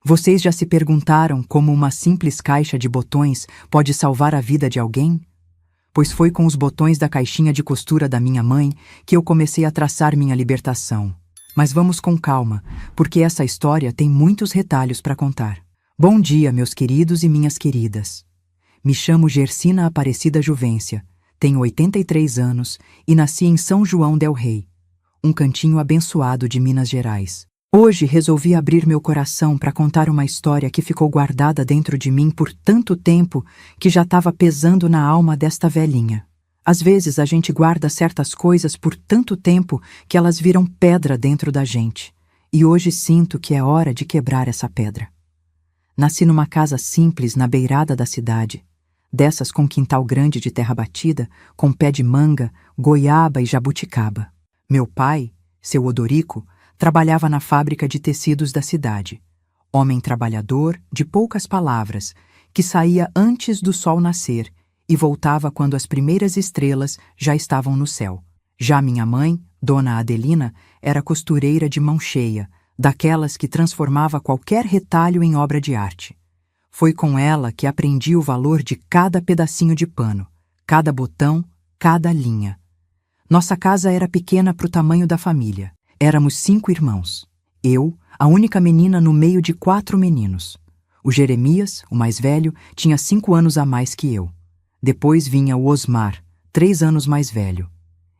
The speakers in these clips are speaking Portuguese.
Vocês já se perguntaram como uma simples caixa de botões pode salvar a vida de alguém? Pois foi com os botões da caixinha de costura da minha mãe que eu comecei a traçar minha libertação. Mas vamos com calma, porque essa história tem muitos retalhos para contar. Bom dia, meus queridos e minhas queridas. Me chamo Gersina Aparecida Juvência, tenho 83 anos e nasci em São João del Rei, um cantinho abençoado de Minas Gerais. Hoje resolvi abrir meu coração para contar uma história que ficou guardada dentro de mim por tanto tempo que já estava pesando na alma desta velhinha. Às vezes a gente guarda certas coisas por tanto tempo que elas viram pedra dentro da gente, e hoje sinto que é hora de quebrar essa pedra. Nasci numa casa simples na beirada da cidade, dessas com quintal grande de terra batida, com pé de manga, goiaba e jabuticaba. Meu pai, seu Odorico, trabalhava na fábrica de tecidos da cidade. Homem trabalhador, de poucas palavras, que saía antes do sol nascer e voltava quando as primeiras estrelas já estavam no céu. Já minha mãe, Dona Adelina, era costureira de mão cheia, daquelas que transformava qualquer retalho em obra de arte. Foi com ela que aprendi o valor de cada pedacinho de pano, cada botão, cada linha. Nossa casa era pequena para o tamanho da família. Éramos 5 irmãos. Eu, a única menina no meio de 4 meninos. O Jeremias, o mais velho, tinha 5 anos a mais que eu. Depois vinha o Osmar, 3 anos mais velho.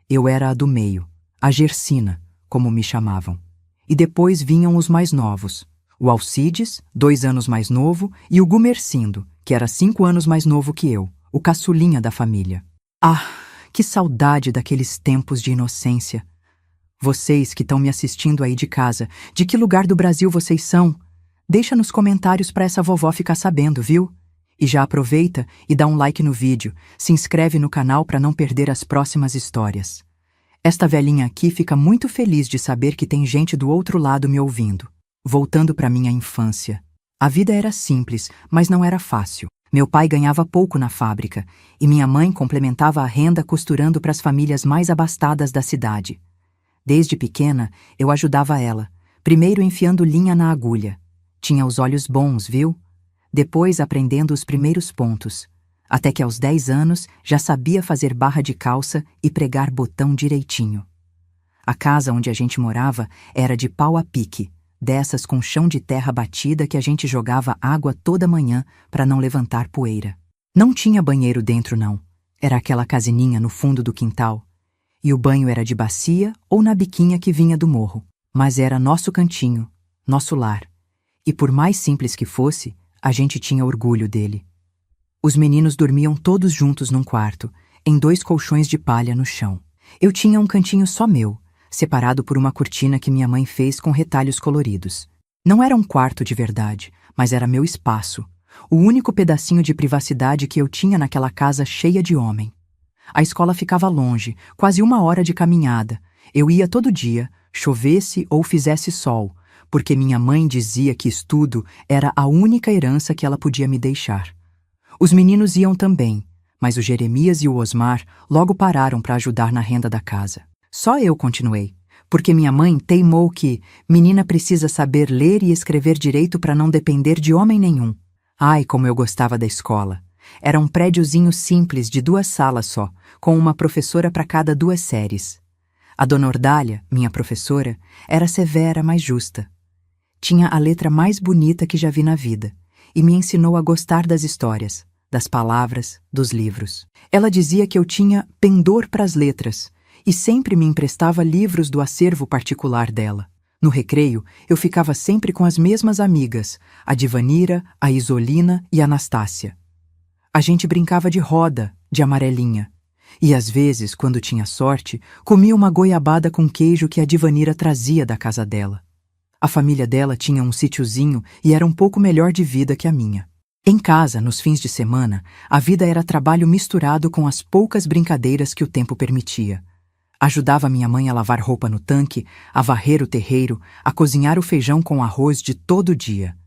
Eu era a do meio, a Gersina, como me chamavam. E depois vinham os mais novos. O Alcides, 2 anos mais novo, e o Gumercindo, que era 5 anos mais novo que eu, o caçulinha da família. Ah, que saudade daqueles tempos de inocência! Vocês que estão me assistindo aí de casa, de que lugar do Brasil vocês são? Deixa nos comentários para essa vovó ficar sabendo, viu? E já aproveita e dá um like no vídeo, se inscreve no canal para não perder as próximas histórias. Esta velhinha aqui fica muito feliz de saber que tem gente do outro lado me ouvindo. Voltando para minha infância. A vida era simples, mas não era fácil. Meu pai ganhava pouco na fábrica e minha mãe complementava a renda costurando para as famílias mais abastadas da cidade. Desde pequena, eu ajudava ela, primeiro enfiando linha na agulha. Tinha os olhos bons, viu? Depois aprendendo os primeiros pontos. Até que aos 10 anos já sabia fazer barra de calça e pregar botão direitinho. A casa onde a gente morava era de pau a pique, dessas com chão de terra batida que a gente jogava água toda manhã para não levantar poeira. Não tinha banheiro dentro, não. Era aquela casinha no fundo do quintal. E o banho era de bacia ou na biquinha que vinha do morro. Mas era nosso cantinho, nosso lar. E por mais simples que fosse, a gente tinha orgulho dele. Os meninos dormiam todos juntos num quarto, em 2 colchões de palha no chão. Eu tinha um cantinho só meu, separado por uma cortina que minha mãe fez com retalhos coloridos. Não era um quarto de verdade, mas era meu espaço, o único pedacinho de privacidade que eu tinha naquela casa cheia de homem. A escola ficava longe, quase 1 hora de caminhada. Eu ia todo dia, chovesse ou fizesse sol, porque minha mãe dizia que estudo era a única herança que ela podia me deixar. Os meninos iam também, mas o Jeremias e o Osmar logo pararam para ajudar na renda da casa. Só eu continuei, porque minha mãe teimou que menina precisa saber ler e escrever direito para não depender de homem nenhum. Ai, como eu gostava da escola! Era um prédiozinho simples de 2 salas só, com uma professora para cada 2 séries. A dona Ordália, minha professora, era severa, mas justa. Tinha a letra mais bonita que já vi na vida, e me ensinou a gostar das histórias, das palavras, dos livros. Ela dizia que eu tinha pendor para as letras, e sempre me emprestava livros do acervo particular dela. No recreio, eu ficava sempre com as mesmas amigas, a Divanira, a Isolina e a Anastácia. A gente brincava de roda, de amarelinha. E às vezes, quando tinha sorte, comia uma goiabada com queijo que a Divanira trazia da casa dela. A família dela tinha um sítiozinho e era um pouco melhor de vida que a minha. Em casa, nos fins de semana, a vida era trabalho misturado com as poucas brincadeiras que o tempo permitia. Ajudava minha mãe a lavar roupa no tanque, a varrer o terreiro, a cozinhar o feijão com arroz de todo dia.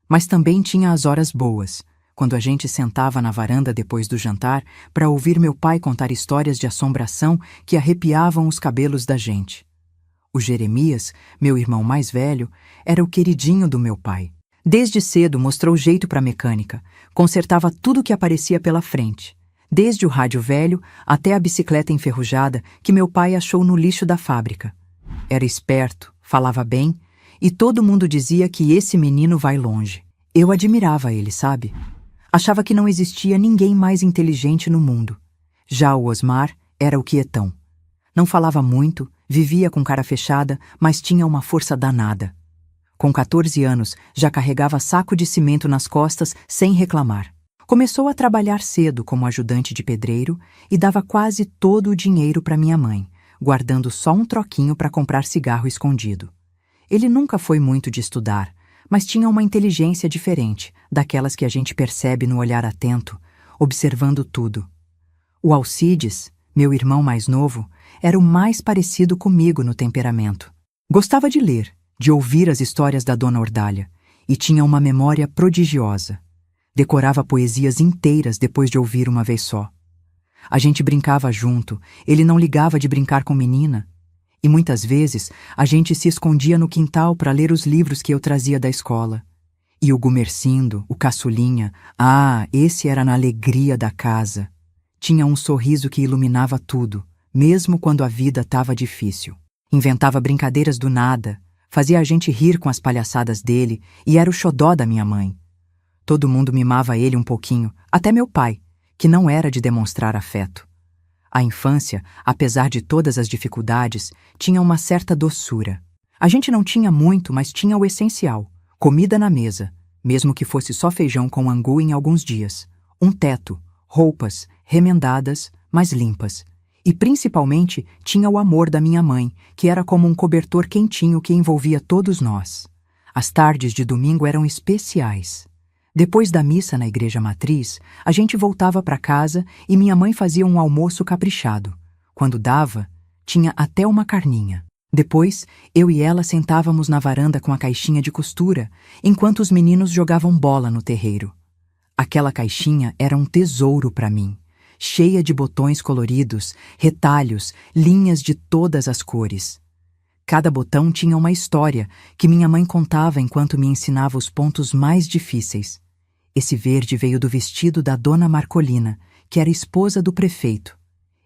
Mas também tinha as horas boas, quando a gente sentava na varanda depois do jantar para ouvir meu pai contar histórias de assombração que arrepiavam os cabelos da gente. O Jeremias, meu irmão mais velho, era o queridinho do meu pai. Desde cedo mostrou jeito para mecânica, consertava tudo que aparecia pela frente, desde o rádio velho até a bicicleta enferrujada que meu pai achou no lixo da fábrica. Era esperto, falava bem, e todo mundo dizia que esse menino vai longe. Eu admirava ele, sabe? Achava que não existia ninguém mais inteligente no mundo. Já o Osmar era o quietão. Não falava muito, vivia com cara fechada, mas tinha uma força danada. Com 14 anos, já carregava saco de cimento nas costas sem reclamar. Começou a trabalhar cedo como ajudante de pedreiro e dava quase todo o dinheiro para minha mãe, guardando só um troquinho para comprar cigarro escondido. Ele nunca foi muito de estudar, mas tinha uma inteligência diferente, daquelas que a gente percebe no olhar atento, observando tudo. O Alcides, meu irmão mais novo, era o mais parecido comigo no temperamento. Gostava de ler, de ouvir as histórias da Dona Ordália, e tinha uma memória prodigiosa. Decorava poesias inteiras depois de ouvir uma vez só. A gente brincava junto, ele não ligava de brincar com menina, e muitas vezes a gente se escondia no quintal para ler os livros que eu trazia da escola. E o Gumercindo, o caçulinha, esse era na alegria da casa. Tinha um sorriso que iluminava tudo, mesmo quando a vida estava difícil. Inventava brincadeiras do nada, fazia a gente rir com as palhaçadas dele e era o xodó da minha mãe. Todo mundo mimava ele um pouquinho, até meu pai, que não era de demonstrar afeto. A infância, apesar de todas as dificuldades, tinha uma certa doçura. A gente não tinha muito, mas tinha o essencial: comida na mesa, mesmo que fosse só feijão com angu em alguns dias, um teto, roupas, remendadas, mas limpas. E principalmente tinha o amor da minha mãe, que era como um cobertor quentinho que envolvia todos nós. As tardes de domingo eram especiais. Depois da missa na igreja matriz, a gente voltava para casa e minha mãe fazia um almoço caprichado. Quando dava, tinha até uma carninha. Depois, eu e ela sentávamos na varanda com a caixinha de costura, enquanto os meninos jogavam bola no terreiro. Aquela caixinha era um tesouro para mim, cheia de botões coloridos, retalhos, linhas de todas as cores. Cada botão tinha uma história que minha mãe contava enquanto me ensinava os pontos mais difíceis. Esse verde veio do vestido da Dona Marcolina, que era esposa do prefeito.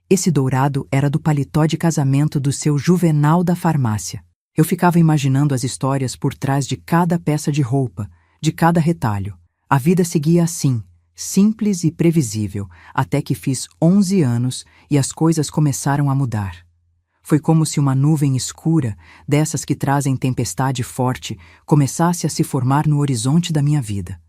Esse dourado era do paletó de casamento do seu Juvenal da farmácia. Eu ficava imaginando as histórias por trás de cada peça de roupa, de cada retalho. A vida seguia assim, simples e previsível, até que fiz 11 anos e as coisas começaram a mudar. Foi como se uma nuvem escura, dessas que trazem tempestade forte, começasse a se formar no horizonte da minha vida.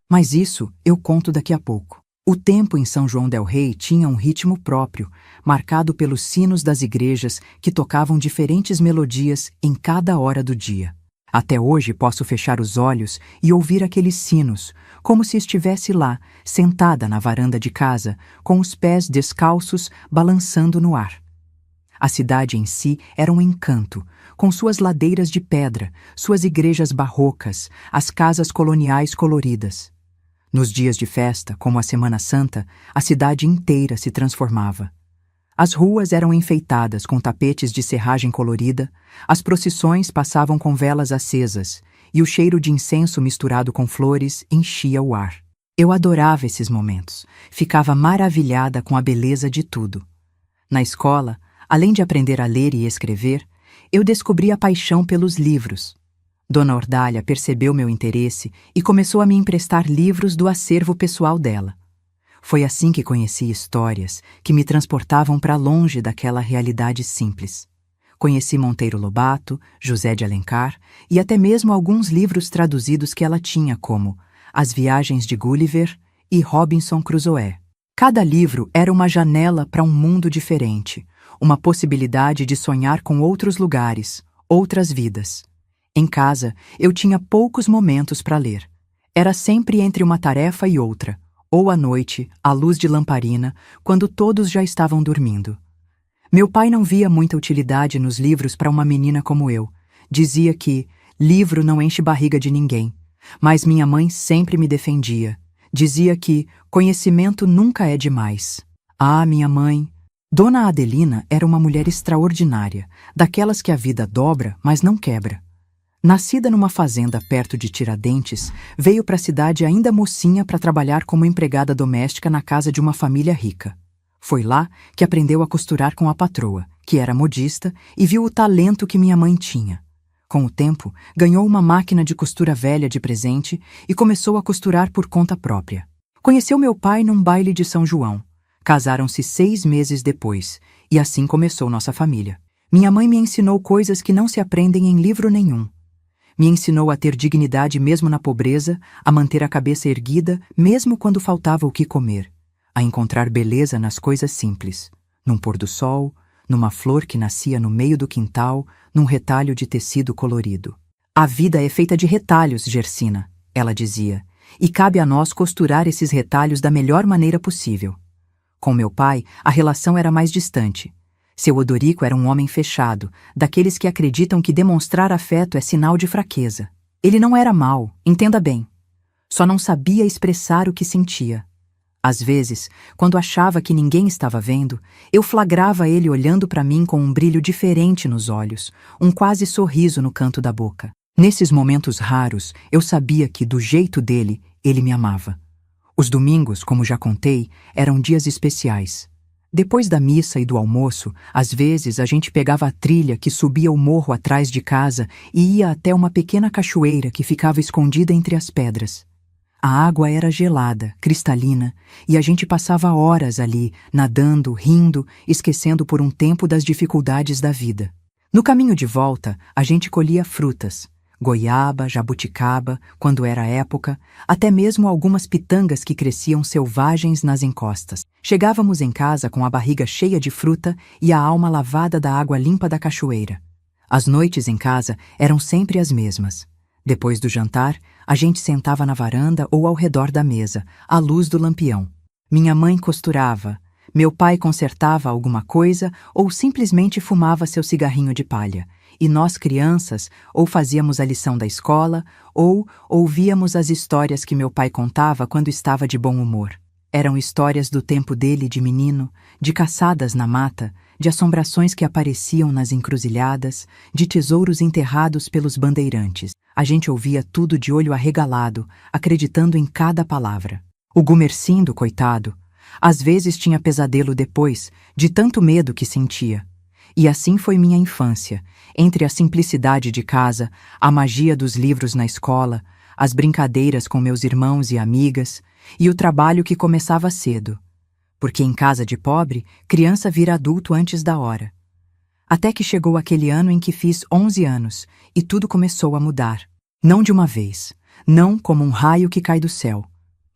Mas isso eu conto daqui a pouco. O tempo em São João del Rei tinha um ritmo próprio, marcado pelos sinos das igrejas que tocavam diferentes melodias em cada hora do dia. Até hoje posso fechar os olhos e ouvir aqueles sinos, como se estivesse lá, sentada na varanda de casa, com os pés descalços balançando no ar. A cidade em si era um encanto, com suas ladeiras de pedra, suas igrejas barrocas, as casas coloniais coloridas. Nos dias de festa, como a Semana Santa, a cidade inteira se transformava. As ruas eram enfeitadas com tapetes de serragem colorida, as procissões passavam com velas acesas, e o cheiro de incenso misturado com flores enchia o ar. Eu adorava esses momentos, ficava maravilhada com a beleza de tudo. Na escola, além de aprender a ler e escrever, eu descobri a paixão pelos livros. Dona Ordália percebeu meu interesse e começou a me emprestar livros do acervo pessoal dela. Foi assim que conheci histórias que me transportavam para longe daquela realidade simples. Conheci Monteiro Lobato, José de Alencar e até mesmo alguns livros traduzidos que ela tinha, como As Viagens de Gulliver e Robinson Crusoe. Cada livro era uma janela para um mundo diferente, uma possibilidade de sonhar com outros lugares, outras vidas. Em casa, eu tinha poucos momentos para ler. Era sempre entre uma tarefa e outra, ou à noite, à luz de lamparina, quando todos já estavam dormindo. Meu pai não via muita utilidade nos livros para uma menina como eu. Dizia que livro não enche barriga de ninguém. Mas minha mãe sempre me defendia. Dizia que conhecimento nunca é demais. Minha mãe... Dona Adelina era uma mulher extraordinária, daquelas que a vida dobra, mas não quebra. Nascida numa fazenda perto de Tiradentes, veio para a cidade ainda mocinha para trabalhar como empregada doméstica na casa de uma família rica. Foi lá que aprendeu a costurar com a patroa, que era modista, e viu o talento que minha mãe tinha. Com o tempo, ganhou uma máquina de costura velha de presente e começou a costurar por conta própria. Conheceu meu pai num baile de São João. Casaram-se 6 meses depois, e assim começou nossa família. Minha mãe me ensinou coisas que não se aprendem em livro nenhum. Me ensinou a ter dignidade mesmo na pobreza, a manter a cabeça erguida mesmo quando faltava o que comer, a encontrar beleza nas coisas simples, num pôr do sol, numa flor que nascia no meio do quintal, num retalho de tecido colorido. A vida é feita de retalhos, Gersina, ela dizia, e cabe a nós costurar esses retalhos da melhor maneira possível. Com meu pai, a relação era mais distante. Seu Odorico era um homem fechado, daqueles que acreditam que demonstrar afeto é sinal de fraqueza. Ele não era mau, entenda bem. Só não sabia expressar o que sentia. Às vezes, quando achava que ninguém estava vendo, eu flagrava ele olhando para mim com um brilho diferente nos olhos, um quase sorriso no canto da boca. Nesses momentos raros, eu sabia que, do jeito dele, ele me amava. Os domingos, como já contei, eram dias especiais. Depois da missa e do almoço, às vezes a gente pegava a trilha que subia o morro atrás de casa e ia até uma pequena cachoeira que ficava escondida entre as pedras. A água era gelada, cristalina, e a gente passava horas ali, nadando, rindo, esquecendo por um tempo das dificuldades da vida. No caminho de volta, a gente colhia frutas. Goiaba, jabuticaba, quando era época, até mesmo algumas pitangas que cresciam selvagens nas encostas. Chegávamos em casa com a barriga cheia de fruta e a alma lavada da água limpa da cachoeira. As noites em casa eram sempre as mesmas. Depois do jantar, a gente sentava na varanda ou ao redor da mesa, à luz do lampião. Minha mãe costurava, meu pai consertava alguma coisa ou simplesmente fumava seu cigarrinho de palha. E nós, crianças, ou fazíamos a lição da escola, ou ouvíamos as histórias que meu pai contava quando estava de bom humor. Eram histórias do tempo dele de menino, de caçadas na mata, de assombrações que apareciam nas encruzilhadas, de tesouros enterrados pelos bandeirantes. A gente ouvia tudo de olho arregalado, acreditando em cada palavra. O Gumercindo, coitado, às vezes tinha pesadelo depois, de tanto medo que sentia. E assim foi minha infância, entre a simplicidade de casa, a magia dos livros na escola, as brincadeiras com meus irmãos e amigas, e o trabalho que começava cedo. Porque em casa de pobre, criança vira adulto antes da hora. Até que chegou aquele ano em que fiz 11 anos, e tudo começou a mudar. Não de uma vez, não como um raio que cai do céu,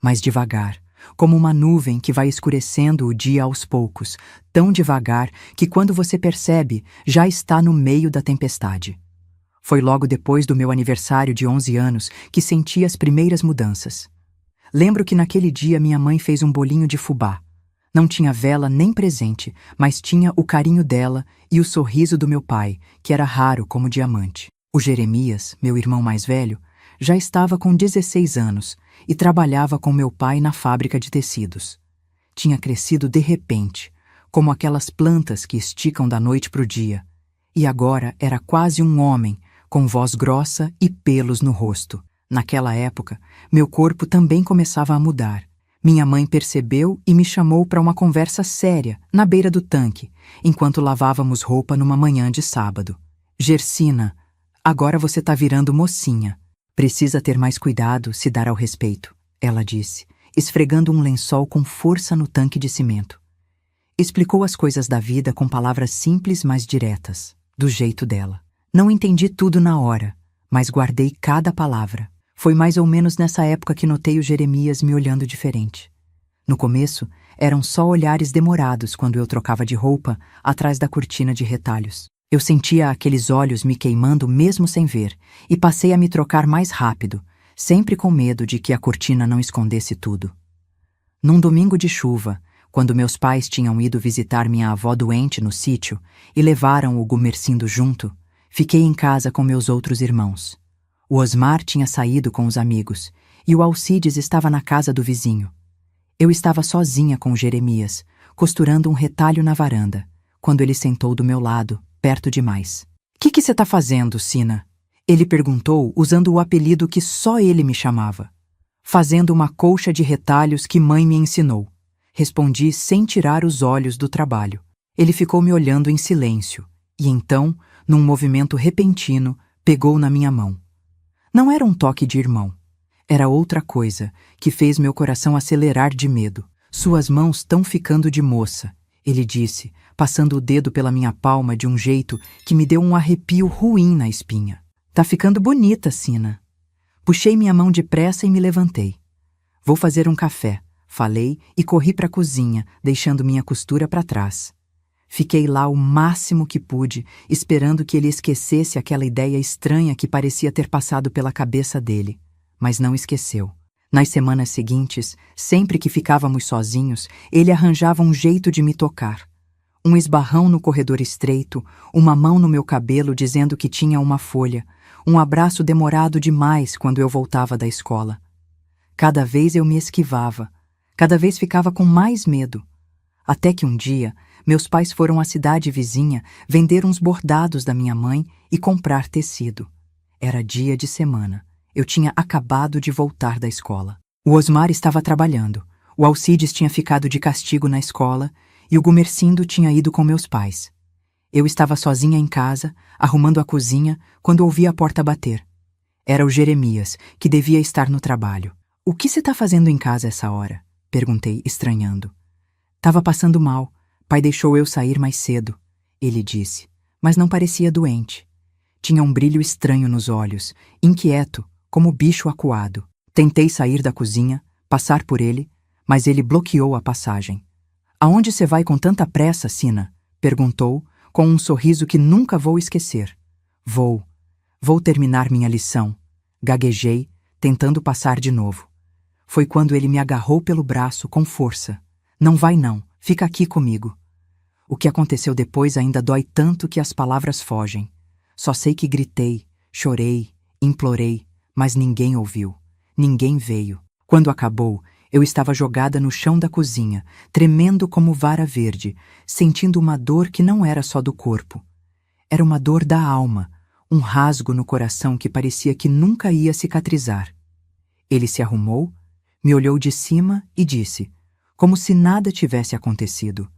mas devagar, como uma nuvem que vai escurecendo o dia aos poucos, tão devagar que quando você percebe, já está no meio da tempestade. Foi logo depois do meu aniversário de 11 anos que senti as primeiras mudanças. Lembro que naquele dia minha mãe fez um bolinho de fubá. Não tinha vela nem presente, mas tinha o carinho dela e o sorriso do meu pai, que era raro como diamante. O Jeremias, meu irmão mais velho, já estava com 16 anos e trabalhava com meu pai na fábrica de tecidos. Tinha crescido de repente, como aquelas plantas que esticam da noite para o dia, e agora era quase um homem, com voz grossa e pelos no rosto. Naquela época, meu corpo também começava a mudar. Minha mãe percebeu e me chamou para uma conversa séria, na beira do tanque, enquanto lavávamos roupa numa manhã de sábado. Gersina, agora você tá virando mocinha. Precisa ter mais cuidado se dar ao respeito, ela disse, esfregando um lençol com força no tanque de cimento. Explicou as coisas da vida com palavras simples, mas diretas, do jeito dela. Não entendi tudo na hora, mas guardei cada palavra. Foi mais ou menos nessa época que notei o Jeremias me olhando diferente. No começo, eram só olhares demorados quando eu trocava de roupa atrás da cortina de retalhos. Eu sentia aqueles olhos me queimando mesmo sem ver, e passei a me trocar mais rápido, sempre com medo de que a cortina não escondesse tudo. Num domingo de chuva, quando meus pais tinham ido visitar minha avó doente no sítio e levaram o Gumercindo junto, fiquei em casa com meus outros irmãos. O Osmar tinha saído com os amigos, e o Alcides estava na casa do vizinho. Eu estava sozinha com o Jeremias, costurando um retalho na varanda, quando ele sentou do meu lado, perto demais. Que você tá fazendo, Sina? Ele perguntou usando o apelido que só ele me chamava. Fazendo uma colcha de retalhos que mãe me ensinou. Respondi sem tirar os olhos do trabalho. Ele ficou me olhando em silêncio, e então, num movimento repentino, pegou na minha mão. Não era um toque de irmão. Era outra coisa, que fez meu coração acelerar de medo. Suas mãos tão ficando de moça, ele disse, passando o dedo pela minha palma de um jeito que me deu um arrepio ruim na espinha. Tá ficando bonita, Sina. Puxei minha mão depressa e me levantei. Vou fazer um café, falei e corri para a cozinha, deixando minha costura para trás. Fiquei lá o máximo que pude, esperando que ele esquecesse aquela ideia estranha que parecia ter passado pela cabeça dele. Mas não esqueceu. Nas semanas seguintes, sempre que ficávamos sozinhos, ele arranjava um jeito de me tocar. Um esbarrão no corredor estreito, uma mão no meu cabelo dizendo que tinha uma folha, um abraço demorado demais quando eu voltava da escola. Cada vez eu me esquivava, cada vez ficava com mais medo. Até que um dia, meus pais foram à cidade vizinha vender uns bordados da minha mãe e comprar tecido. Era dia de semana. Eu tinha acabado de voltar da escola. O Osmar estava trabalhando, o Alcides tinha ficado de castigo na escola e o Gumercindo tinha ido com meus pais. Eu estava sozinha em casa, arrumando a cozinha, quando ouvi a porta bater. Era o Jeremias, que devia estar no trabalho. "O que você está fazendo em casa essa hora?" Perguntei, estranhando. "Tava passando mal. Pai deixou eu sair mais cedo", ele disse, mas não parecia doente. Tinha um brilho estranho nos olhos, inquieto, como bicho acuado. Tentei sair da cozinha, passar por ele, mas ele bloqueou a passagem. "Aonde você vai com tanta pressa, Sina?" perguntou, com um sorriso que nunca vou esquecer. Vou terminar minha lição", gaguejei, tentando passar de novo. Foi quando ele me agarrou pelo braço com força. "Não vai não, fica aqui comigo." O que aconteceu depois ainda dói tanto que as palavras fogem. Só sei que gritei, chorei, implorei, mas ninguém ouviu. Ninguém veio. Quando acabou, eu estava jogada no chão da cozinha, tremendo como vara verde, sentindo uma dor que não era só do corpo. Era uma dor da alma, um rasgo no coração que parecia que nunca ia cicatrizar. Ele se arrumou, me olhou de cima e disse, como se nada tivesse acontecido: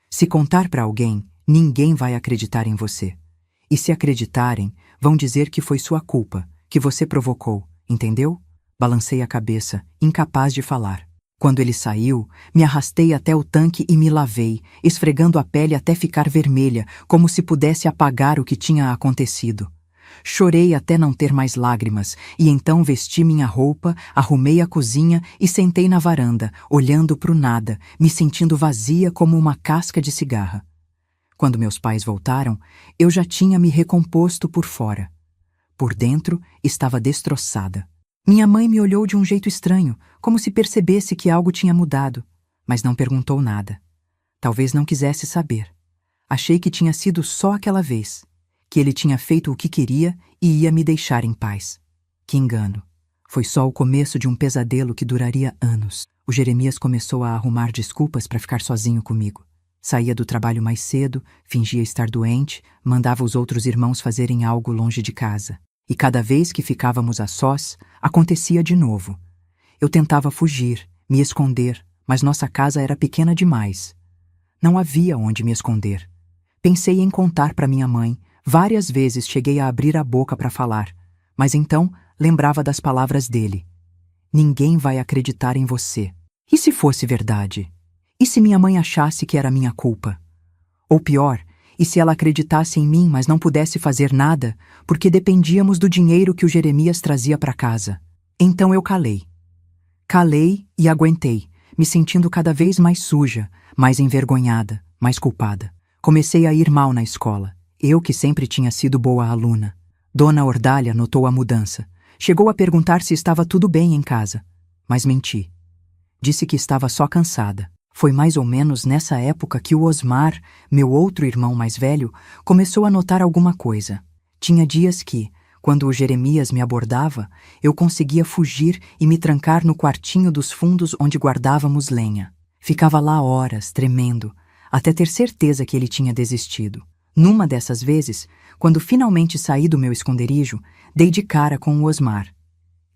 "Se contar para alguém, ninguém vai acreditar em você. E se acreditarem, vão dizer que foi sua culpa, que você provocou, entendeu?" Balancei a cabeça, incapaz de falar. Quando ele saiu, me arrastei até o tanque e me lavei, esfregando a pele até ficar vermelha, como se pudesse apagar o que tinha acontecido. Chorei até não ter mais lágrimas, e então vesti minha roupa, arrumei a cozinha e sentei na varanda, olhando pro nada, me sentindo vazia como uma casca de cigarra. Quando meus pais voltaram, eu já tinha me recomposto por fora. Por dentro, estava destroçada. Minha mãe me olhou de um jeito estranho, como se percebesse que algo tinha mudado, mas não perguntou nada. Talvez não quisesse saber. Achei que tinha sido só aquela vez, que ele tinha feito o que queria e ia me deixar em paz. Que engano. Foi só o começo de um pesadelo que duraria anos. O Jeremias começou a arrumar desculpas para ficar sozinho comigo. Saía do trabalho mais cedo, fingia estar doente, mandava os outros irmãos fazerem algo longe de casa. E cada vez que ficávamos a sós, acontecia de novo. Eu tentava fugir, me esconder, mas nossa casa era pequena demais. Não havia onde me esconder. Pensei em contar para minha mãe, várias vezes cheguei a abrir a boca para falar, mas então lembrava das palavras dele. Ninguém vai acreditar em você. E se fosse verdade? E se minha mãe achasse que era minha culpa? Ou pior, e se ela acreditasse em mim, mas não pudesse fazer nada, porque dependíamos do dinheiro que o Jeremias trazia para casa? Então eu calei. Calei e aguentei, me sentindo cada vez mais suja, mais envergonhada, mais culpada. Comecei a ir mal na escola. Eu que sempre tinha sido boa aluna. Dona Ordália notou a mudança. Chegou a perguntar se estava tudo bem em casa, mas menti. Disse que estava só cansada. Foi mais ou menos nessa época que o Osmar, meu outro irmão mais velho, começou a notar alguma coisa. Tinha dias que, quando o Jeremias me abordava, eu conseguia fugir e me trancar no quartinho dos fundos onde guardávamos lenha. Ficava lá horas, tremendo, até ter certeza que ele tinha desistido. Numa dessas vezes, quando finalmente saí do meu esconderijo, Dei de cara com o Osmar.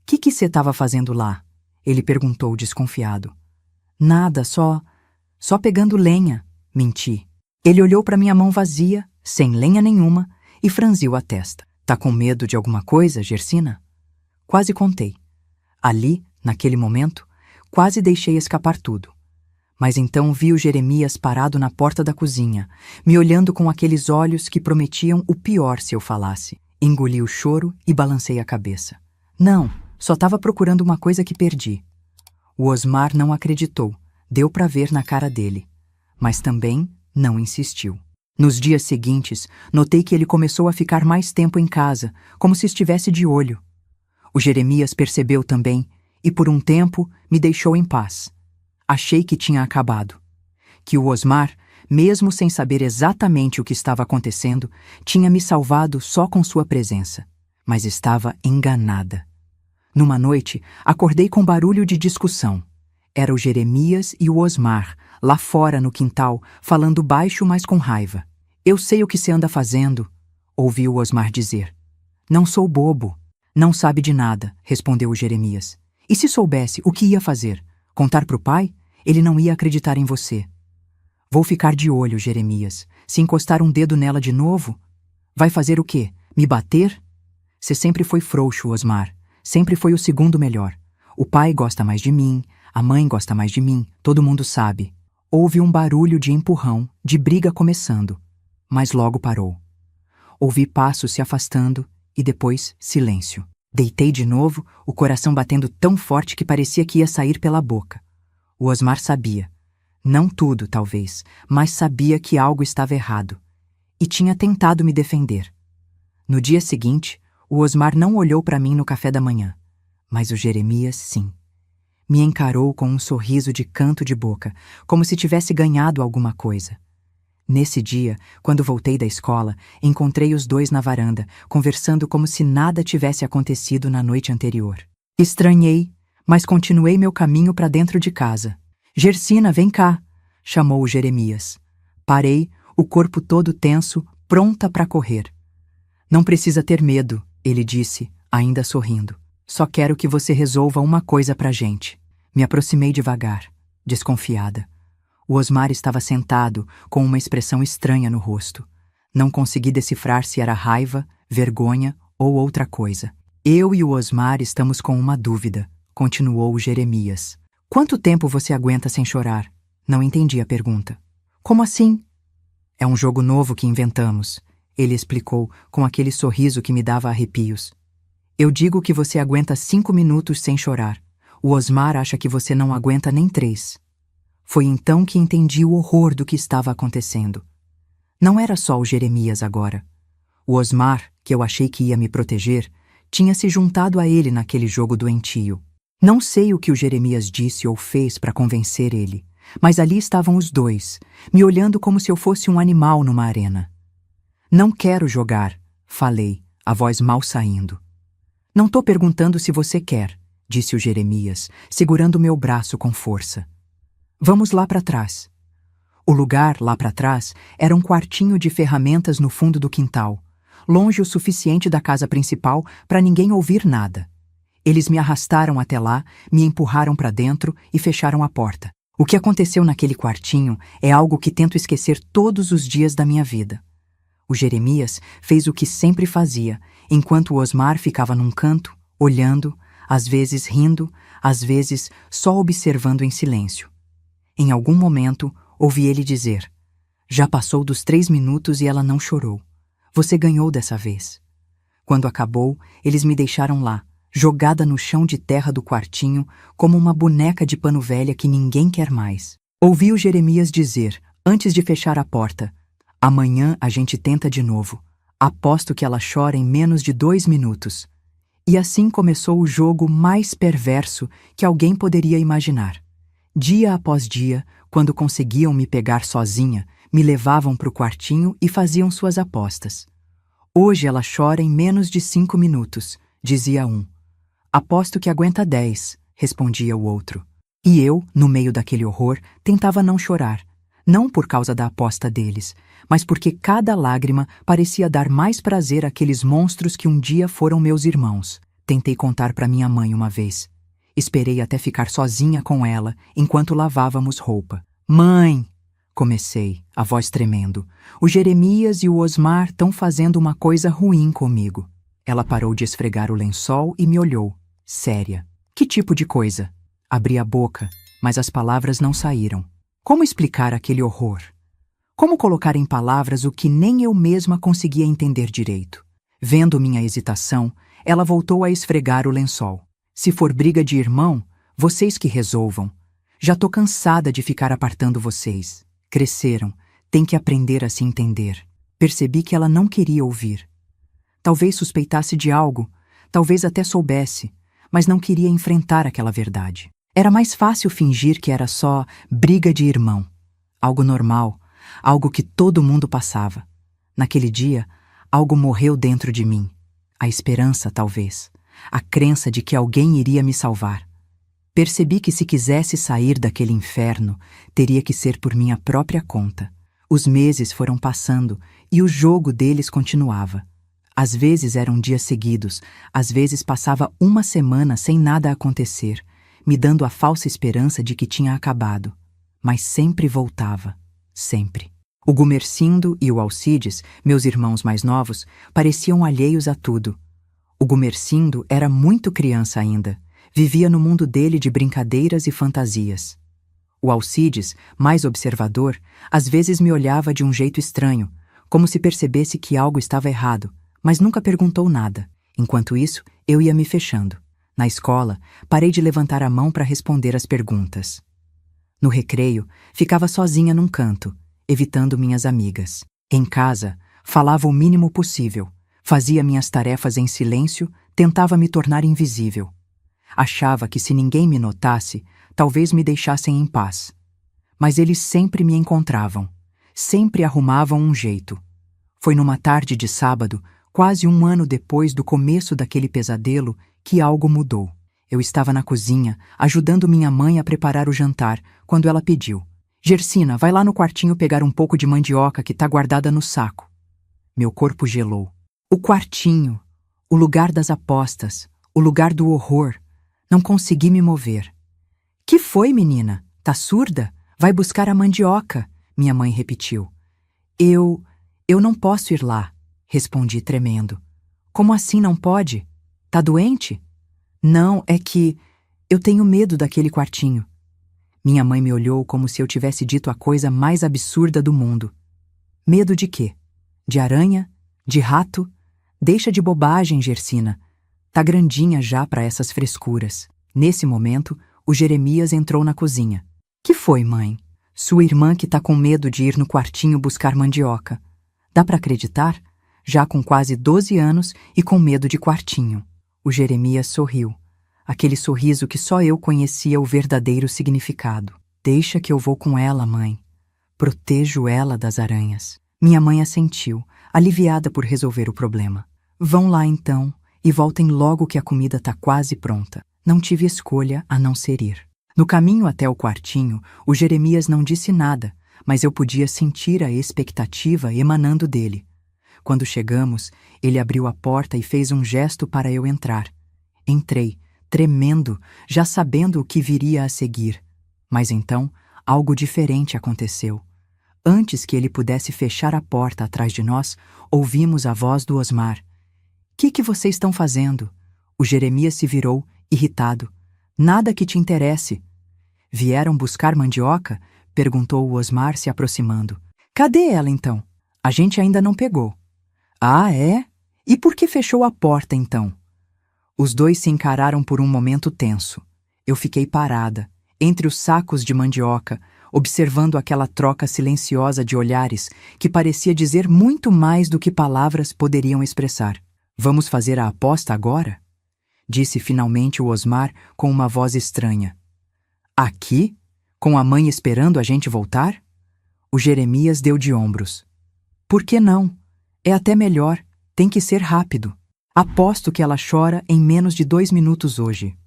Que cê tava fazendo lá? Ele perguntou desconfiado. Nada, só pegando lenha, menti. Ele olhou para minha mão vazia, sem lenha nenhuma, e franziu a testa. Tá com medo de alguma coisa, Gersina? Quase contei. Ali, naquele momento, quase deixei escapar tudo. Mas então vi o Jeremias parado na porta da cozinha, me olhando com aqueles olhos que prometiam o pior se eu falasse. Engoli o choro e balancei a cabeça. Não, só estava procurando uma coisa que perdi. O Osmar não acreditou, deu para ver na cara dele. Mas também não insistiu. Nos dias seguintes, notei que ele começou a ficar mais tempo em casa, como se estivesse de olho. O Jeremias percebeu também e, por um tempo, me deixou em paz. Achei que tinha acabado. Que o Osmar, mesmo sem saber exatamente o que estava acontecendo, tinha me salvado só com sua presença. Mas estava enganada. Numa noite, acordei com barulho de discussão. Era o Jeremias e o Osmar, lá fora no quintal, falando baixo, mas com raiva. Eu sei o que você anda fazendo, ouvi o Osmar dizer. Não sou bobo. Não sabe de nada, respondeu o Jeremias. E se soubesse, o que ia fazer? Contar pro pai? Ele não ia acreditar em você. Vou ficar de olho, Jeremias. Se encostar um dedo nela de novo, vai fazer o quê? Me bater? Você sempre foi frouxo, Osmar. Sempre foi o segundo melhor. O pai gosta mais de mim, a mãe gosta mais de mim, todo mundo sabe. Houve um barulho de empurrão, de briga começando. Mas logo parou. Ouvi passos se afastando e depois silêncio. Deitei de novo, o coração batendo tão forte que parecia que ia sair pela boca. O Osmar sabia. Não tudo, talvez, mas sabia que algo estava errado. E tinha tentado me defender. No dia seguinte, o Osmar não olhou para mim no café da manhã. Mas o Jeremias, sim. Me encarou com um sorriso de canto de boca, como se tivesse ganhado alguma coisa. Nesse dia, quando voltei da escola, encontrei os dois na varanda, conversando como se nada tivesse acontecido na noite anterior. Estranhei, mas continuei meu caminho para dentro de casa. Gersina, vem cá, chamou o Jeremias. Parei, o corpo todo tenso, pronta para correr. Não precisa ter medo, ele disse, ainda sorrindo. Só quero que você resolva uma coisa pra gente. Me aproximei devagar, desconfiada. O Osmar estava sentado, com uma expressão estranha no rosto. Não consegui decifrar se era raiva, vergonha ou outra coisa. Eu e o Osmar estamos com uma dúvida, continuou o Jeremias. Quanto tempo você aguenta sem chorar? Não entendi a pergunta. Como assim? É um jogo novo que inventamos, ele explicou com aquele sorriso que me dava arrepios. Eu digo que você aguenta 5 minutos sem chorar. O Osmar acha que você não aguenta nem 3. Foi então que entendi o horror do que estava acontecendo. Não era só o Jeremias agora. O Osmar, que eu achei que ia me proteger, tinha se juntado a ele naquele jogo doentio. Não sei o que o Jeremias disse ou fez para convencer ele, mas ali estavam os dois, me olhando como se eu fosse um animal numa arena. Não quero jogar, falei, a voz mal saindo. Não tô perguntando se você quer, disse o Jeremias, segurando meu braço com força. Vamos lá para trás. O lugar, lá para trás, era um quartinho de ferramentas no fundo do quintal, longe o suficiente da casa principal para ninguém ouvir nada. Eles me arrastaram até lá, me empurraram para dentro e fecharam a porta. O que aconteceu naquele quartinho é algo que tento esquecer todos os dias da minha vida. O Jeremias fez o que sempre fazia, enquanto o Osmar ficava num canto, olhando, às vezes rindo, às vezes só observando em silêncio. Em algum momento, ouvi ele dizer: já passou dos 3 minutos e ela não chorou. Você ganhou dessa vez. Quando acabou, eles me deixaram lá, jogada no chão de terra do quartinho, como uma boneca de pano velha que ninguém quer mais. Ouvi o Jeremias dizer, antes de fechar a porta: amanhã a gente tenta de novo. Aposto que ela chora em menos de 2 minutos. E assim começou o jogo mais perverso que alguém poderia imaginar. Dia após dia, quando conseguiam me pegar sozinha, me levavam para o quartinho e faziam suas apostas. Hoje ela chora em menos de 5 minutos, dizia um. Aposto que aguenta 10, respondia o outro. E eu, no meio daquele horror, tentava não chorar. Não por causa da aposta deles, mas porque cada lágrima parecia dar mais prazer àqueles monstros que um dia foram meus irmãos. Tentei contar para minha mãe uma vez. Esperei até ficar sozinha com ela, enquanto lavávamos roupa. Mãe! Comecei, a voz tremendo. O Jeremias e o Osmar estão fazendo uma coisa ruim comigo. Ela parou de esfregar o lençol e me olhou, séria. Que tipo de coisa? Abri a boca, mas as palavras não saíram. Como explicar aquele horror? Como colocar em palavras o que nem eu mesma conseguia entender direito? Vendo minha hesitação, ela voltou a esfregar o lençol. Se for briga de irmão, vocês que resolvam. Já tô cansada de ficar apartando vocês. Cresceram, tem que aprender a se entender. Percebi que ela não queria ouvir. Talvez suspeitasse de algo, talvez até soubesse, mas não queria enfrentar aquela verdade. Era mais fácil fingir que era só briga de irmão. Algo normal, algo que todo mundo passava. Naquele dia, algo morreu dentro de mim. A esperança, talvez. A crença de que alguém iria me salvar. Percebi que se quisesse sair daquele inferno, teria que ser por minha própria conta. Os meses foram passando e o jogo deles continuava. Às vezes eram dias seguidos, às vezes passava uma semana sem nada acontecer, me dando a falsa esperança de que tinha acabado. Mas sempre voltava, sempre. O Gumercindo e o Alcides, meus irmãos mais novos, pareciam alheios a tudo. O Gumercindo era muito criança ainda, vivia no mundo dele de brincadeiras e fantasias. O Alcides, mais observador, às vezes me olhava de um jeito estranho, como se percebesse que algo estava errado, mas nunca perguntou nada. Enquanto isso, eu ia me fechando. Na escola, parei de levantar a mão para responder às perguntas. No recreio, ficava sozinha num canto, evitando minhas amigas. Em casa, falava o mínimo possível, fazia minhas tarefas em silêncio, tentava me tornar invisível. Achava que se ninguém me notasse, talvez me deixassem em paz. Mas eles sempre me encontravam, sempre arrumavam um jeito. Foi numa tarde de sábado, quase um ano depois do começo daquele pesadelo, que algo mudou. Eu estava na cozinha, ajudando minha mãe a preparar o jantar, quando ela pediu: Gersina, vai lá no quartinho pegar um pouco de mandioca que tá guardada no saco. Meu corpo gelou. O quartinho, o lugar das apostas, o lugar do horror. Não consegui me mover. Que foi, menina? Tá surda? Vai buscar a mandioca, minha mãe repetiu. Eu não posso ir lá, respondi tremendo. Como assim não pode? Tá doente? Não, é que eu tenho medo daquele quartinho. Minha mãe me olhou como se eu tivesse dito a coisa mais absurda do mundo. Medo de quê? De aranha? De rato? Deixa de bobagem, Gersina. Tá grandinha já para essas frescuras. Nesse momento, o Jeremias entrou na cozinha. Que foi, mãe? Sua irmã que tá com medo de ir no quartinho buscar mandioca. Dá para acreditar? Já com quase 12 anos e com medo de quartinho. O Jeremias sorriu. Aquele sorriso que só eu conhecia o verdadeiro significado. Deixa que eu vou com ela, mãe. Protejo ela das aranhas. Minha mãe assentiu, aliviada por resolver o problema. Vão lá então e voltem logo que a comida tá quase pronta. Não tive escolha a não ser ir. No caminho até o quartinho, o Jeremias não disse nada, mas eu podia sentir a expectativa emanando dele. Quando chegamos, ele abriu a porta e fez um gesto para eu entrar. Entrei, tremendo, já sabendo o que viria a seguir. Mas então, algo diferente aconteceu. Antes que ele pudesse fechar a porta atrás de nós, ouvimos a voz do Osmar. Que vocês estão fazendo? O Jeremias se virou, irritado. Nada que te interesse. Vieram buscar mandioca? Perguntou o Osmar se aproximando. Cadê ela então? A gente ainda não pegou. Ah, é? E por que fechou a porta então? Os dois se encararam por um momento tenso. Eu fiquei parada, entre os sacos de mandioca, observando aquela troca silenciosa de olhares que parecia dizer muito mais do que palavras poderiam expressar. Vamos fazer a aposta agora? Disse finalmente o Osmar com uma voz estranha. Aqui? Com a mãe esperando a gente voltar? O Jeremias deu de ombros. Por que não? É até melhor, tem que ser rápido. Aposto que ela chora em menos de 2 minutos hoje.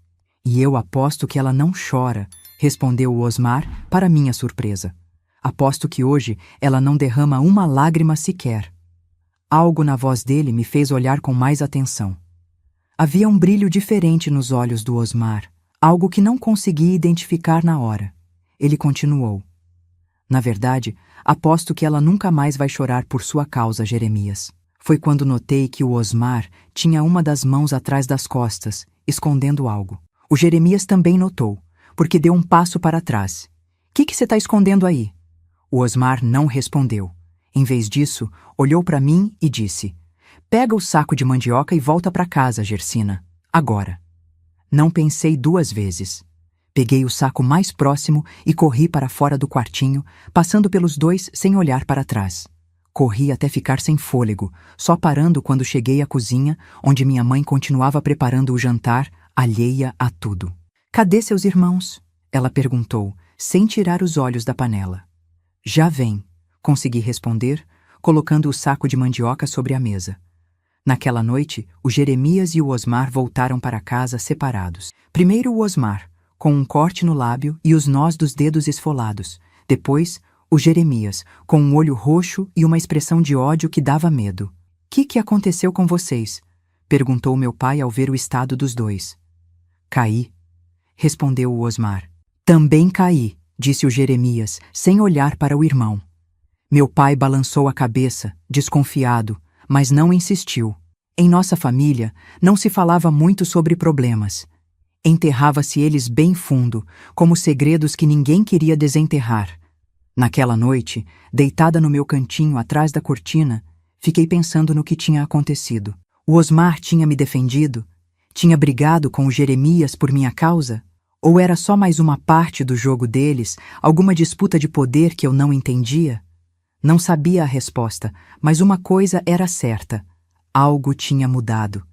E eu aposto que ela não chora, respondeu o Osmar, para minha surpresa. Aposto que hoje ela não derrama uma lágrima sequer. Algo na voz dele me fez olhar com mais atenção. Havia um brilho diferente nos olhos do Osmar, algo que não consegui identificar na hora. Ele continuou. Na verdade, aposto que ela nunca mais vai chorar por sua causa, Jeremias. Foi quando notei que o Osmar tinha uma das mãos atrás das costas, escondendo algo. O Jeremias também notou, porque deu um passo para trás. Que você está escondendo aí? O Osmar não respondeu. Em vez disso, olhou para mim e disse: Pega o saco de mandioca e volta para casa, Gersina. Agora. Não pensei duas vezes. Peguei o saco mais próximo e corri para fora do quartinho, passando pelos dois sem olhar para trás. Corri até ficar sem fôlego, só parando quando cheguei à cozinha, onde minha mãe continuava preparando o jantar, alheia a tudo. Cadê seus irmãos? Ela perguntou, sem tirar os olhos da panela. Já vem, consegui responder, colocando o saco de mandioca sobre a mesa. Naquela noite, o Jeremias e o Osmar voltaram para casa separados. Primeiro o Osmar, com um corte no lábio e os nós dos dedos esfolados. Depois, o Jeremias, com um olho roxo e uma expressão de ódio que dava medo. Que aconteceu com vocês? Perguntou meu pai ao ver o estado dos dois. Caí, respondeu o Osmar. Também caí, disse o Jeremias, sem olhar para o irmão. Meu pai balançou a cabeça, desconfiado, mas não insistiu. Em nossa família, não se falava muito sobre problemas. Enterrava-se eles bem fundo, como segredos que ninguém queria desenterrar. Naquela noite, deitada no meu cantinho atrás da cortina, fiquei pensando no que tinha acontecido. O Osmar tinha me defendido? Tinha brigado com o Jeremias por minha causa? Ou era só mais uma parte do jogo deles, alguma disputa de poder que eu não entendia? Não sabia a resposta, mas uma coisa era certa. Algo tinha mudado.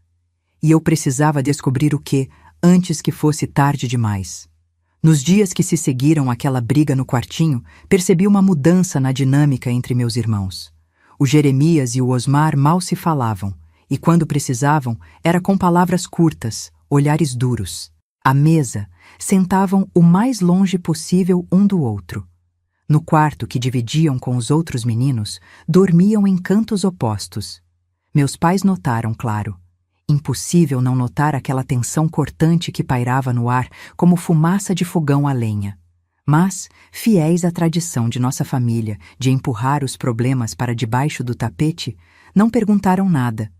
E eu precisava descobrir o que, antes que fosse tarde demais. Nos dias que se seguiram àquela briga no quartinho, percebi uma mudança na dinâmica entre meus irmãos. O Jeremias e o Osmar mal se falavam, e quando precisavam, era com palavras curtas, olhares duros. À mesa, sentavam o mais longe possível um do outro. No quarto que dividiam com os outros meninos, dormiam em cantos opostos. Meus pais notaram, claro. Impossível não notar aquela tensão cortante que pairava no ar como fumaça de fogão a lenha. Mas, fiéis à tradição de nossa família de empurrar os problemas para debaixo do tapete, não perguntaram nada.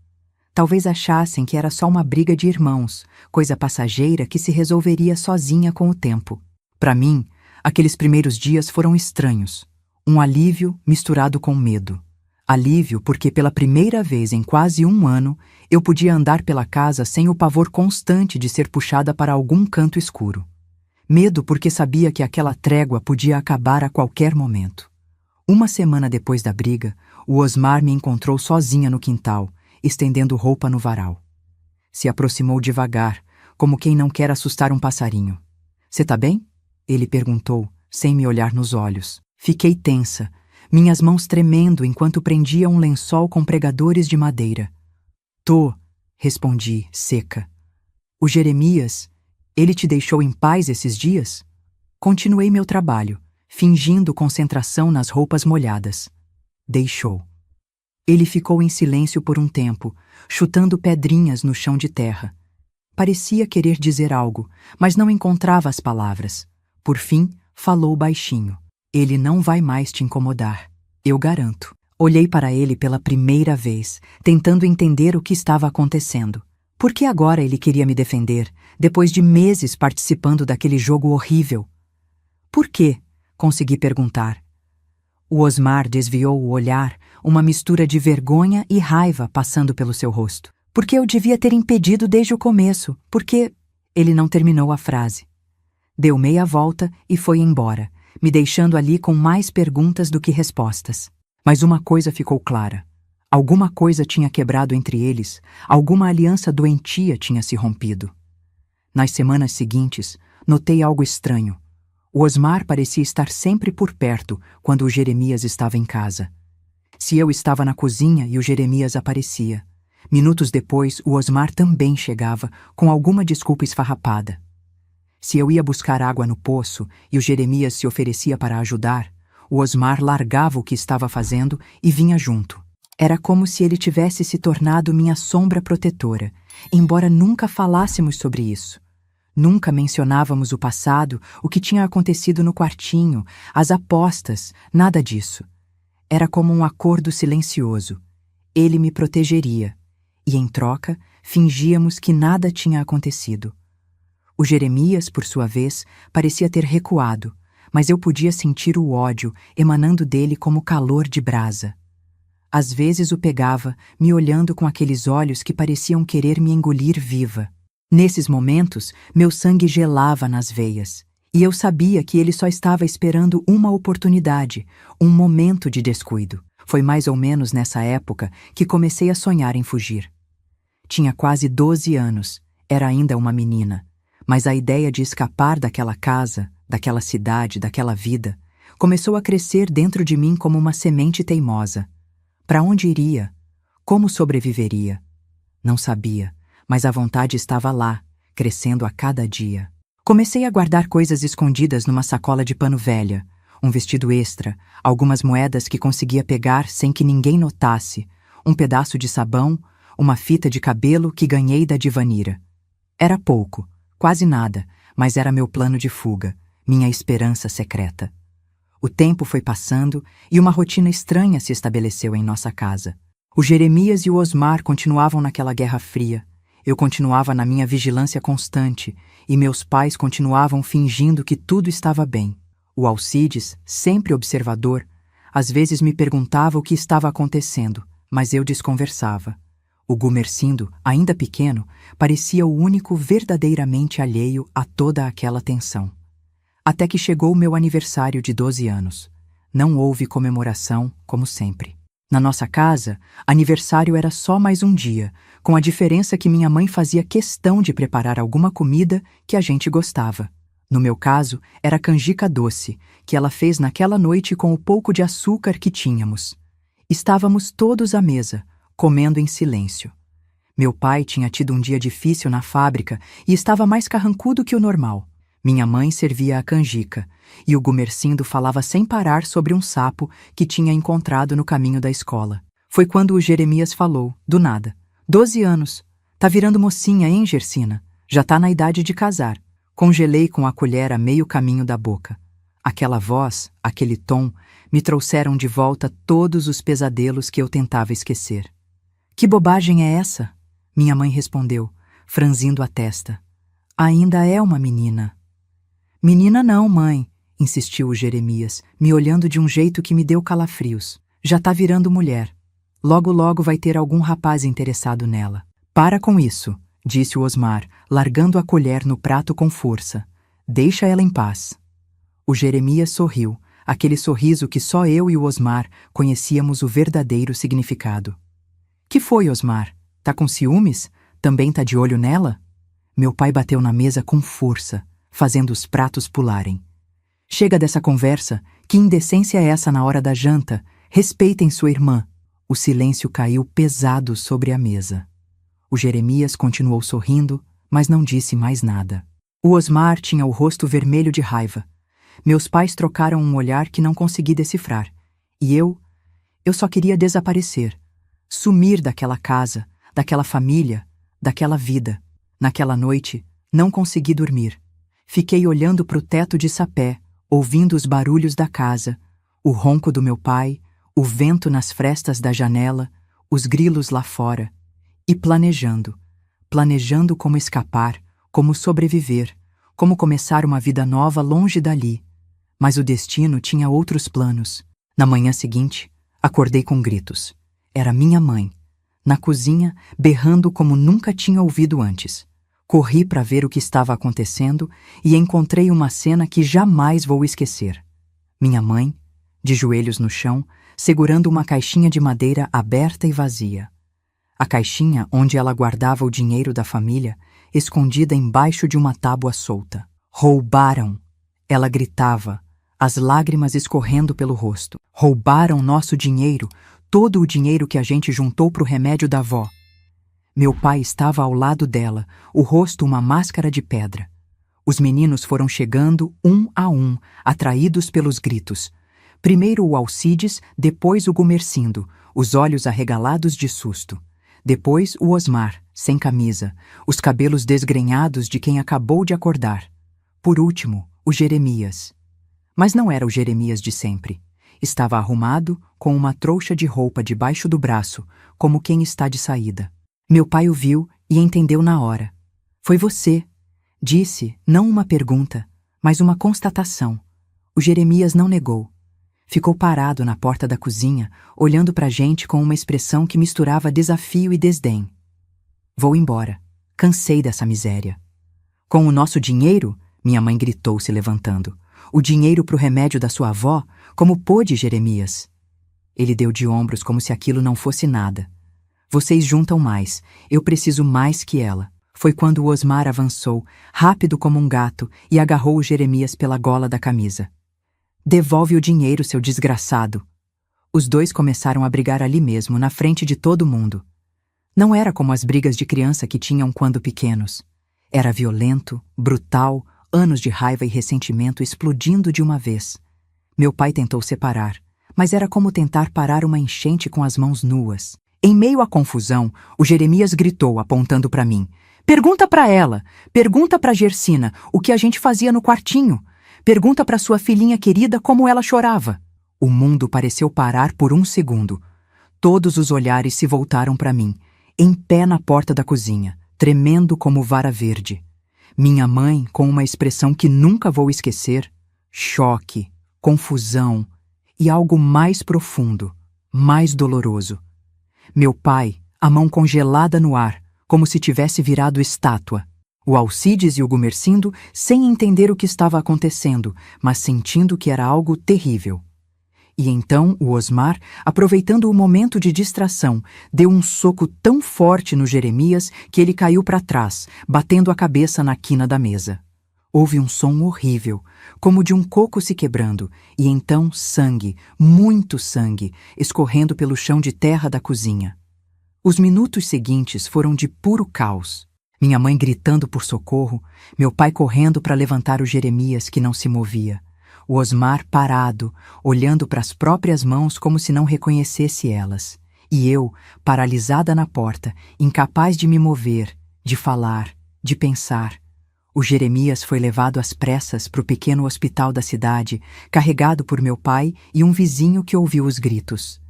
Talvez achassem que era só uma briga de irmãos, coisa passageira que se resolveria sozinha com o tempo. Para mim, aqueles primeiros dias foram estranhos. Um alívio misturado com medo. Alívio porque pela primeira vez em quase um ano, eu podia andar pela casa sem o pavor constante de ser puxada para algum canto escuro. Medo porque sabia que aquela trégua podia acabar a qualquer momento. Uma semana depois da briga, o Osmar me encontrou sozinha no quintal, estendendo roupa no varal. Se aproximou devagar, como quem não quer assustar um passarinho. "Você tá bem?" Ele perguntou, sem me olhar nos olhos. Fiquei tensa, minhas mãos tremendo enquanto prendia um lençol com pregadores de madeira. "Tô", respondi, seca. "O Jeremias, ele te deixou em paz esses dias?" Continuei meu trabalho, fingindo concentração nas roupas molhadas. Deixou. Ele ficou em silêncio por um tempo, chutando pedrinhas no chão de terra. Parecia querer dizer algo, mas não encontrava as palavras. Por fim, falou baixinho. "Ele não vai mais te incomodar, eu garanto." Olhei para ele pela primeira vez, tentando entender o que estava acontecendo. Por que agora ele queria me defender, depois de meses participando daquele jogo horrível? "Por quê?" consegui perguntar. O Osmar desviou o olhar, uma mistura de vergonha e raiva passando pelo seu rosto. "Porque eu devia ter impedido desde o começo, porque..." Ele não terminou a frase. Deu meia volta e foi embora, me deixando ali com mais perguntas do que respostas. Mas uma coisa ficou clara. Alguma coisa tinha quebrado entre eles, alguma aliança doentia tinha se rompido. Nas semanas seguintes, notei algo estranho. O Osmar parecia estar sempre por perto quando o Jeremias estava em casa. Se eu estava na cozinha e o Jeremias aparecia. Minutos depois, o Osmar também chegava, com alguma desculpa esfarrapada. Se eu ia buscar água no poço e o Jeremias se oferecia para ajudar, o Osmar largava o que estava fazendo e vinha junto. Era como se ele tivesse se tornado minha sombra protetora, embora nunca falássemos sobre isso. Nunca mencionávamos o passado, o que tinha acontecido no quartinho, as apostas, nada disso. Era como um acordo silencioso. Ele me protegeria, e em troca, fingíamos que nada tinha acontecido. O Jeremias, por sua vez, parecia ter recuado, mas eu podia sentir o ódio emanando dele como calor de brasa. Às vezes o pegava, me olhando com aqueles olhos que pareciam querer me engolir viva. Nesses momentos, meu sangue gelava nas veias, e eu sabia que ele só estava esperando uma oportunidade, um momento de descuido. Foi mais ou menos nessa época que comecei a sonhar em fugir. Tinha quase 12 anos, era ainda uma menina, mas a ideia de escapar daquela casa, daquela cidade, daquela vida, começou a crescer dentro de mim como uma semente teimosa. Para onde iria? Como sobreviveria? Não sabia, mas a vontade estava lá, crescendo a cada dia. Comecei a guardar coisas escondidas numa sacola de pano velha, um vestido extra, algumas moedas que conseguia pegar sem que ninguém notasse, um pedaço de sabão, uma fita de cabelo que ganhei da Divanira. Era pouco, quase nada, mas era meu plano de fuga, minha esperança secreta. O tempo foi passando e uma rotina estranha se estabeleceu em nossa casa. O Jeremias e o Osmar continuavam naquela guerra fria. Eu continuava na minha vigilância constante e meus pais continuavam fingindo que tudo estava bem. O Alcides, sempre observador, às vezes me perguntava o que estava acontecendo, mas eu desconversava. O Gumercindo, ainda pequeno, parecia o único verdadeiramente alheio a toda aquela tensão. Até que chegou o meu aniversário de 12 anos. Não houve comemoração, como sempre. Na nossa casa, aniversário era só mais um dia, com a diferença que minha mãe fazia questão de preparar alguma comida que a gente gostava. No meu caso, era canjica doce, que ela fez naquela noite com o pouco de açúcar que tínhamos. Estávamos todos à mesa, comendo em silêncio. Meu pai tinha tido um dia difícil na fábrica e estava mais carrancudo que o normal. Minha mãe servia a canjica, e o Gumercindo falava sem parar sobre um sapo que tinha encontrado no caminho da escola. Foi quando o Jeremias falou, do nada. 12 anos. Tá virando mocinha, hein, Gersina? Já tá na idade de casar. Congelei com a colher a meio caminho da boca. Aquela voz, aquele tom, me trouxeram de volta todos os pesadelos que eu tentava esquecer. Que bobagem é essa? Minha mãe respondeu, franzindo a testa. Ainda é uma menina. Menina não, mãe, insistiu o Jeremias, me olhando de um jeito que me deu calafrios. Já tá virando mulher. Logo, logo vai ter algum rapaz interessado nela. Para com isso, disse o Osmar, largando a colher no prato com força. Deixa ela em paz. O Jeremias sorriu, aquele sorriso que só eu e o Osmar conhecíamos o verdadeiro significado. Que foi, Osmar? Tá com ciúmes? Também tá de olho nela? Meu pai bateu na mesa com força, fazendo os pratos pularem. Chega dessa conversa, que indecência é essa na hora da janta? Respeitem sua irmã. O silêncio caiu pesado sobre a mesa. O Jeremias continuou sorrindo, mas não disse mais nada. O Osmar tinha o rosto vermelho de raiva. Meus pais trocaram um olhar que não consegui decifrar. E eu só queria desaparecer. Sumir daquela casa, daquela família, daquela vida. Naquela noite, não consegui dormir. Fiquei olhando para o teto de sapé, ouvindo os barulhos da casa, o ronco do meu pai, o vento nas frestas da janela, os grilos lá fora, e planejando como escapar, como sobreviver, como começar uma vida nova longe dali. Mas o destino tinha outros planos. Na manhã seguinte, acordei com gritos. Era minha mãe, na cozinha, berrando como nunca tinha ouvido antes. Corri para ver o que estava acontecendo e encontrei uma cena que jamais vou esquecer. Minha mãe, de joelhos no chão, segurando uma caixinha de madeira aberta e vazia. A caixinha onde ela guardava o dinheiro da família, escondida embaixo de uma tábua solta. Roubaram! Ela gritava, as lágrimas escorrendo pelo rosto. Roubaram nosso dinheiro, todo o dinheiro que a gente juntou pro remédio da avó. Meu pai estava ao lado dela, o rosto uma máscara de pedra. Os meninos foram chegando um a um, atraídos pelos gritos. Primeiro o Alcides, depois o Gumercindo, os olhos arregalados de susto. Depois o Osmar, sem camisa, os cabelos desgrenhados de quem acabou de acordar. Por último, o Jeremias. Mas não era o Jeremias de sempre. Estava arrumado, com uma trouxa de roupa debaixo do braço, como quem está de saída. Meu pai o viu e entendeu na hora. Foi você, disse, não uma pergunta, mas uma constatação. O Jeremias não negou. Ficou parado na porta da cozinha, olhando para a gente com uma expressão que misturava desafio e desdém. Vou embora. Cansei dessa miséria. Com o nosso dinheiro? Minha mãe gritou, se levantando. O dinheiro pro remédio da sua avó? Como pôde, Jeremias? Ele deu de ombros como se aquilo não fosse nada. Vocês juntam mais. Eu preciso mais que ela. Foi quando o Osmar avançou, rápido como um gato, e agarrou o Jeremias pela gola da camisa. Devolve o dinheiro, seu desgraçado. Os dois começaram a brigar ali mesmo, na frente de todo mundo. Não era como as brigas de criança que tinham quando pequenos. Era violento, brutal, anos de raiva e ressentimento explodindo de uma vez. Meu pai tentou separar, mas era como tentar parar uma enchente com as mãos nuas. Em meio à confusão, o Jeremias gritou, apontando para mim. Pergunta para ela, pergunta para Gersina o que a gente fazia no quartinho. Pergunta para sua filhinha querida como ela chorava. O mundo pareceu parar por um segundo. Todos os olhares se voltaram para mim, em pé na porta da cozinha, tremendo como vara verde. Minha mãe, com uma expressão que nunca vou esquecer, choque, confusão e algo mais profundo, mais doloroso. Meu pai, a mão congelada no ar, como se tivesse virado estátua. O Alcides e o Gumercindo sem entender o que estava acontecendo, mas sentindo que era algo terrível. E então o Osmar, aproveitando o momento de distração, deu um soco tão forte no Jeremias que ele caiu para trás, batendo a cabeça na quina da mesa. Houve um som horrível, como de um coco se quebrando, e então sangue, muito sangue, escorrendo pelo chão de terra da cozinha. Os minutos seguintes foram de puro caos. Minha mãe gritando por socorro, meu pai correndo para levantar o Jeremias que não se movia. O Osmar parado, olhando para as próprias mãos como se não reconhecesse elas. E eu, paralisada na porta, incapaz de me mover, de falar, de pensar. O Jeremias foi levado às pressas para o pequeno hospital da cidade, carregado por meu pai e um vizinho que ouviu os gritos.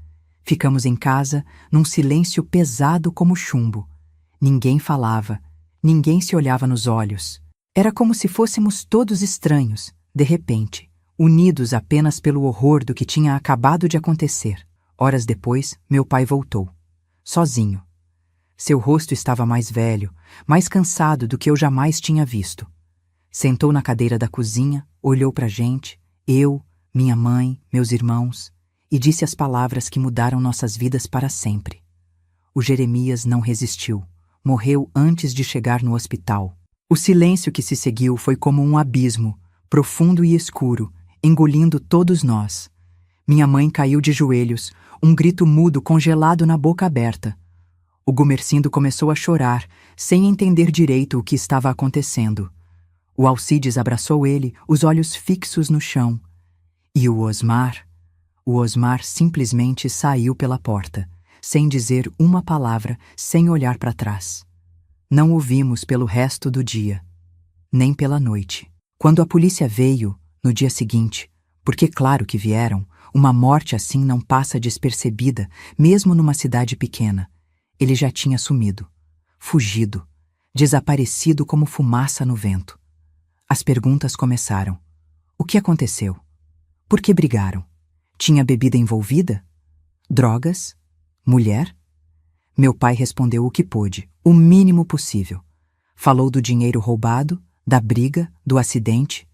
Ficamos em casa, num silêncio pesado como chumbo. Ninguém falava, ninguém se olhava nos olhos. Era como se fôssemos todos estranhos, de repente, unidos apenas pelo horror do que tinha acabado de acontecer. Horas depois, meu pai voltou, sozinho. Seu rosto estava mais velho, mais cansado do que eu jamais tinha visto. Sentou na cadeira da cozinha, olhou para a gente, eu, minha mãe, meus irmãos, e disse as palavras que mudaram nossas vidas para sempre. O Jeremias não resistiu. Morreu antes de chegar no hospital. O silêncio que se seguiu foi como um abismo, profundo e escuro, engolindo todos nós. Minha mãe caiu de joelhos, um grito mudo congelado na boca aberta. O Gumercindo começou a chorar, sem entender direito o que estava acontecendo. O Alcides abraçou ele, os olhos fixos no chão. E o Osmar simplesmente saiu pela porta, sem dizer uma palavra, sem olhar para trás. Não o vimos pelo resto do dia, nem pela noite. Quando a polícia veio, no dia seguinte, porque claro que vieram, uma morte assim não passa despercebida, mesmo numa cidade pequena. Ele já tinha sumido, fugido, desaparecido como fumaça no vento. As perguntas começaram. O que aconteceu? Por que brigaram? Tinha bebida envolvida? Drogas? Mulher? Meu pai respondeu o que pôde, o mínimo possível. Falou do dinheiro roubado, da briga, do acidente.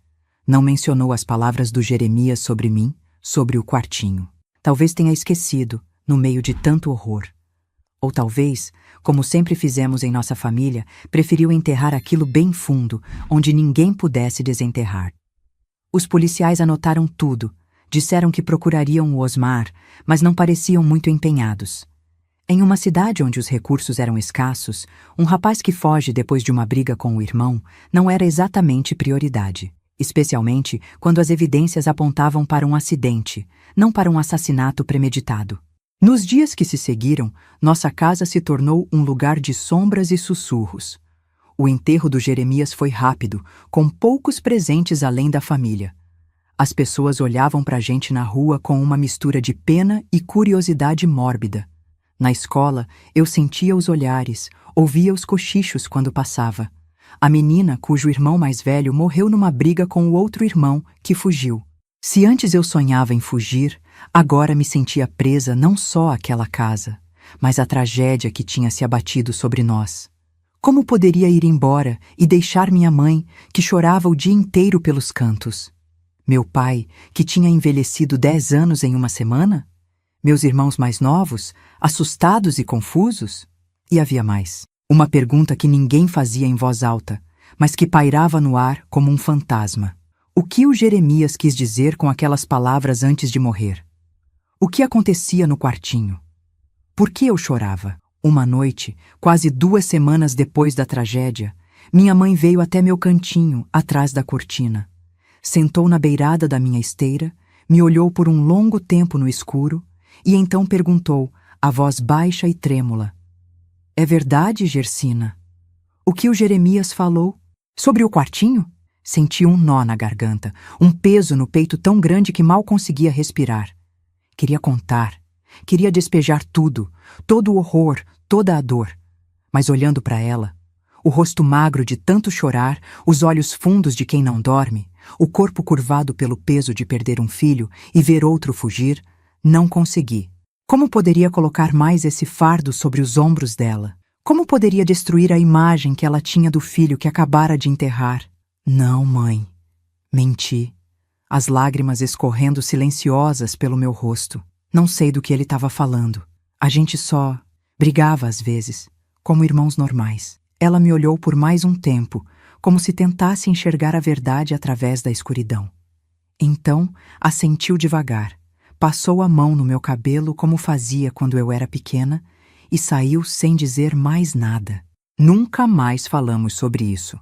Não mencionou as palavras do Jeremias sobre mim, sobre o quartinho. Talvez tenha esquecido, no meio de tanto horror. Ou talvez, como sempre fizemos em nossa família, preferiu enterrar aquilo bem fundo, onde ninguém pudesse desenterrar. Os policiais anotaram tudo, disseram que procurariam o Osmar, mas não pareciam muito empenhados. Em uma cidade onde os recursos eram escassos, um rapaz que foge depois de uma briga com o irmão não era exatamente prioridade. especialmente quando as evidências apontavam para um acidente, não para um assassinato premeditado. Nos dias que se seguiram, nossa casa se tornou um lugar de sombras e sussurros. O enterro do Jeremias foi rápido, com poucos presentes além da família. As pessoas olhavam para a gente na rua com uma mistura de pena e curiosidade mórbida. Na escola, eu sentia os olhares, ouvia os cochichos quando passava. A menina cujo irmão mais velho morreu numa briga com o outro irmão, que fugiu. Se antes eu sonhava em fugir, agora me sentia presa não só àquela casa, mas à tragédia que tinha se abatido sobre nós. Como poderia ir embora e deixar minha mãe, que chorava o dia inteiro pelos cantos? Meu pai, que tinha envelhecido 10 anos em uma semana? Meus irmãos mais novos, assustados e confusos? E havia mais. Uma pergunta que ninguém fazia em voz alta, mas que pairava no ar como um fantasma. O que o Jeremias quis dizer com aquelas palavras antes de morrer? O que acontecia no quartinho? Por que eu chorava? Uma noite, quase 2 semanas depois da tragédia, minha mãe veio até meu cantinho, atrás da cortina. Sentou na beirada da minha esteira, me olhou por um longo tempo no escuro e então perguntou, a voz baixa e trêmula: "É verdade, Gersina? O que o Jeremias falou? Sobre o quartinho?" Senti um nó na garganta, um peso no peito tão grande que mal conseguia respirar. Queria contar, queria despejar tudo, todo o horror, toda a dor. Mas olhando para ela, o rosto magro de tanto chorar, os olhos fundos de quem não dorme, o corpo curvado pelo peso de perder um filho e ver outro fugir, não consegui. Como poderia colocar mais esse fardo sobre os ombros dela? Como poderia destruir a imagem que ela tinha do filho que acabara de enterrar? Não, mãe. Menti. As lágrimas escorrendo silenciosas pelo meu rosto. Não sei do que ele estava falando. A gente só brigava às vezes, como irmãos normais. Ela me olhou por mais um tempo, como se tentasse enxergar a verdade através da escuridão. Então, assentiu devagar, passou a mão no meu cabelo como fazia quando eu era pequena e saiu sem dizer mais nada. Nunca mais falamos sobre isso.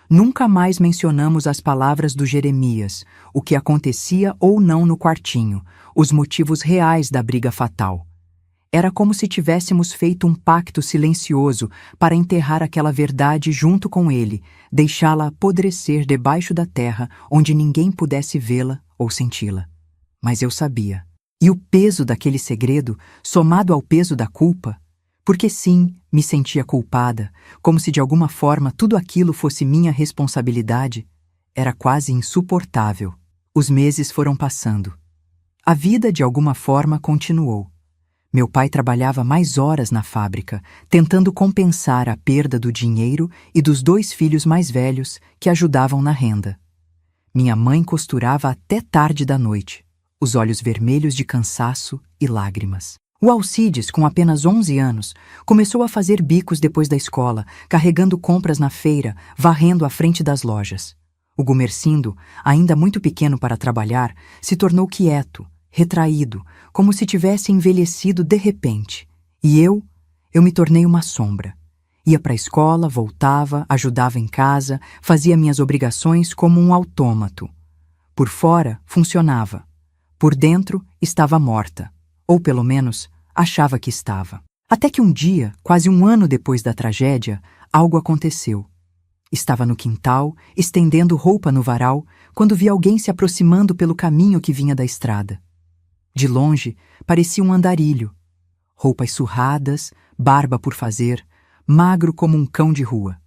Nunca mais mencionamos as palavras do Jeremias, o que acontecia ou não no quartinho, os motivos reais da briga fatal. Era como se tivéssemos feito um pacto silencioso para enterrar aquela verdade junto com ele, deixá-la apodrecer debaixo da terra onde ninguém pudesse vê-la ou senti-la. Mas eu sabia. E o peso daquele segredo, somado ao peso da culpa, porque sim, me sentia culpada, como se de alguma forma tudo aquilo fosse minha responsabilidade, era quase insuportável. Os meses foram passando. A vida de alguma forma continuou. Meu pai trabalhava mais horas na fábrica, tentando compensar a perda do dinheiro e dos 2 filhos mais velhos que ajudavam na renda. Minha mãe costurava até tarde da noite, os olhos vermelhos de cansaço e lágrimas. O Alcides, com apenas 11 anos, começou a fazer bicos depois da escola, carregando compras na feira, varrendo à frente das lojas. O Gumercindo, ainda muito pequeno para trabalhar, se tornou quieto, retraído, como se tivesse envelhecido de repente. E eu me tornei uma sombra. Ia para a escola, voltava, ajudava em casa, fazia minhas obrigações como um autômato. Por fora, funcionava. Por dentro, estava morta. Ou pelo menos, achava que estava. Até que um dia, quase 1 ano depois da tragédia, algo aconteceu. Estava no quintal, estendendo roupa no varal, quando vi alguém se aproximando pelo caminho que vinha da estrada. De longe, parecia um andarilho. Roupas surradas, barba por fazer, magro como um cão de rua.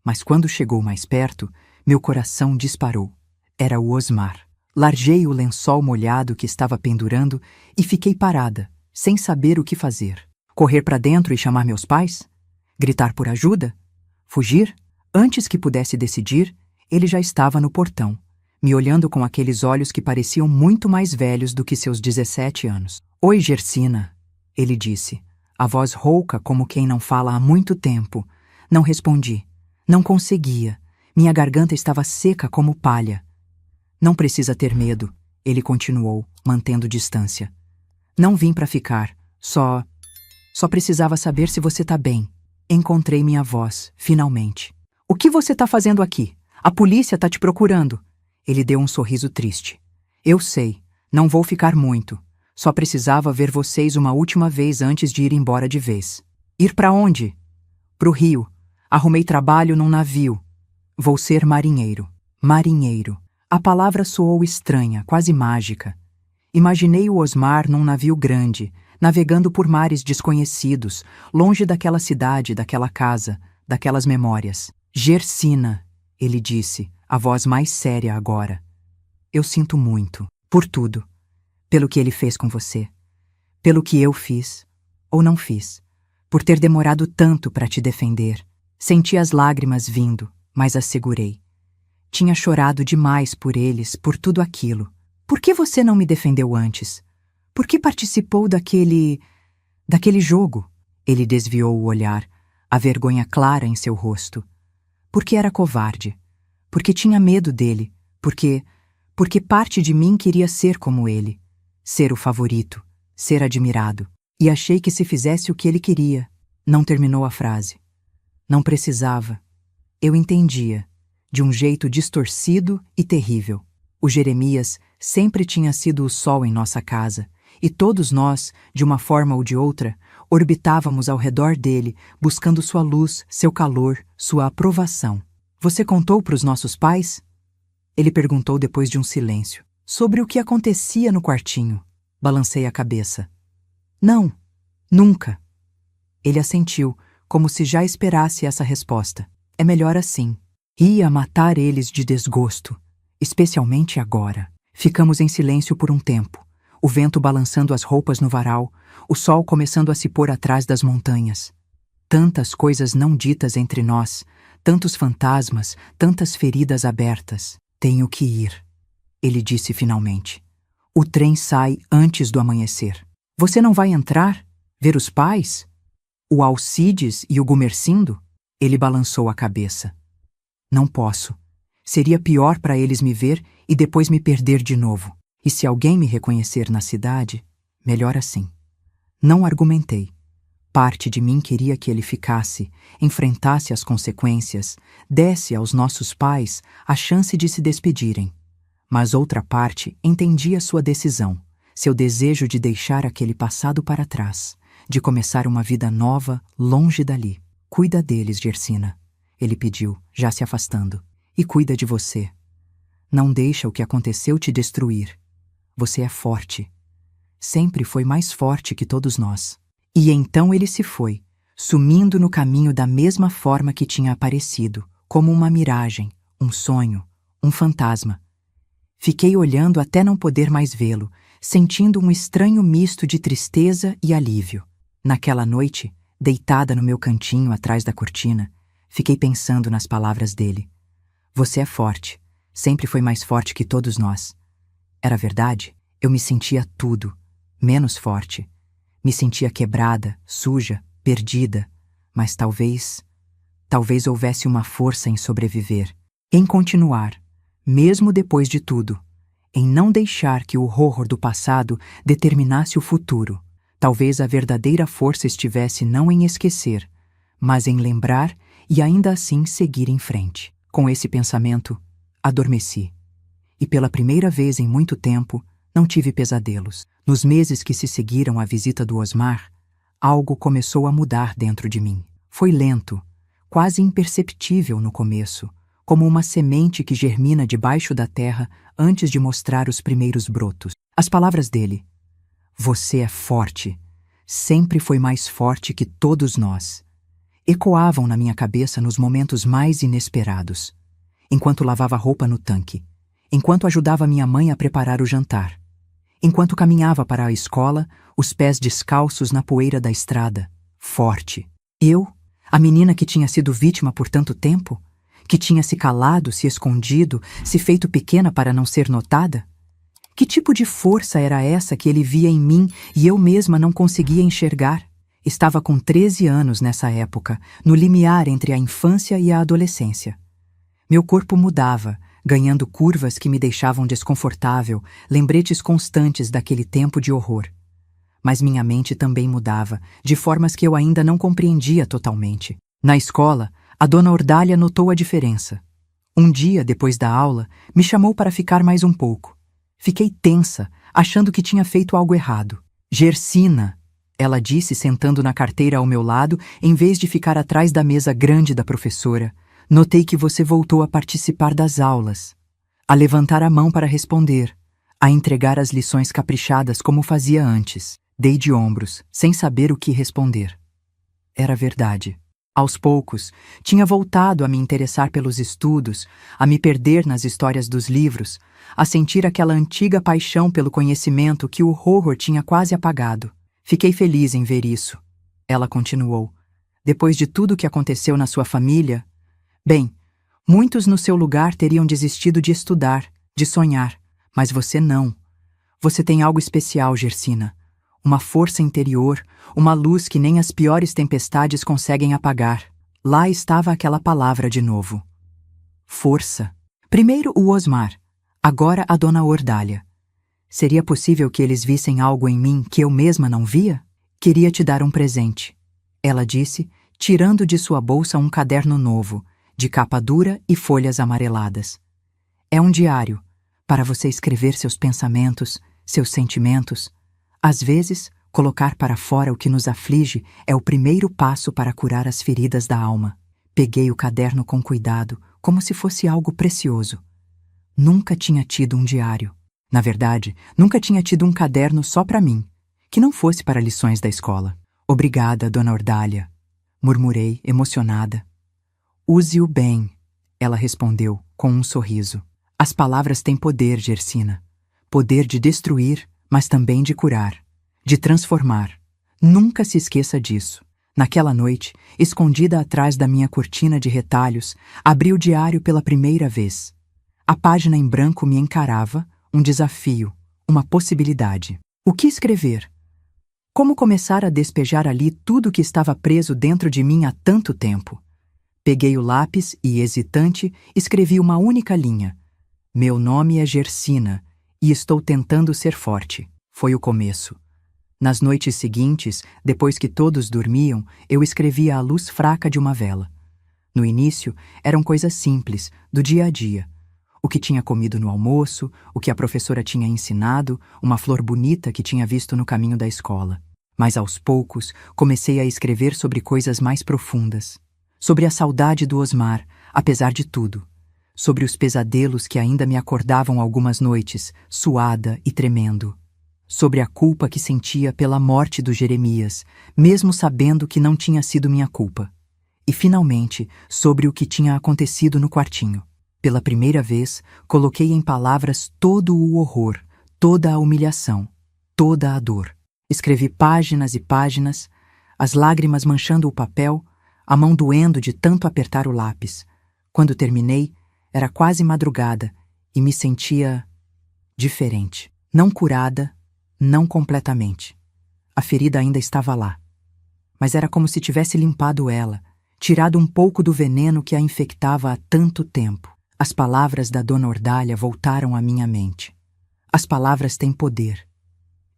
Mas quando chegou mais perto, meu coração disparou. Era o Osmar. Larguei o lençol molhado que estava pendurando e fiquei parada, sem saber o que fazer. Correr para dentro e chamar meus pais? Gritar por ajuda? Fugir? Antes que pudesse decidir, ele já estava no portão, me olhando com aqueles olhos que pareciam muito mais velhos do que seus 17 anos. "Oi, Gersina", ele disse, a voz rouca como quem não fala há muito tempo. Não respondi. Não conseguia. Minha garganta estava seca como palha. "Não precisa ter medo", ele continuou, mantendo distância. "Não vim para ficar. Só precisava saber se você tá bem." Encontrei minha voz, finalmente. "O que você tá fazendo aqui? A polícia tá te procurando." Ele deu um sorriso triste. Eu sei, não vou ficar muito. Só precisava ver vocês uma última vez antes de ir embora de vez. Ir para onde? Pro Rio. Arrumei trabalho num navio. Vou ser marinheiro. Marinheiro. A palavra soou estranha, quase mágica. Imaginei o Osmar num navio grande, navegando por mares desconhecidos, longe daquela cidade, daquela casa, daquelas memórias. Gersina, ele disse, a voz mais séria agora. Eu sinto muito, por tudo. Pelo que ele fez com você. Pelo que eu fiz, ou não fiz. Por ter demorado tanto para te defender. Senti as lágrimas vindo, mas as segurei. Tinha chorado demais por eles, por tudo aquilo. Por que você não me defendeu antes? Por que participou daquele jogo? Ele desviou o olhar, a vergonha clara em seu rosto. Porque era covarde. Porque tinha medo dele. Porque parte de mim queria ser como ele. Ser o favorito. Ser admirado. E achei que se fizesse o que ele queria. Não terminou a frase. Não precisava. Eu entendia. De um jeito distorcido e terrível. O Jeremias sempre tinha sido o sol em nossa casa, e todos nós, de uma forma ou de outra, orbitávamos ao redor dele, buscando sua luz, seu calor, sua aprovação. Você contou para os nossos pais? Ele perguntou depois de um silêncio. Sobre o que acontecia no quartinho. Balancei a cabeça. Não, nunca. Ele assentiu, como se já esperasse essa resposta. É melhor assim. Ia matar eles de desgosto. Especialmente agora. Ficamos em silêncio por um tempo, o vento balançando as roupas no varal, o sol começando a se pôr atrás das montanhas. Tantas coisas não ditas entre nós, tantos fantasmas, tantas feridas abertas. Tenho que ir, ele disse finalmente. O trem sai antes do amanhecer. Você não vai entrar? Ver os pais? O Alcides e o Gumercindo? Ele balançou a cabeça. Não posso. Seria pior para eles me ver e depois me perder de novo. E se alguém me reconhecer na cidade, melhor assim. Não argumentei. Parte de mim queria que ele ficasse, enfrentasse as consequências, desse aos nossos pais a chance de se despedirem. Mas outra parte entendia sua decisão, seu desejo de deixar aquele passado para trás, de começar uma vida nova longe dali. Cuida deles, Gersina, ele pediu, já se afastando. E cuida de você. Não deixa o que aconteceu te destruir. Você é forte. Sempre foi mais forte que todos nós. E então ele se foi, sumindo no caminho da mesma forma que tinha aparecido, como uma miragem, um sonho, um fantasma. Fiquei olhando até não poder mais vê-lo, sentindo um estranho misto de tristeza e alívio. Naquela noite, deitada no meu cantinho atrás da cortina, fiquei pensando nas palavras dele. Você é forte. Sempre foi mais forte que todos nós. Era verdade? Eu me sentia tudo, menos forte. Me sentia quebrada, suja, perdida. Mas talvez houvesse uma força em sobreviver, em continuar, mesmo depois de tudo, em não deixar que o horror do passado determinasse o futuro. Talvez a verdadeira força estivesse não em esquecer, mas em lembrar e ainda assim seguir em frente. Com esse pensamento, adormeci. E pela primeira vez em muito tempo, não tive pesadelos. Nos meses que se seguiram à visita do Osmar, algo começou a mudar dentro de mim. Foi lento, quase imperceptível no começo, como uma semente que germina debaixo da terra antes de mostrar os primeiros brotos. As palavras dele, você é forte, sempre foi mais forte que todos nós, ecoavam na minha cabeça nos momentos mais inesperados, enquanto lavava roupa no tanque, enquanto ajudava minha mãe a preparar o jantar, enquanto caminhava para a escola, os pés descalços na poeira da estrada, forte. Eu, a menina que tinha sido vítima por tanto tempo, que tinha se calado, se escondido, se feito pequena para não ser notada? Que tipo de força era essa que ele via em mim e eu mesma não conseguia enxergar? Estava com 13 anos nessa época, no limiar entre a infância e a adolescência. Meu corpo mudava, ganhando curvas que me deixavam desconfortável, lembretes constantes daquele tempo de horror. Mas minha mente também mudava, de formas que eu ainda não compreendia totalmente. Na escola, a dona Ordália notou a diferença. Um dia, depois da aula, me chamou para ficar mais um pouco. Fiquei tensa, achando que tinha feito algo errado. Gersina, ela disse sentando na carteira ao meu lado, em vez de ficar atrás da mesa grande da professora. Notei que você voltou a participar das aulas, a levantar a mão para responder, a entregar as lições caprichadas como fazia antes. Dei de ombros, sem saber o que responder. Era verdade. Aos poucos, tinha voltado a me interessar pelos estudos, a me perder nas histórias dos livros, a sentir aquela antiga paixão pelo conhecimento que o horror tinha quase apagado. Fiquei feliz em ver isso. Ela continuou. Depois de tudo o que aconteceu na sua família, bem, muitos no seu lugar teriam desistido de estudar, de sonhar, mas você não. Você tem algo especial, Gersina. Uma força interior, uma luz que nem as piores tempestades conseguem apagar. Lá estava aquela palavra de novo. Força. Primeiro o Osmar, agora a Dona Ordália. Seria possível que eles vissem algo em mim que eu mesma não via? Queria te dar um presente, ela disse, tirando de sua bolsa um caderno novo, de capa dura e folhas amareladas. É um diário, para você escrever seus pensamentos, seus sentimentos. Às vezes, colocar para fora o que nos aflige é o primeiro passo para curar as feridas da alma. Peguei o caderno com cuidado, como se fosse algo precioso. Nunca tinha tido um diário. Na verdade, nunca tinha tido um caderno só para mim, que não fosse para lições da escola. Obrigada, Dona Ordália, murmurei, emocionada. Use-o bem, ela respondeu, com um sorriso. As palavras têm poder, Gersina. Poder de destruir, mas também de curar, de transformar. Nunca se esqueça disso. Naquela noite, escondida atrás da minha cortina de retalhos, abri o diário pela primeira vez. A página em branco me encarava, um desafio, uma possibilidade. O que escrever? Como começar a despejar ali tudo que estava preso dentro de mim há tanto tempo? Peguei o lápis e, hesitante, escrevi uma única linha. Meu nome é Gersina, e estou tentando ser forte. Foi o começo. Nas noites seguintes, depois que todos dormiam, eu escrevia à luz fraca de uma vela. No início, eram coisas simples, do dia a dia. O que tinha comido no almoço, o que a professora tinha ensinado, uma flor bonita que tinha visto no caminho da escola. Mas aos poucos, comecei a escrever sobre coisas mais profundas. Sobre a saudade do Osmar, apesar de tudo. Sobre os pesadelos que ainda me acordavam algumas noites, suada e tremendo. Sobre a culpa que sentia pela morte do Jeremias, mesmo sabendo que não tinha sido minha culpa. E, finalmente, sobre o que tinha acontecido no quartinho. Pela primeira vez, coloquei em palavras todo o horror, toda a humilhação, toda a dor. Escrevi páginas e páginas, as lágrimas manchando o papel, a mão doendo de tanto apertar o lápis. Quando terminei, era quase madrugada e me sentia diferente. Não curada, não completamente. A ferida ainda estava lá. Mas era como se tivesse limpado ela, tirado um pouco do veneno que a infectava há tanto tempo. As palavras da Dona Ordália voltaram à minha mente. As palavras têm poder.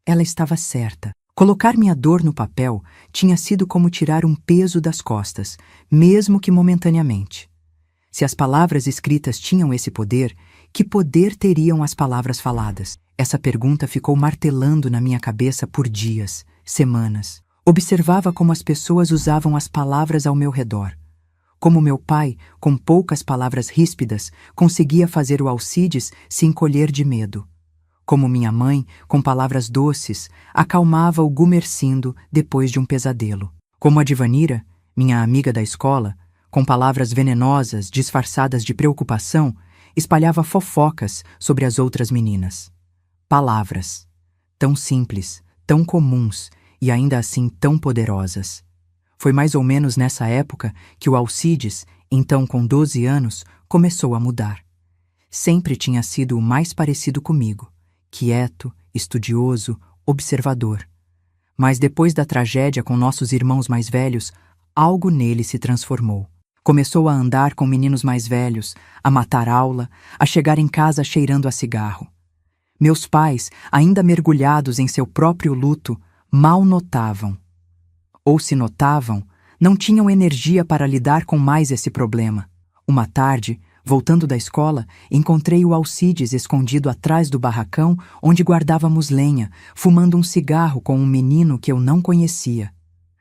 Ela estava certa. Colocar minha dor no papel tinha sido como tirar um peso das costas, mesmo que momentaneamente. Se as palavras escritas tinham esse poder, que poder teriam as palavras faladas? Essa pergunta ficou martelando na minha cabeça por dias, semanas. Observava como as pessoas usavam as palavras ao meu redor. Como meu pai, com poucas palavras ríspidas, conseguia fazer o Alcides se encolher de medo. Como minha mãe, com palavras doces, acalmava o Gumercindo depois de um pesadelo. Como a Divanira, minha amiga da escola, com palavras venenosas disfarçadas de preocupação, espalhava fofocas sobre as outras meninas. Palavras. Tão simples, tão comuns e ainda assim tão poderosas. Foi mais ou menos nessa época que o Alcides, então com 12 anos, começou a mudar. Sempre tinha sido o mais parecido comigo. Quieto, estudioso, observador. Mas depois da tragédia com nossos irmãos mais velhos, algo nele se transformou. Começou a andar com meninos mais velhos, a matar aula, a chegar em casa cheirando a cigarro. Meus pais, ainda mergulhados em seu próprio luto, mal notavam. Ou se notavam, não tinham energia para lidar com mais esse problema. Uma tarde, Voltando da escola, encontrei o Alcides escondido atrás do barracão onde guardávamos lenha, fumando um cigarro com um menino que eu não conhecia.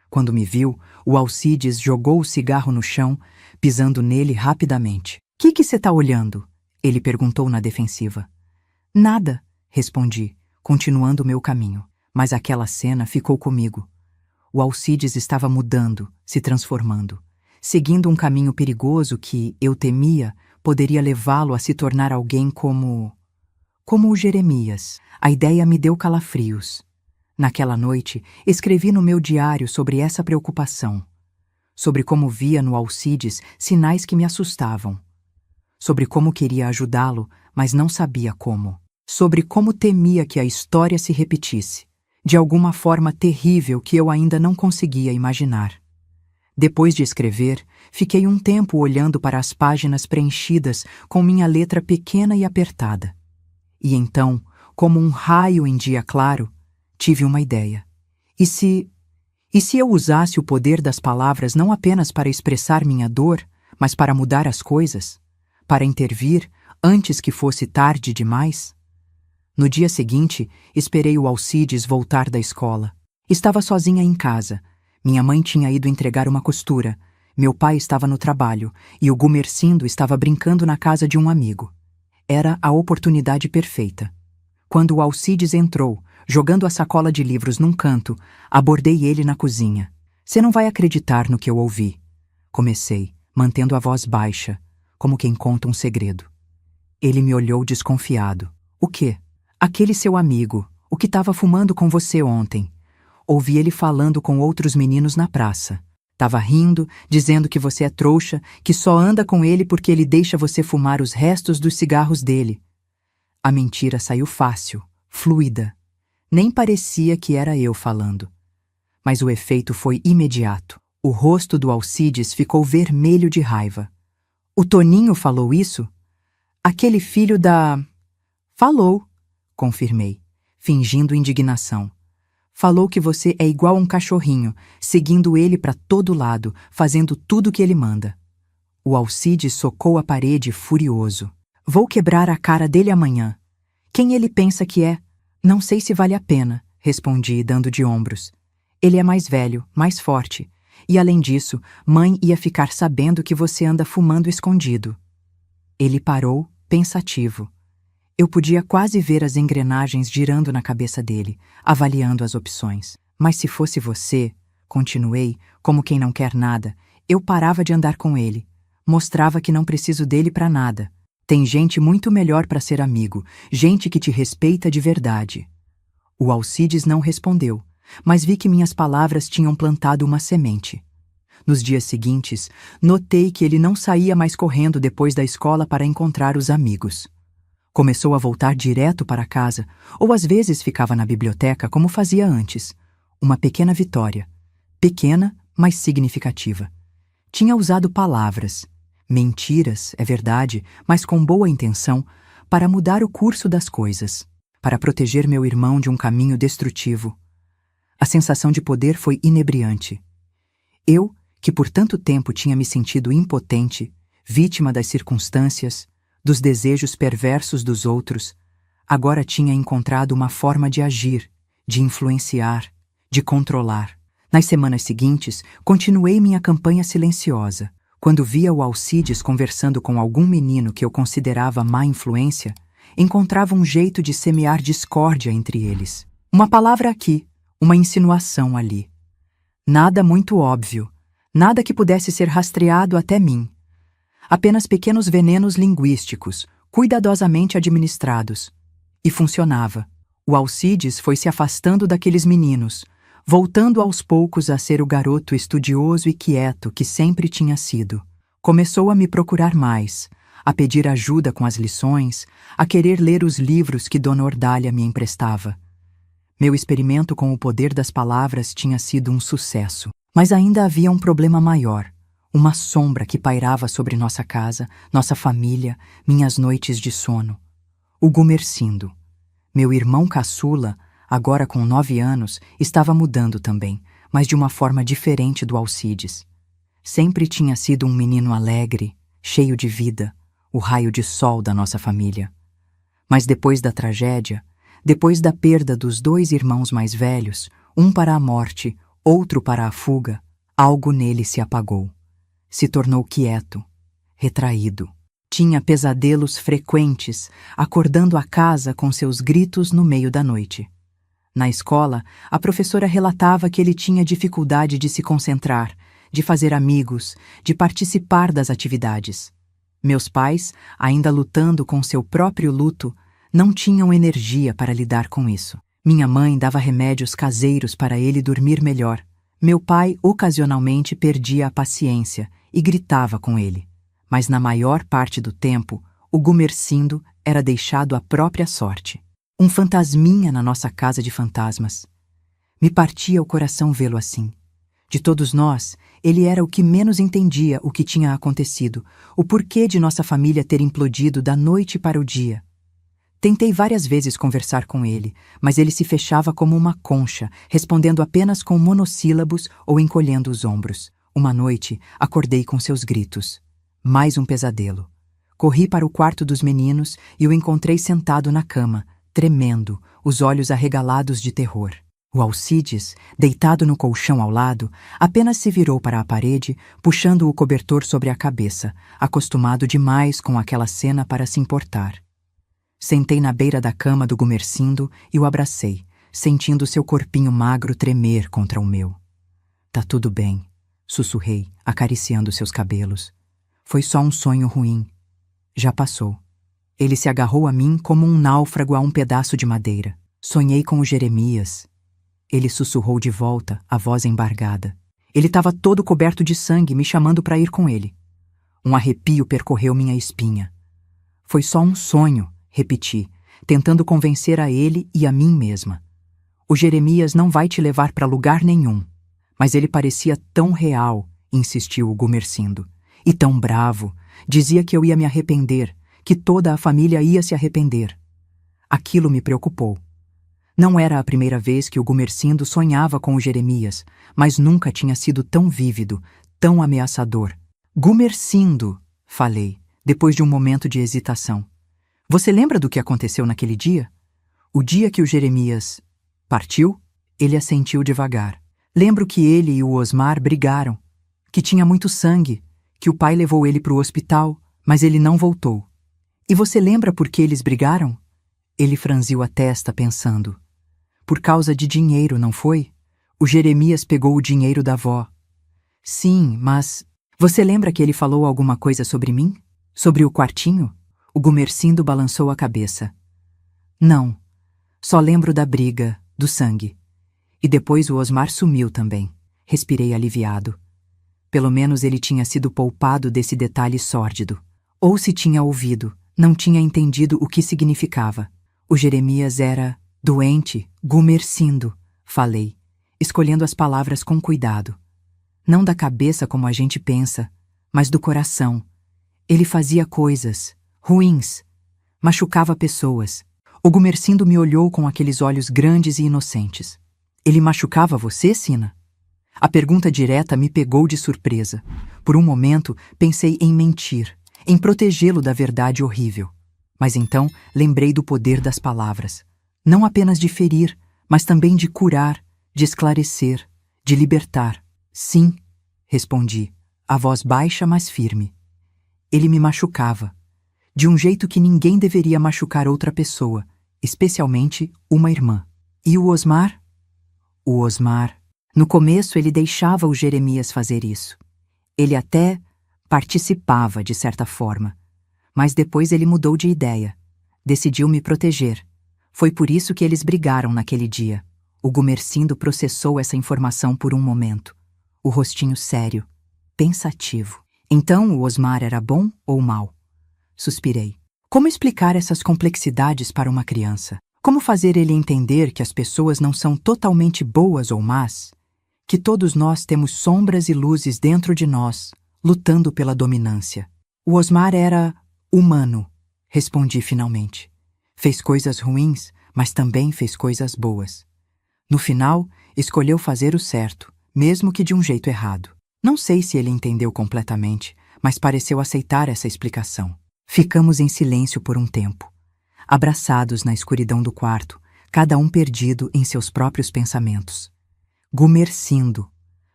Quando me viu, o Alcides jogou o cigarro no chão, pisando nele rapidamente. Que você tá olhando? Ele perguntou na defensiva. Nada, respondi, continuando o meu caminho. Mas aquela cena ficou comigo. O Alcides estava mudando, se transformando, seguindo um caminho perigoso que, eu temia, poderia levá-lo a se tornar alguém como o Jeremias. A ideia me deu calafrios. Naquela noite, escrevi no meu diário sobre essa preocupação, sobre como via no Alcides sinais que me assustavam, sobre como queria ajudá-lo, mas não sabia como, sobre como temia que a história se repetisse, de alguma forma terrível que eu ainda não conseguia imaginar. Depois de escrever, fiquei um tempo olhando para as páginas preenchidas com minha letra pequena e apertada. E então, como um raio em dia claro, tive uma ideia. E se eu usasse o poder das palavras não apenas para expressar minha dor, mas para mudar as coisas? Para intervir antes que fosse tarde demais? No dia seguinte, esperei o Alcides voltar da escola. Estava sozinha em casa. Minha mãe tinha ido entregar uma costura, meu pai estava no trabalho e o Gumercindo estava brincando na casa de um amigo. Era a oportunidade perfeita. Quando o Alcides entrou, jogando a sacola de livros num canto, abordei ele na cozinha. Você não vai acreditar no que eu ouvi. Comecei, mantendo a voz baixa, como quem conta um segredo. Ele me olhou desconfiado. O quê? Aquele seu amigo, o que estava fumando com você ontem. Ouvi ele falando com outros meninos na praça. Tava rindo, dizendo que você é trouxa, que só anda com ele porque ele deixa você fumar os restos dos cigarros dele. A mentira saiu fácil, fluida. Nem parecia que era eu falando. Mas o efeito foi imediato. O rosto do Alcides ficou vermelho de raiva. O Toninho falou isso? Aquele filho da... Falou, confirmei, fingindo indignação. Falou que você é igual a um cachorrinho, seguindo ele para todo lado, fazendo tudo que ele manda. O Alcides socou a parede furioso. Vou quebrar a cara dele amanhã. Quem ele pensa que é? Não sei se vale a pena, respondi, dando de ombros. Ele é mais velho, mais forte. E além disso, mãe ia ficar sabendo que você anda fumando escondido. Ele parou, pensativo. Eu podia quase ver as engrenagens girando na cabeça dele, avaliando as opções. Mas se fosse você, continuei, como quem não quer nada, eu parava de andar com ele. Mostrava que não preciso dele para nada. Tem gente muito melhor para ser amigo, gente que te respeita de verdade. O Alcides não respondeu, mas vi que minhas palavras tinham plantado uma semente. Nos dias seguintes, notei que ele não saía mais correndo depois da escola para encontrar os amigos. Começou a voltar direto para casa, ou às vezes ficava na biblioteca como fazia antes. Uma pequena vitória. Pequena, mas significativa. Tinha usado palavras, mentiras, é verdade, mas com boa intenção, para mudar o curso das coisas, para proteger meu irmão de um caminho destrutivo. A sensação de poder foi inebriante. Eu, que por tanto tempo tinha me sentido impotente, vítima das circunstâncias, dos desejos perversos dos outros, agora tinha encontrado uma forma de agir, de influenciar, de controlar. Nas semanas seguintes, continuei minha campanha silenciosa. Quando via o Alcides conversando com algum menino que eu considerava má influência, encontrava um jeito de semear discórdia entre eles. Uma palavra aqui, uma insinuação ali. Nada muito óbvio, nada que pudesse ser rastreado até mim. Apenas pequenos venenos linguísticos, cuidadosamente administrados. E funcionava. O Alcides foi se afastando daqueles meninos, voltando aos poucos a ser o garoto estudioso e quieto que sempre tinha sido. Começou a me procurar mais, a pedir ajuda com as lições, a querer ler os livros que Dona Ordália me emprestava. Meu experimento com o poder das palavras tinha sido um sucesso. Mas ainda havia um problema maior. Uma sombra que pairava sobre nossa casa, nossa família, minhas noites de sono. O Gumercindo. Meu irmão caçula, agora com 9 anos, estava mudando também, mas de uma forma diferente do Alcides. Sempre tinha sido um menino alegre, cheio de vida, o raio de sol da nossa família. Mas depois da tragédia, depois da perda dos 2 irmãos mais velhos, um para a morte, outro para a fuga, algo nele se apagou. Se tornou quieto, retraído. Tinha pesadelos frequentes, acordando a casa com seus gritos no meio da noite. Na escola, a professora relatava que ele tinha dificuldade de se concentrar, de fazer amigos, de participar das atividades. Meus pais, ainda lutando com seu próprio luto, não tinham energia para lidar com isso. Minha mãe dava remédios caseiros para ele dormir melhor. Meu pai ocasionalmente perdia a paciência e gritava com ele. Mas na maior parte do tempo, o Gumersindo era deixado à própria sorte. Um fantasminha na nossa casa de fantasmas. Me partia o coração vê-lo assim. De todos nós, ele era o que menos entendia o que tinha acontecido, o porquê de nossa família ter implodido da noite para o dia. Tentei várias vezes conversar com ele, mas ele se fechava como uma concha, respondendo apenas com monossílabos ou encolhendo os ombros. Uma noite, acordei com seus gritos. Mais um pesadelo. Corri para o quarto dos meninos e o encontrei sentado na cama, tremendo, os olhos arregalados de terror. O Alcides, deitado no colchão ao lado, apenas se virou para a parede, puxando o cobertor sobre a cabeça, acostumado demais com aquela cena para se importar. Sentei na beira da cama do Gumersindo e o abracei, sentindo seu corpinho magro tremer contra o meu. Tá tudo bem, sussurrei, acariciando seus cabelos. Foi só um sonho ruim. Já passou. Ele se agarrou a mim como um náufrago a um pedaço de madeira. Sonhei com o Jeremias. Ele sussurrou de volta, a voz embargada. Ele estava todo coberto de sangue, me chamando para ir com ele. Um arrepio percorreu minha espinha. Foi só um sonho, repeti, tentando convencer a ele e a mim mesma. O Jeremias não vai te levar para lugar nenhum. Mas ele parecia tão real, insistiu o Gumersindo. E tão bravo. Dizia que eu ia me arrepender, que toda a família ia se arrepender. Aquilo me preocupou. Não era a primeira vez que o Gumersindo sonhava com o Jeremias, mas nunca tinha sido tão vívido, tão ameaçador. Gumersindo, falei, depois de um momento de hesitação. Você lembra do que aconteceu naquele dia? O dia que o Jeremias partiu? Ele assentiu devagar. Lembro que ele e o Osmar brigaram, que tinha muito sangue, que o pai levou ele para o hospital, mas ele não voltou. E você lembra por que eles brigaram? Ele franziu a testa pensando. Por causa de dinheiro, não foi? O Jeremias pegou o dinheiro da avó. Sim, mas... Você lembra que ele falou alguma coisa sobre mim? Sobre o quartinho? O Gumersindo balançou a cabeça. Não. Só lembro da briga, do sangue. E depois o Osmar sumiu também. Respirei aliviado. Pelo menos ele tinha sido poupado desse detalhe sórdido. Ou se tinha ouvido, não tinha entendido o que significava. O Jeremias era doente, Gumersindo, falei, escolhendo as palavras com cuidado. Não da cabeça como a gente pensa, mas do coração. Ele fazia coisas ruins, machucava pessoas. O Gumersindo me olhou com aqueles olhos grandes e inocentes. Ele machucava você, Sina? A pergunta direta me pegou de surpresa. Por um momento, pensei em mentir, em protegê-lo da verdade horrível. Mas então, lembrei do poder das palavras. Não apenas de ferir, mas também de curar, de esclarecer, de libertar. Sim, respondi, a voz baixa, mas firme. Ele me machucava, de um jeito que ninguém deveria machucar outra pessoa, especialmente uma irmã. E o Osmar? O Osmar... No começo, ele deixava o Jeremias fazer isso. Ele até participava, de certa forma. Mas depois ele mudou de ideia. Decidiu me proteger. Foi por isso que eles brigaram naquele dia. O Gumersindo processou essa informação por um momento. O rostinho sério, pensativo. Então o Osmar era bom ou mau? Suspirei. Como explicar essas complexidades para uma criança? Como fazer ele entender que as pessoas não são totalmente boas ou más? Que todos nós temos sombras e luzes dentro de nós, lutando pela dominância. O Osmar era humano, respondi finalmente. Fez coisas ruins, mas também fez coisas boas. No final, escolheu fazer o certo, mesmo que de um jeito errado. Não sei se ele entendeu completamente, mas pareceu aceitar essa explicação. Ficamos em silêncio por um tempo, abraçados na escuridão do quarto, cada um perdido em seus próprios pensamentos. Gumercindo,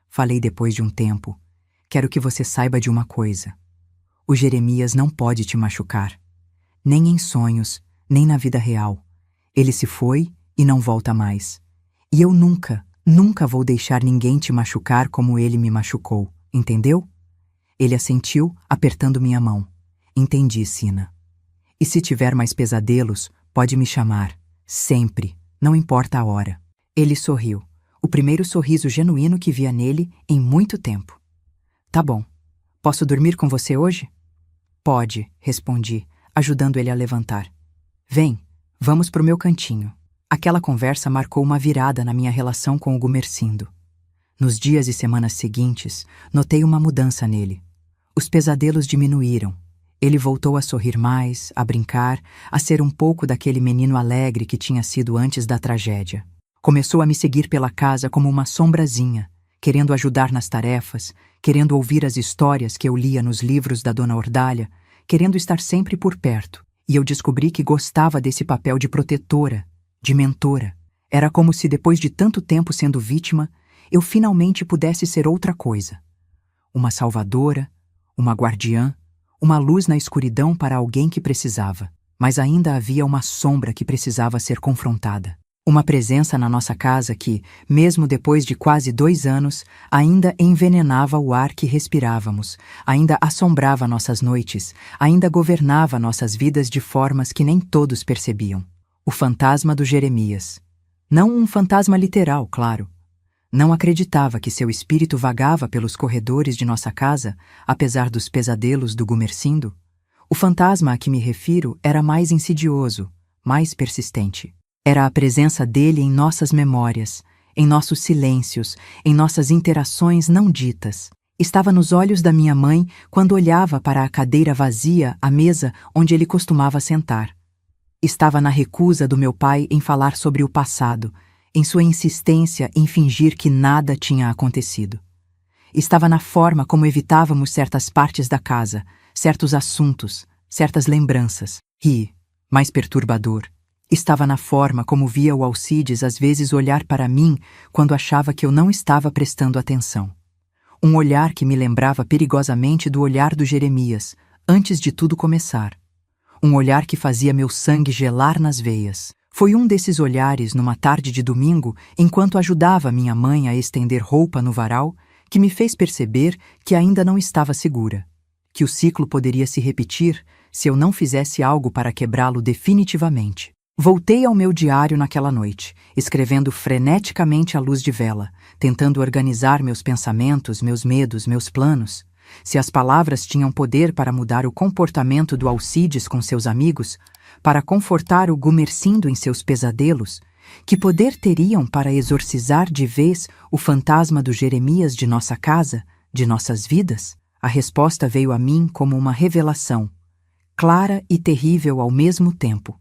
falei depois de um tempo, quero que você saiba de uma coisa. O Jeremias não pode te machucar, nem em sonhos, nem na vida real. Ele se foi e não volta mais. E eu nunca, nunca vou deixar ninguém te machucar como ele me machucou, entendeu? Ele assentiu, apertando minha mão. Entendi, Sina. E se tiver mais pesadelos, pode me chamar. Sempre, não importa a hora. Ele sorriu, o primeiro sorriso genuíno que via nele em muito tempo. Tá bom. Posso dormir com você hoje? Pode, respondi, ajudando ele a levantar. Vem, vamos pro meu cantinho. Aquela conversa marcou uma virada na minha relação com o Gumercindo. Nos dias e semanas seguintes, notei uma mudança nele. Os pesadelos diminuíram. Ele voltou a sorrir mais, a brincar, a ser um pouco daquele menino alegre que tinha sido antes da tragédia. Começou a me seguir pela casa como uma sombrazinha, querendo ajudar nas tarefas, querendo ouvir as histórias que eu lia nos livros da Dona Ordália, querendo estar sempre por perto. E eu descobri que gostava desse papel de protetora, de mentora. Era como se depois de tanto tempo sendo vítima, eu finalmente pudesse ser outra coisa. Uma salvadora, uma guardiã, uma luz na escuridão para alguém que precisava. Mas ainda havia uma sombra que precisava ser confrontada. Uma presença na nossa casa que, mesmo depois de quase 2 anos, ainda envenenava o ar que respirávamos, ainda assombrava nossas noites, ainda governava nossas vidas de formas que nem todos percebiam. O fantasma do Jeremias. Não um fantasma literal, claro. Não acreditava que seu espírito vagava pelos corredores de nossa casa, apesar dos pesadelos do Gumercindo. O fantasma a que me refiro era mais insidioso, mais persistente. Era a presença dele em nossas memórias, em nossos silêncios, em nossas interações não ditas. Estava nos olhos da minha mãe quando olhava para a cadeira vazia à mesa onde ele costumava sentar. Estava na recusa do meu pai em falar sobre o passado, em sua insistência em fingir que nada tinha acontecido. Estava na forma como evitávamos certas partes da casa, certos assuntos, certas lembranças. E, mais perturbador, estava na forma como via o Alcides às vezes olhar para mim quando achava que eu não estava prestando atenção. Um olhar que me lembrava perigosamente do olhar do Jeremias, antes de tudo começar. Um olhar que fazia meu sangue gelar nas veias. Foi um desses olhares numa tarde de domingo, enquanto ajudava minha mãe a estender roupa no varal, que me fez perceber que ainda não estava segura, que o ciclo poderia se repetir se eu não fizesse algo para quebrá-lo definitivamente. Voltei ao meu diário naquela noite, escrevendo freneticamente à luz de vela, tentando organizar meus pensamentos, meus medos, meus planos. Se as palavras tinham poder para mudar o comportamento do Alcides com seus amigos, para confortar o Gumercindo em seus pesadelos, que poder teriam para exorcizar de vez o fantasma do Jeremias de nossa casa, de nossas vidas? A resposta veio a mim como uma revelação, clara e terrível ao mesmo tempo.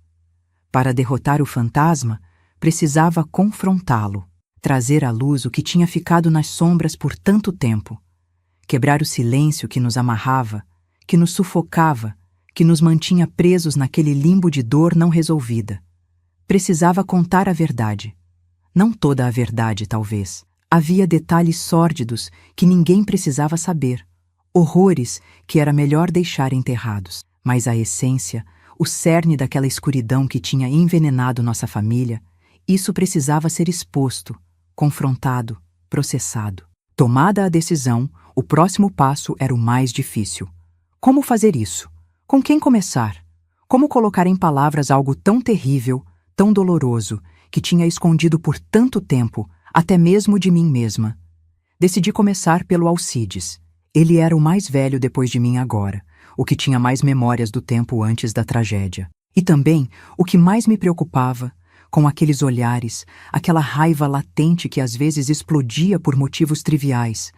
Para derrotar o fantasma, precisava confrontá-lo, trazer à luz o que tinha ficado nas sombras por tanto tempo, quebrar o silêncio que nos amarrava, que nos sufocava, que nos mantinha presos naquele limbo de dor não resolvida. Precisava contar a verdade. Não toda a verdade, talvez. Havia detalhes sórdidos que ninguém precisava saber, horrores que era melhor deixar enterrados. Mas a essência, o cerne daquela escuridão que tinha envenenado nossa família, isso precisava ser exposto, confrontado, processado. Tomada a decisão, o próximo passo era o mais difícil. Como fazer isso? Com quem começar? Como colocar em palavras algo tão terrível, tão doloroso, que tinha escondido por tanto tempo, até mesmo de mim mesma? Decidi começar pelo Alcides. Ele era o mais velho depois de mim agora, o que tinha mais memórias do tempo antes da tragédia. E também, o que mais me preocupava, com aqueles olhares, aquela raiva latente que às vezes explodia por motivos triviais,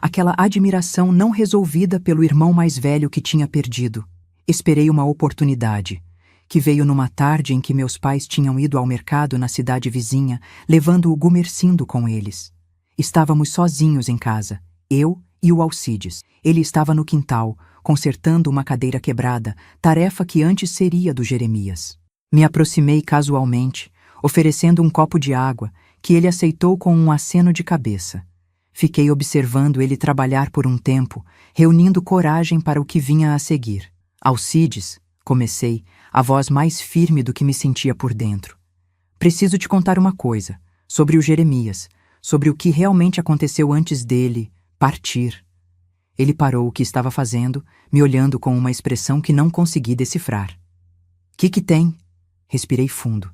aquela admiração não resolvida pelo irmão mais velho que tinha perdido. Esperei uma oportunidade, que veio numa tarde em que meus pais tinham ido ao mercado na cidade vizinha, levando o Gumercindo com eles. Estávamos sozinhos em casa, eu e o Alcides. Ele estava no quintal, consertando uma cadeira quebrada, tarefa que antes seria do Jeremias. Me aproximei casualmente, oferecendo um copo de água, que ele aceitou com um aceno de cabeça. Fiquei observando ele trabalhar por um tempo, reunindo coragem para o que vinha a seguir. Alcides, comecei, a voz mais firme do que me sentia por dentro. Preciso te contar uma coisa, sobre o Jeremias, sobre o que realmente aconteceu antes dele partir. Ele parou o que estava fazendo, me olhando com uma expressão que não consegui decifrar. Que tem? Respirei fundo.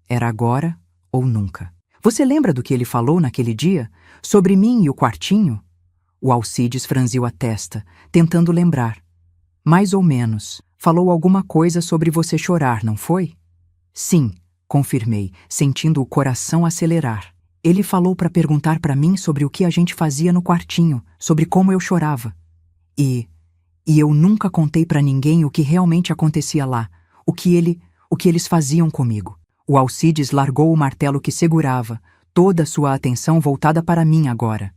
Era agora ou nunca. Você lembra do que ele falou naquele dia? Sobre mim e o quartinho? O Alcides franziu a testa, tentando lembrar. Mais ou menos. Falou alguma coisa sobre você chorar, não foi? Sim, confirmei, sentindo o coração acelerar. Ele falou para perguntar para mim sobre o que a gente fazia no quartinho, sobre como eu chorava. E eu nunca contei para ninguém o que realmente acontecia lá, o que eles faziam comigo. O Alcides largou o martelo que segurava, toda a sua atenção voltada para mim agora.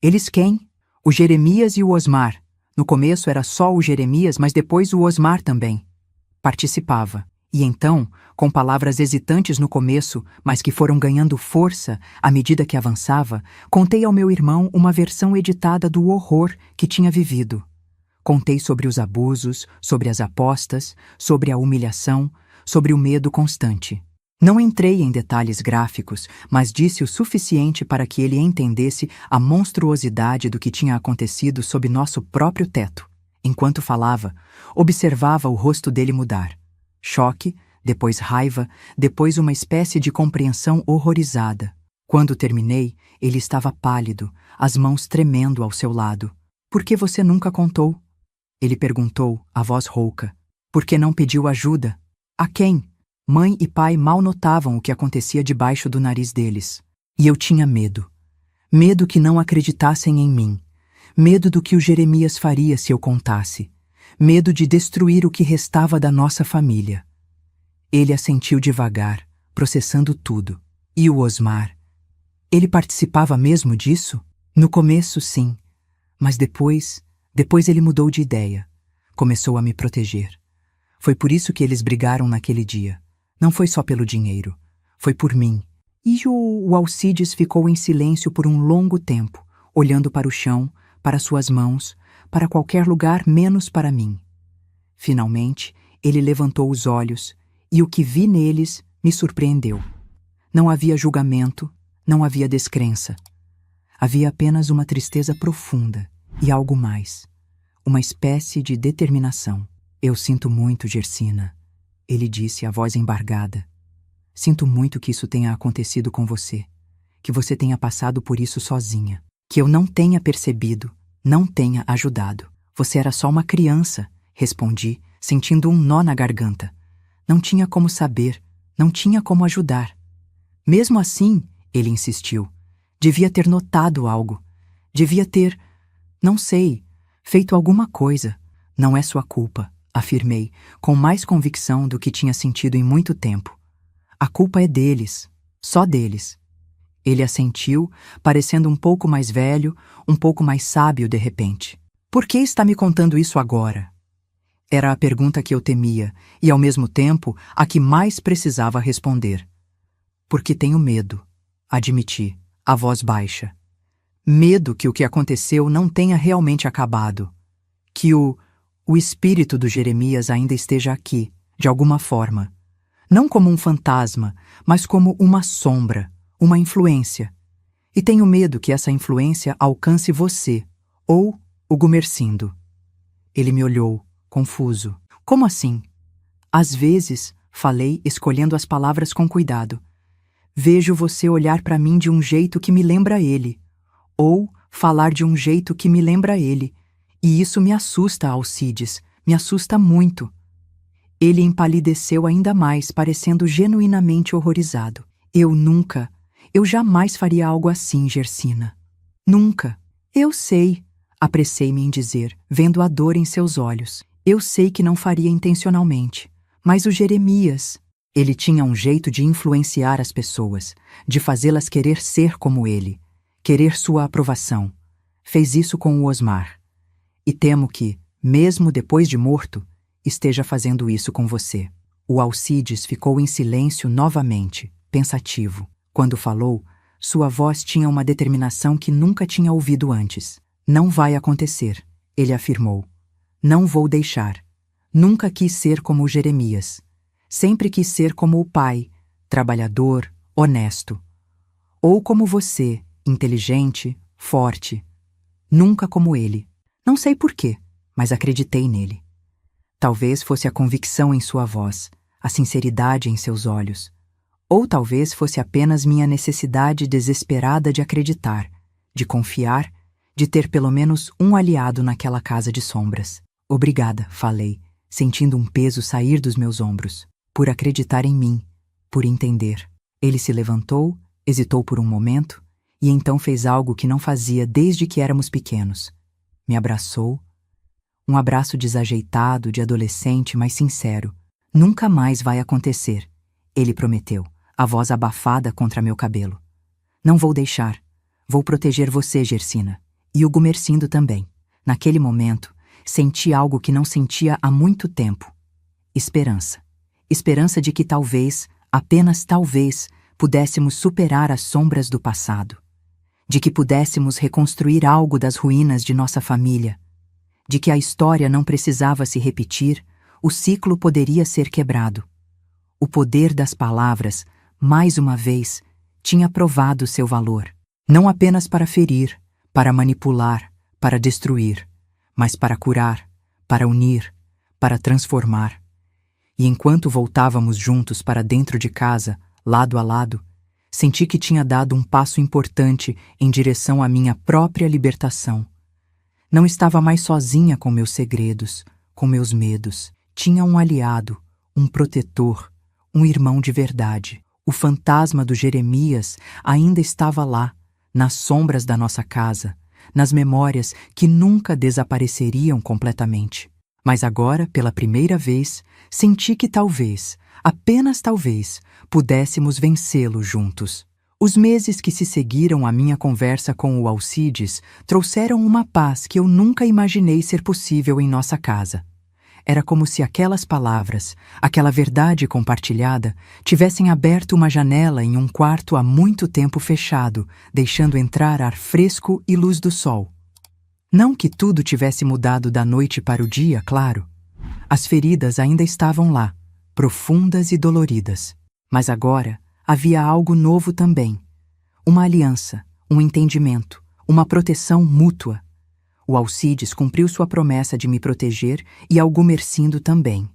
Eles quem? O Jeremias e o Osmar. No começo era só o Jeremias, mas depois o Osmar também. Participava. E então, com palavras hesitantes no começo, mas que foram ganhando força à medida que avançava, contei ao meu irmão uma versão editada do horror que tinha vivido. Contei sobre os abusos, sobre as apostas, sobre a humilhação, sobre o medo constante. Não entrei em detalhes gráficos, mas disse o suficiente para que ele entendesse a monstruosidade do que tinha acontecido sob nosso próprio teto. Enquanto falava, observava o rosto dele mudar. Choque, depois raiva, depois uma espécie de compreensão horrorizada. Quando terminei, ele estava pálido, as mãos tremendo ao seu lado. Por que você nunca contou? Ele perguntou, a voz rouca. Por que não pediu ajuda? A quem? Mãe e pai mal notavam o que acontecia debaixo do nariz deles. E eu tinha medo. Medo que não acreditassem em mim. Medo do que o Jeremias faria se eu contasse. Medo de destruir o que restava da nossa família. Ele assentiu devagar, processando tudo. E o Osmar? Ele participava mesmo disso? No começo, sim. Mas depois ele mudou de ideia. Começou a me proteger. Foi por isso que eles brigaram naquele dia. Não foi só pelo dinheiro. Foi por mim. E o Alcides ficou em silêncio por um longo tempo, olhando para o chão, para suas mãos, para qualquer lugar menos para mim. Finalmente, ele levantou os olhos, e o que vi neles me surpreendeu. Não havia julgamento, não havia descrença. Havia apenas uma tristeza profunda e algo mais. Uma espécie de determinação. Eu sinto muito, Gersina. Ele disse, a voz embargada. Sinto muito que isso tenha acontecido com você. Que você tenha passado por isso sozinha. Que eu não tenha percebido, não tenha ajudado. Você era só uma criança, respondi, sentindo um nó na garganta. Não tinha como saber, não tinha como ajudar. Mesmo assim, ele insistiu, devia ter notado algo. Devia ter, não sei, feito alguma coisa. Não é sua culpa, afirmei, com mais convicção do que tinha sentido em muito tempo. A culpa é deles, só deles. Ele assentiu, parecendo um pouco mais velho, um pouco mais sábio de repente. Por que está me contando isso agora? Era a pergunta que eu temia, e ao mesmo tempo a que mais precisava responder. Porque tenho medo, admiti, a voz baixa. Medo que o que aconteceu não tenha realmente acabado. Que o espírito do Jeremias ainda esteja aqui, de alguma forma. Não como um fantasma, mas como uma sombra, uma influência. E tenho medo que essa influência alcance você, ou o Gumercindo. Ele me olhou, confuso. Como assim? Às vezes, falei, escolhendo as palavras com cuidado. Vejo você olhar para mim de um jeito que me lembra ele, ou falar de um jeito que me lembra ele. E isso me assusta, Alcides, me assusta muito. Ele empalideceu ainda mais, parecendo genuinamente horrorizado. Eu jamais faria algo assim, Gersina. Nunca. Eu sei, apressei-me em dizer, vendo a dor em seus olhos. Eu sei que não faria intencionalmente. Mas o Jeremias, ele tinha um jeito de influenciar as pessoas, de fazê-las querer ser como ele, querer sua aprovação. Fez isso com o Osmar. E temo que, mesmo depois de morto, esteja fazendo isso com você. O Alcides ficou em silêncio novamente, pensativo. Quando falou, sua voz tinha uma determinação que nunca tinha ouvido antes. Não vai acontecer, ele afirmou. Não vou deixar. Nunca quis ser como o Jeremias. Sempre quis ser como o pai, trabalhador, honesto. Ou como você, inteligente, forte. Nunca como ele. Não sei porquê, mas acreditei nele. Talvez fosse a convicção em sua voz, a sinceridade em seus olhos. Ou talvez fosse apenas minha necessidade desesperada de acreditar, de confiar, de ter pelo menos um aliado naquela casa de sombras. Obrigada, falei, sentindo um peso sair dos meus ombros, por acreditar em mim, por entender. Ele se levantou, hesitou por um momento, e então fez algo que não fazia desde que éramos pequenos. Me abraçou. Um abraço desajeitado, de adolescente, mas sincero. Nunca mais vai acontecer, ele prometeu, a voz abafada contra meu cabelo. Não vou deixar. Vou proteger você, Gersina. E o Gumercindo também. Naquele momento, senti algo que não sentia há muito tempo. Esperança. Esperança de que talvez, apenas talvez, pudéssemos superar as sombras do passado. De que pudéssemos reconstruir algo das ruínas de nossa família. De que a história não precisava se repetir, o ciclo poderia ser quebrado. O poder das palavras, mais uma vez, tinha provado seu valor. Não apenas para ferir, para manipular, para destruir, mas para curar, para unir, para transformar. E enquanto voltávamos juntos para dentro de casa, lado a lado, senti que tinha dado um passo importante em direção à minha própria libertação. Não estava mais sozinha com meus segredos, com meus medos. Tinha um aliado, um protetor, um irmão de verdade. O fantasma do Jeremias ainda estava lá, nas sombras da nossa casa, nas memórias que nunca desapareceriam completamente. Mas agora, pela primeira vez, senti que talvez, apenas talvez, pudéssemos vencê-lo juntos. Os meses que se seguiram à minha conversa com o Alcides trouxeram uma paz que eu nunca imaginei ser possível em nossa casa. Era como se aquelas palavras, aquela verdade compartilhada, tivessem aberto uma janela em um quarto há muito tempo fechado, deixando entrar ar fresco e luz do sol. Não que tudo tivesse mudado da noite para o dia, claro. As feridas ainda estavam lá, profundas e doloridas. Mas agora havia algo novo também. Uma aliança, um entendimento, uma proteção mútua. O Alcides cumpriu sua promessa de me proteger e ao Gumercindo também.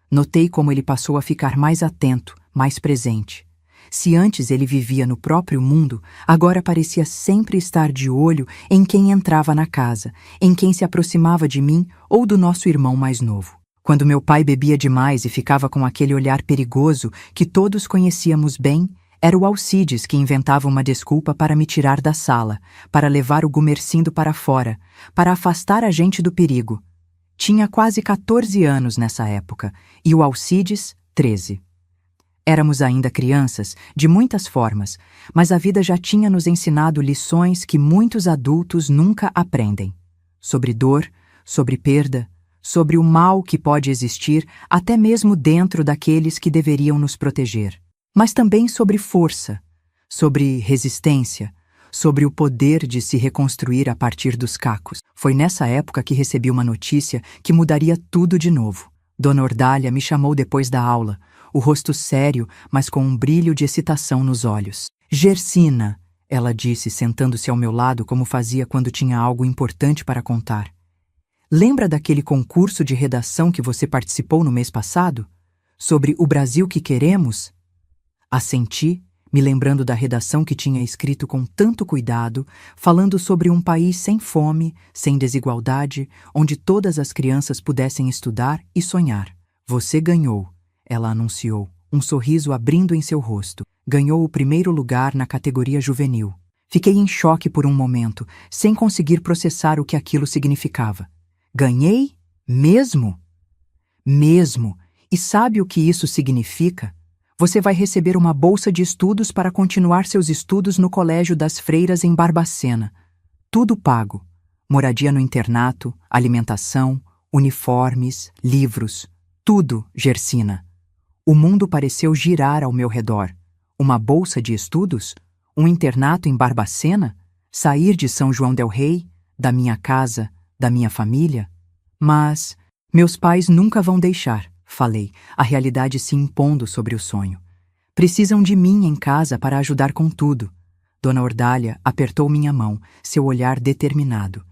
Notei como ele passou a ficar mais atento, mais presente. Se antes ele vivia no próprio mundo, agora parecia sempre estar de olho em quem entrava na casa, em quem se aproximava de mim ou do nosso irmão mais novo. Quando meu pai bebia demais e ficava com aquele olhar perigoso que todos conhecíamos bem, era o Alcides que inventava uma desculpa para me tirar da sala, para levar o Gumercindo para fora, para afastar a gente do perigo. Tinha quase 14 anos nessa época, e o Alcides, 13. Éramos ainda crianças, de muitas formas, mas a vida já tinha nos ensinado lições que muitos adultos nunca aprendem. Sobre dor, sobre perda, sobre o mal que pode existir até mesmo dentro daqueles que deveriam nos proteger. Mas também sobre força, sobre resistência, sobre o poder de se reconstruir a partir dos cacos. Foi nessa época que recebi uma notícia que mudaria tudo de novo. Dona Ordália me chamou depois da aula, o rosto sério, mas com um brilho de excitação nos olhos. Gersina, ela disse, sentando-se ao meu lado como fazia quando tinha algo importante para contar. Lembra daquele concurso de redação que você participou no mês passado? Sobre o Brasil que queremos? Assenti, me lembrando da redação que tinha escrito com tanto cuidado, falando sobre um país sem fome, sem desigualdade, onde todas as crianças pudessem estudar e sonhar. Você ganhou, ela anunciou, um sorriso abrindo em seu rosto. Ganhou o primeiro lugar na categoria juvenil. Fiquei em choque por um momento, sem conseguir processar o que aquilo significava. Ganhei? Mesmo? Mesmo. E sabe o que isso significa? Você vai receber uma bolsa de estudos para continuar seus estudos no Colégio das Freiras em Barbacena. Tudo pago. Moradia no internato, alimentação, uniformes, livros, tudo, Gersina. O mundo pareceu girar ao meu redor. Uma bolsa de estudos? Um internato em Barbacena? Sair de São João del Rei? Da minha casa? Da minha família? Mas meus pais nunca vão deixar, falei, a realidade se impondo sobre o sonho. Precisam de mim em casa para ajudar com tudo. Dona Ordália apertou minha mão, seu olhar determinado.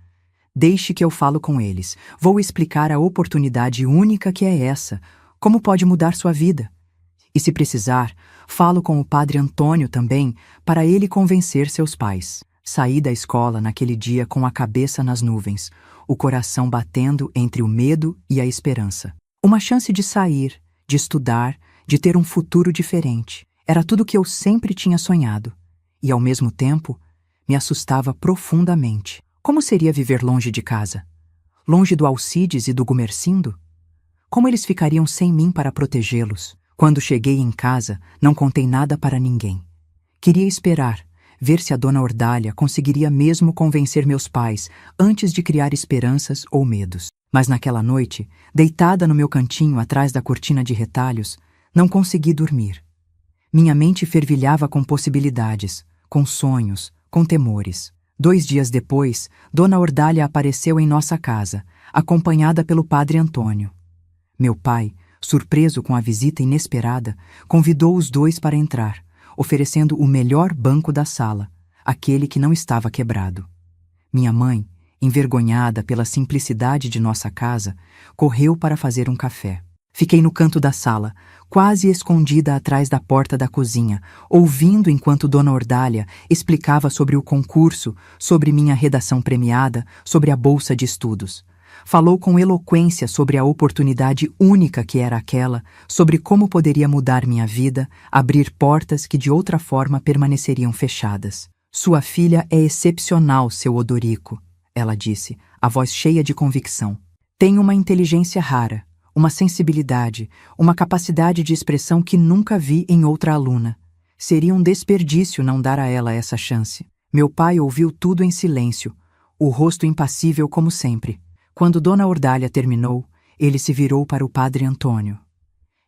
Deixe que eu falo com eles. Vou explicar a oportunidade única que é essa, como pode mudar sua vida. E se precisar, falo com o padre Antônio também, para ele convencer seus pais. Saí da escola naquele dia com a cabeça nas nuvens, o coração batendo entre o medo e a esperança. Uma chance de sair, de estudar, de ter um futuro diferente. Era tudo que eu sempre tinha sonhado. E, ao mesmo tempo, me assustava profundamente. Como seria viver longe de casa? Longe do Alcides e do Gumercindo? Como eles ficariam sem mim para protegê-los? Quando cheguei em casa, não contei nada para ninguém. Queria esperar, ver se a Dona Ordália conseguiria mesmo convencer meus pais antes de criar esperanças ou medos. Mas naquela noite, deitada no meu cantinho atrás da cortina de retalhos, não consegui dormir. Minha mente fervilhava com possibilidades, com sonhos, com temores. 2 dias depois, Dona Ordália apareceu em nossa casa, acompanhada pelo padre Antônio. Meu pai, surpreso com a visita inesperada, convidou os dois para entrar, oferecendo o melhor banco da sala, aquele que não estava quebrado. Minha mãe, envergonhada pela simplicidade de nossa casa, correu para fazer um café. Fiquei no canto da sala, quase escondida atrás da porta da cozinha, ouvindo enquanto Dona Ordália explicava sobre o concurso, sobre minha redação premiada, sobre a bolsa de estudos. Falou com eloquência sobre a oportunidade única que era aquela, sobre como poderia mudar minha vida, abrir portas que de outra forma permaneceriam fechadas. Sua filha é excepcional, seu Odorico, ela disse, a voz cheia de convicção. Tem uma inteligência rara, uma sensibilidade, uma capacidade de expressão que nunca vi em outra aluna. Seria um desperdício não dar a ela essa chance. Meu pai ouviu tudo em silêncio, o rosto impassível como sempre. Quando Dona Ordália terminou, ele se virou para o padre Antônio.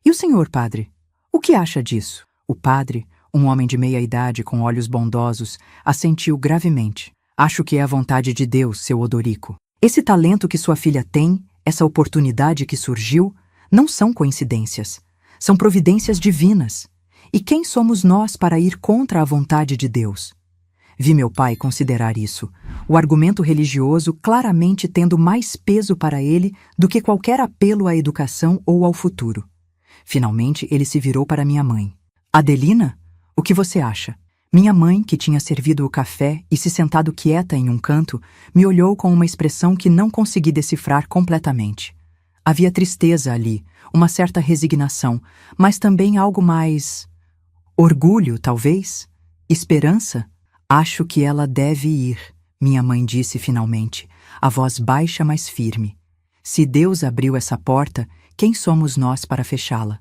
E o senhor, padre? O que acha disso? O padre, um homem de meia idade com olhos bondosos, assentiu gravemente. Acho que é a vontade de Deus, seu Odorico. Esse talento que sua filha tem, essa oportunidade que surgiu, não são coincidências. São providências divinas. E quem somos nós para ir contra a vontade de Deus? Vi meu pai considerar isso, o argumento religioso claramente tendo mais peso para ele do que qualquer apelo à educação ou ao futuro. Finalmente ele se virou para minha mãe. Adelina, o que você acha? Minha mãe, que tinha servido o café e se sentado quieta em um canto, me olhou com uma expressão que não consegui decifrar completamente. Havia tristeza ali, uma certa resignação, mas também algo mais... orgulho, talvez? Esperança? Acho que ela deve ir, minha mãe disse finalmente, a voz baixa mas firme. Se Deus abriu essa porta, quem somos nós para fechá-la?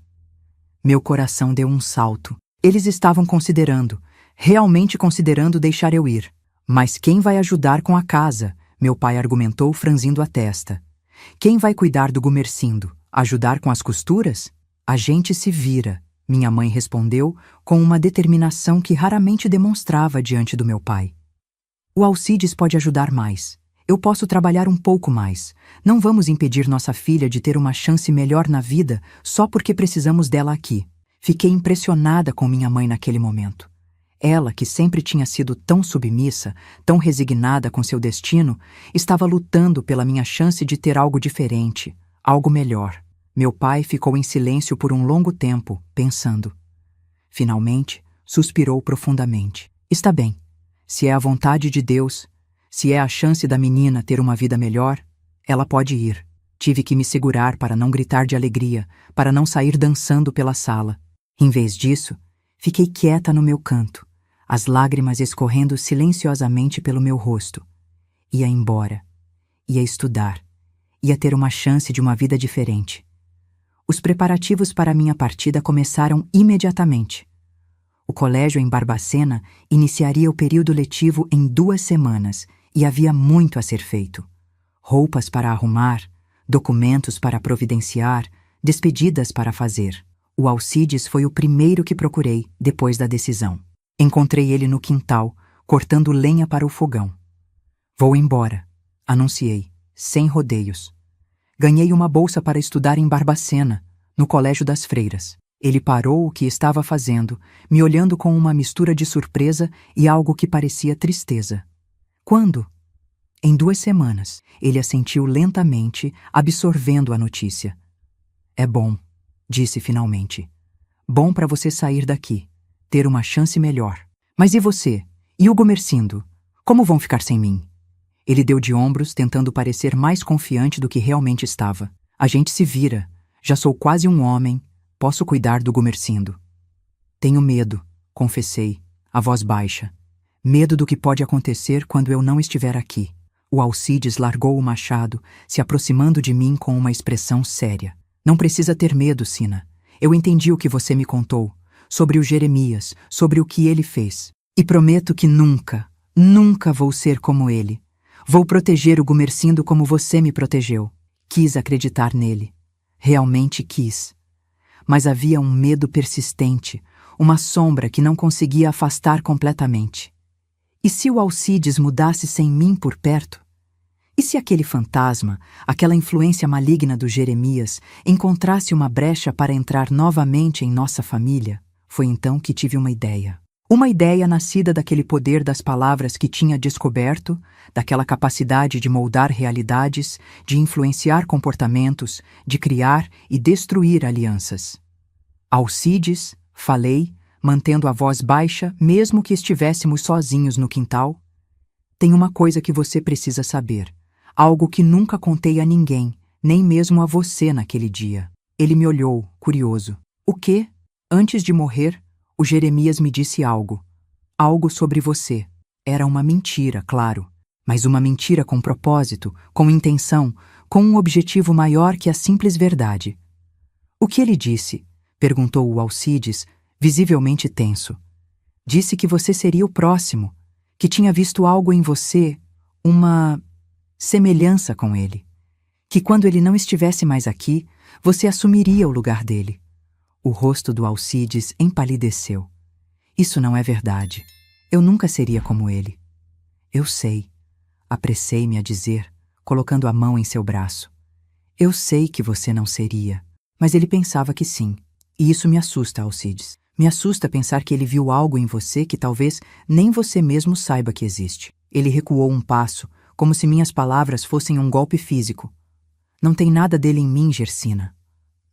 Meu coração deu um salto. Eles estavam considerando, realmente considerando deixar eu ir. Mas quem vai ajudar com a casa? Meu pai argumentou franzindo a testa. Quem vai cuidar do Gumercindo? Ajudar com as costuras? A gente se vira, minha mãe respondeu com uma determinação que raramente demonstrava diante do meu pai. O Alcides pode ajudar mais. Eu posso trabalhar um pouco mais. Não vamos impedir nossa filha de ter uma chance melhor na vida só porque precisamos dela aqui. Fiquei impressionada com minha mãe naquele momento. Ela, que sempre tinha sido tão submissa, tão resignada com seu destino, estava lutando pela minha chance de ter algo diferente, algo melhor. Meu pai ficou em silêncio por um longo tempo, pensando. Finalmente, suspirou profundamente. Está bem. Se é a vontade de Deus, se é a chance da menina ter uma vida melhor, ela pode ir. Tive que me segurar para não gritar de alegria, para não sair dançando pela sala. Em vez disso, fiquei quieta no meu canto, as lágrimas escorrendo silenciosamente pelo meu rosto. Ia embora. Ia estudar. Ia ter uma chance de uma vida diferente. Os preparativos para minha partida começaram imediatamente. O colégio em Barbacena iniciaria o período letivo em 2 semanas E havia muito a ser feito. Roupas para arrumar, documentos para providenciar, despedidas para fazer. O Alcides foi o primeiro que procurei depois da decisão. Encontrei ele no quintal, cortando lenha para o fogão. Vou embora, anunciei, sem rodeios. Ganhei uma bolsa para estudar em Barbacena, no Colégio das Freiras. Ele parou o que estava fazendo, me olhando com uma mistura de surpresa e algo que parecia tristeza. Quando? Em 2 semanas, ele assentiu lentamente, absorvendo a notícia. É bom, disse finalmente. Bom para você sair daqui, ter uma chance melhor. Mas e você? E o Gomercindo? Como vão ficar sem mim? Ele deu de ombros, tentando parecer mais confiante do que realmente estava. A gente se vira. Já sou quase um homem. Posso cuidar do Gomercindo. Tenho medo, confessei, a voz baixa. Medo do que pode acontecer quando eu não estiver aqui. O Alcides largou o machado, se aproximando de mim com uma expressão séria. Não precisa ter medo, Sina. Eu entendi o que você me contou, sobre o Jeremias, sobre o que ele fez. E prometo que nunca, nunca vou ser como ele. Vou proteger o Gomercindo como você me protegeu. Quis acreditar nele. Realmente quis. Mas havia um medo persistente, uma sombra que não conseguia afastar completamente. E se o Alcides mudasse sem mim por perto? E se aquele fantasma, aquela influência maligna do Jeremias, encontrasse uma brecha para entrar novamente em nossa família? Foi então que tive uma ideia. Uma ideia nascida daquele poder das palavras que tinha descoberto, daquela capacidade de moldar realidades, de influenciar comportamentos, de criar e destruir alianças. Alcides, falei, mantendo a voz baixa, mesmo que estivéssemos sozinhos no quintal. Tem uma coisa que você precisa saber. Algo que nunca contei a ninguém, nem mesmo a você naquele dia. Ele me olhou, curioso. O quê? Antes de morrer, o Jeremias me disse algo. Algo sobre você. Era uma mentira, claro. Mas uma mentira com propósito, com intenção, com um objetivo maior que a simples verdade. O que ele disse? Perguntou o Alcides, visivelmente tenso. Disse que você seria o próximo, que tinha visto algo em você, uma semelhança com ele. Que quando ele não estivesse mais aqui, você assumiria o lugar dele. O rosto do Alcides empalideceu. Isso não é verdade. Eu nunca seria como ele. Eu sei. Apressei-me a dizer, colocando a mão em seu braço. Eu sei que você não seria. Mas ele pensava que sim. E isso me assusta, Alcides. Me assusta pensar que ele viu algo em você que talvez nem você mesmo saiba que existe. Ele recuou um passo, como se minhas palavras fossem um golpe físico. Não tem nada dele em mim, Gersina.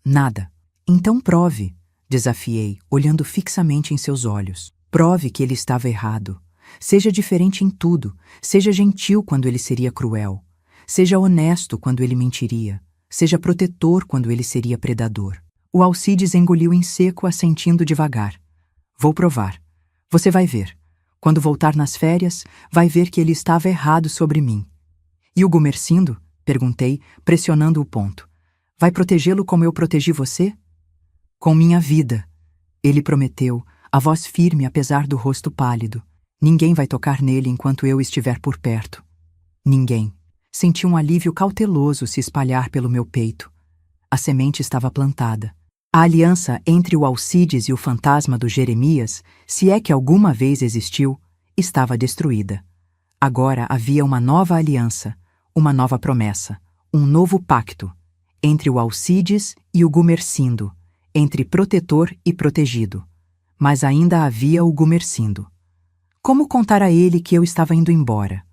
Nada. Então prove, desafiei, olhando fixamente em seus olhos. Prove que ele estava errado. Seja diferente em tudo. Seja gentil quando ele seria cruel. Seja honesto quando ele mentiria. Seja protetor quando ele seria predador. O Alcides engoliu em seco, assentindo devagar. Vou provar. Você vai ver. Quando voltar nas férias, vai ver que ele estava errado sobre mim. E o Gomercindo? Perguntei, pressionando o ponto. Vai protegê-lo como eu protegi você? Com minha vida. Ele prometeu, a voz firme apesar do rosto pálido. Ninguém vai tocar nele enquanto eu estiver por perto. Ninguém. Senti um alívio cauteloso se espalhar pelo meu peito. A semente estava plantada. A aliança entre o Alcides e o fantasma do Jeremias, se é que alguma vez existiu, estava destruída. Agora havia uma nova aliança, uma nova promessa, um novo pacto, entre o Alcides e o Gomercindo, entre protetor e protegido. Mas ainda havia o Gomercindo. Como contar a ele que eu estava indo embora?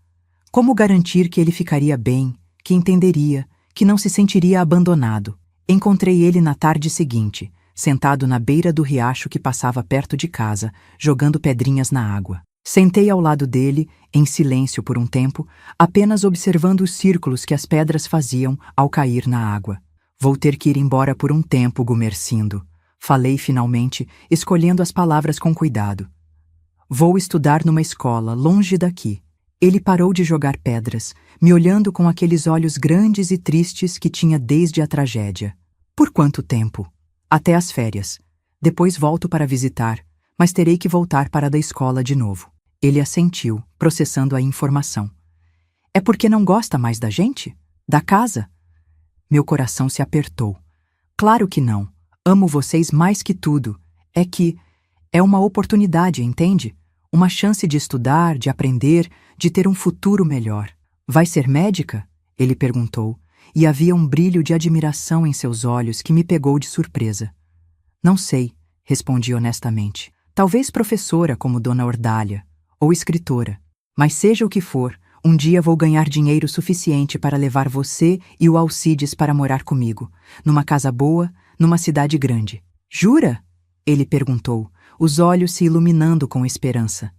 Como garantir que ele ficaria bem, que entenderia, que não se sentiria abandonado? Encontrei ele na tarde seguinte, sentado na beira do riacho que passava perto de casa, jogando pedrinhas na água. Sentei ao lado dele, em silêncio por um tempo, apenas observando os círculos que as pedras faziam ao cair na água. Vou ter que ir embora por um tempo, Gomercindo. Falei finalmente, escolhendo as palavras com cuidado. Vou estudar numa escola, longe daqui. Ele parou de jogar pedras, me olhando com aqueles olhos grandes e tristes que tinha desde a tragédia. Por quanto tempo? Até as férias. Depois volto para visitar, mas terei que voltar para a da escola de novo. Ele assentiu, processando a informação. É porque não gosta mais da gente? Da casa? Meu coração se apertou. Claro que não. Amo vocês mais que tudo. É uma oportunidade, entende? Uma chance de estudar, de aprender, de ter um futuro melhor. Vai ser médica? Ele perguntou, e havia um brilho de admiração em seus olhos que me pegou de surpresa. Não sei, respondi honestamente. Talvez professora como Dona Ordália, ou escritora. Mas seja o que for, um dia vou ganhar dinheiro suficiente para levar você e o Alcides para morar comigo, numa casa boa, numa cidade grande. Jura? Ele perguntou, os olhos se iluminando com esperança.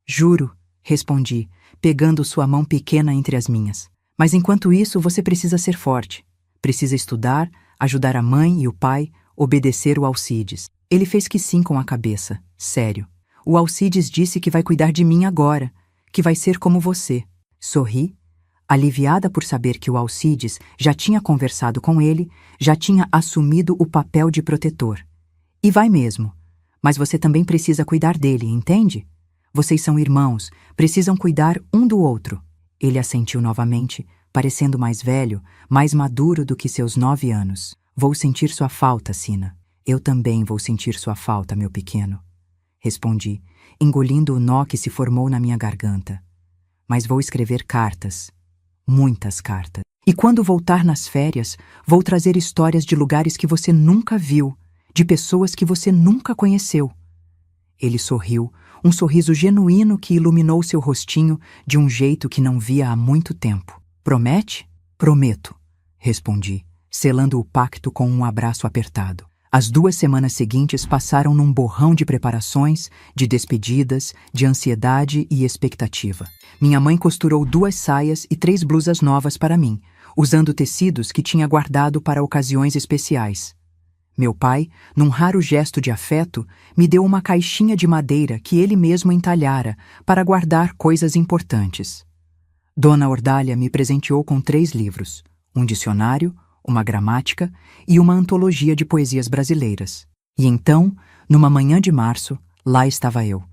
Juro, respondi, pegando sua mão pequena entre as minhas. Mas enquanto isso, você precisa ser forte. Precisa estudar, ajudar a mãe e o pai, obedecer o Alcides. Ele fez que sim com a cabeça, sério. O Alcides disse que vai cuidar de mim agora, que vai ser como você. Sorri, aliviada por saber que o Alcides já tinha conversado com ele, já tinha assumido o papel de protetor. E vai mesmo. Mas você também precisa cuidar dele, entende? Vocês são irmãos, precisam cuidar um do outro. Ele assentiu novamente, parecendo mais velho, mais maduro do que seus 9 anos. Vou sentir sua falta, Sina. Eu também vou sentir sua falta, meu pequeno. Respondi, engolindo o nó que se formou na minha garganta. Mas vou escrever cartas. Muitas cartas. E quando voltar nas férias, vou trazer histórias de lugares que você nunca viu, de pessoas que você nunca conheceu. Ele sorriu, um sorriso genuíno que iluminou seu rostinho de um jeito que não via há muito tempo. Promete? Prometo, respondi, selando o pacto com um abraço apertado. As 2 semanas seguintes passaram num borrão de preparações, de despedidas, de ansiedade e expectativa. Minha mãe costurou 2 saias e 3 blusas novas para mim, usando tecidos que tinha guardado para ocasiões especiais. Meu pai, num raro gesto de afeto, me deu uma caixinha de madeira que ele mesmo entalhara para guardar coisas importantes. Dona Ordália me presenteou com 3 livros, um dicionário, uma gramática e uma antologia de poesias brasileiras. E então, numa manhã de março, lá estava eu,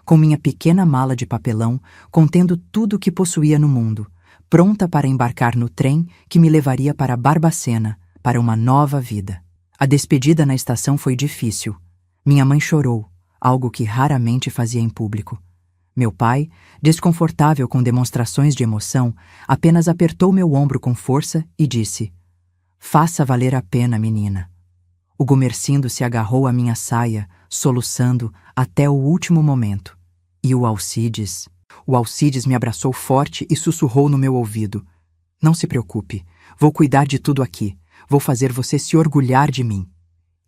com minha pequena mala de papelão contendo tudo o que possuía no mundo, pronta para embarcar no trem que me levaria para Barbacena, para uma nova vida. A despedida na estação foi difícil. Minha mãe chorou, algo que raramente fazia em público. Meu pai, desconfortável com demonstrações de emoção, apenas apertou meu ombro com força e disse: "Faça valer a pena, menina." O Gumercindo se agarrou à minha saia, soluçando até o último momento. E o Alcides me abraçou forte e sussurrou no meu ouvido: "Não se preocupe, vou cuidar de tudo aqui. Vou fazer você se orgulhar de mim."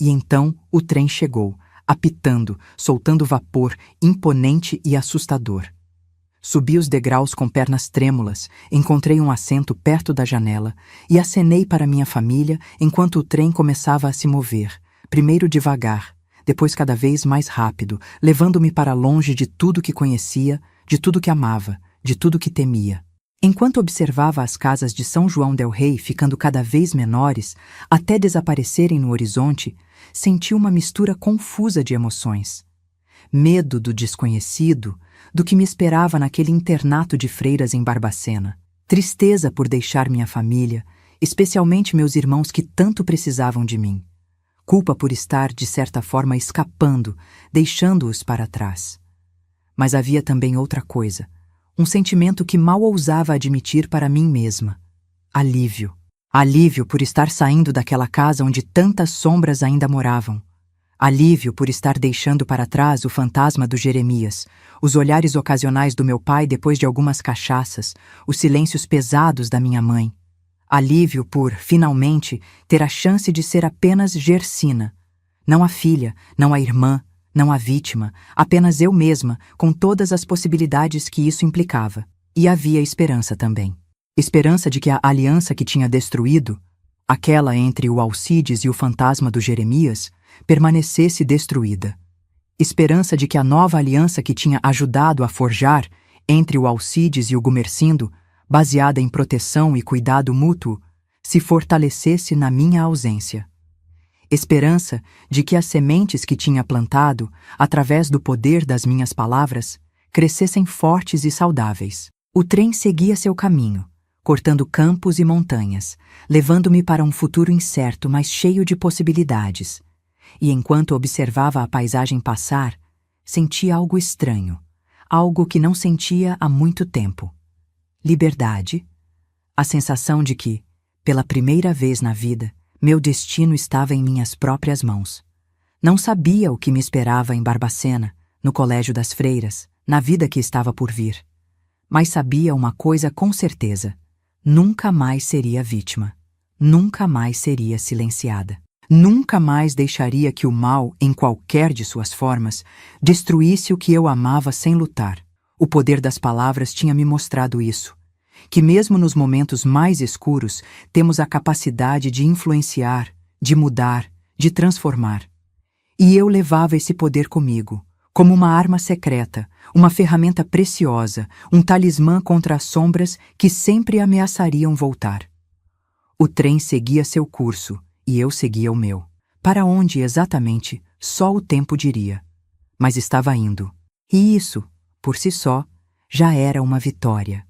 E então o trem chegou, apitando, soltando vapor, imponente e assustador. Subi os degraus com pernas trêmulas, encontrei um assento perto da janela e acenei para minha família enquanto o trem começava a se mover, primeiro devagar, depois cada vez mais rápido, levando-me para longe de tudo que conhecia, de tudo que amava, de tudo que temia. Enquanto observava as casas de São João del Rei ficando cada vez menores, até desaparecerem no horizonte, senti uma mistura confusa de emoções. Medo do desconhecido, do que me esperava naquele internato de freiras em Barbacena. Tristeza por deixar minha família, especialmente meus irmãos que tanto precisavam de mim. Culpa por estar, de certa forma, escapando, deixando-os para trás. Mas havia também outra coisa. Um sentimento que mal ousava admitir para mim mesma. Alívio. Alívio por estar saindo daquela casa onde tantas sombras ainda moravam. Alívio por estar deixando para trás o fantasma do Jeremias, os olhares ocasionais do meu pai depois de algumas cachaças, os silêncios pesados da minha mãe. Alívio por, finalmente, ter a chance de ser apenas Gersina. Não a filha, não a irmã, não a vítima, apenas eu mesma, com todas as possibilidades que isso implicava. E havia esperança também. Esperança de que a aliança que tinha destruído, aquela entre o Alcides e o fantasma do Jeremias, permanecesse destruída. Esperança de que a nova aliança que tinha ajudado a forjar entre o Alcides e o Gumercindo, baseada em proteção e cuidado mútuo, se fortalecesse na minha ausência. Esperança de que as sementes que tinha plantado, através do poder das minhas palavras, crescessem fortes e saudáveis. O trem seguia seu caminho, cortando campos e montanhas, levando-me para um futuro incerto, mas cheio de possibilidades. E enquanto observava a paisagem passar, sentia algo estranho, algo que não sentia há muito tempo. Liberdade. A sensação de que, pela primeira vez na vida, meu destino estava em minhas próprias mãos. Não sabia o que me esperava em Barbacena, no Colégio das Freiras, na vida que estava por vir. Mas sabia uma coisa com certeza: nunca mais seria vítima. Nunca mais seria silenciada. Nunca mais deixaria que o mal, em qualquer de suas formas, destruísse o que eu amava sem lutar. O poder das palavras tinha me mostrado isso, que mesmo nos momentos mais escuros, temos a capacidade de influenciar, de mudar, de transformar. E eu levava esse poder comigo, como uma arma secreta, uma ferramenta preciosa, um talismã contra as sombras que sempre ameaçariam voltar. O trem seguia seu curso, e eu seguia o meu. Para onde exatamente, só o tempo diria. Mas estava indo. E isso, por si só, já era uma vitória.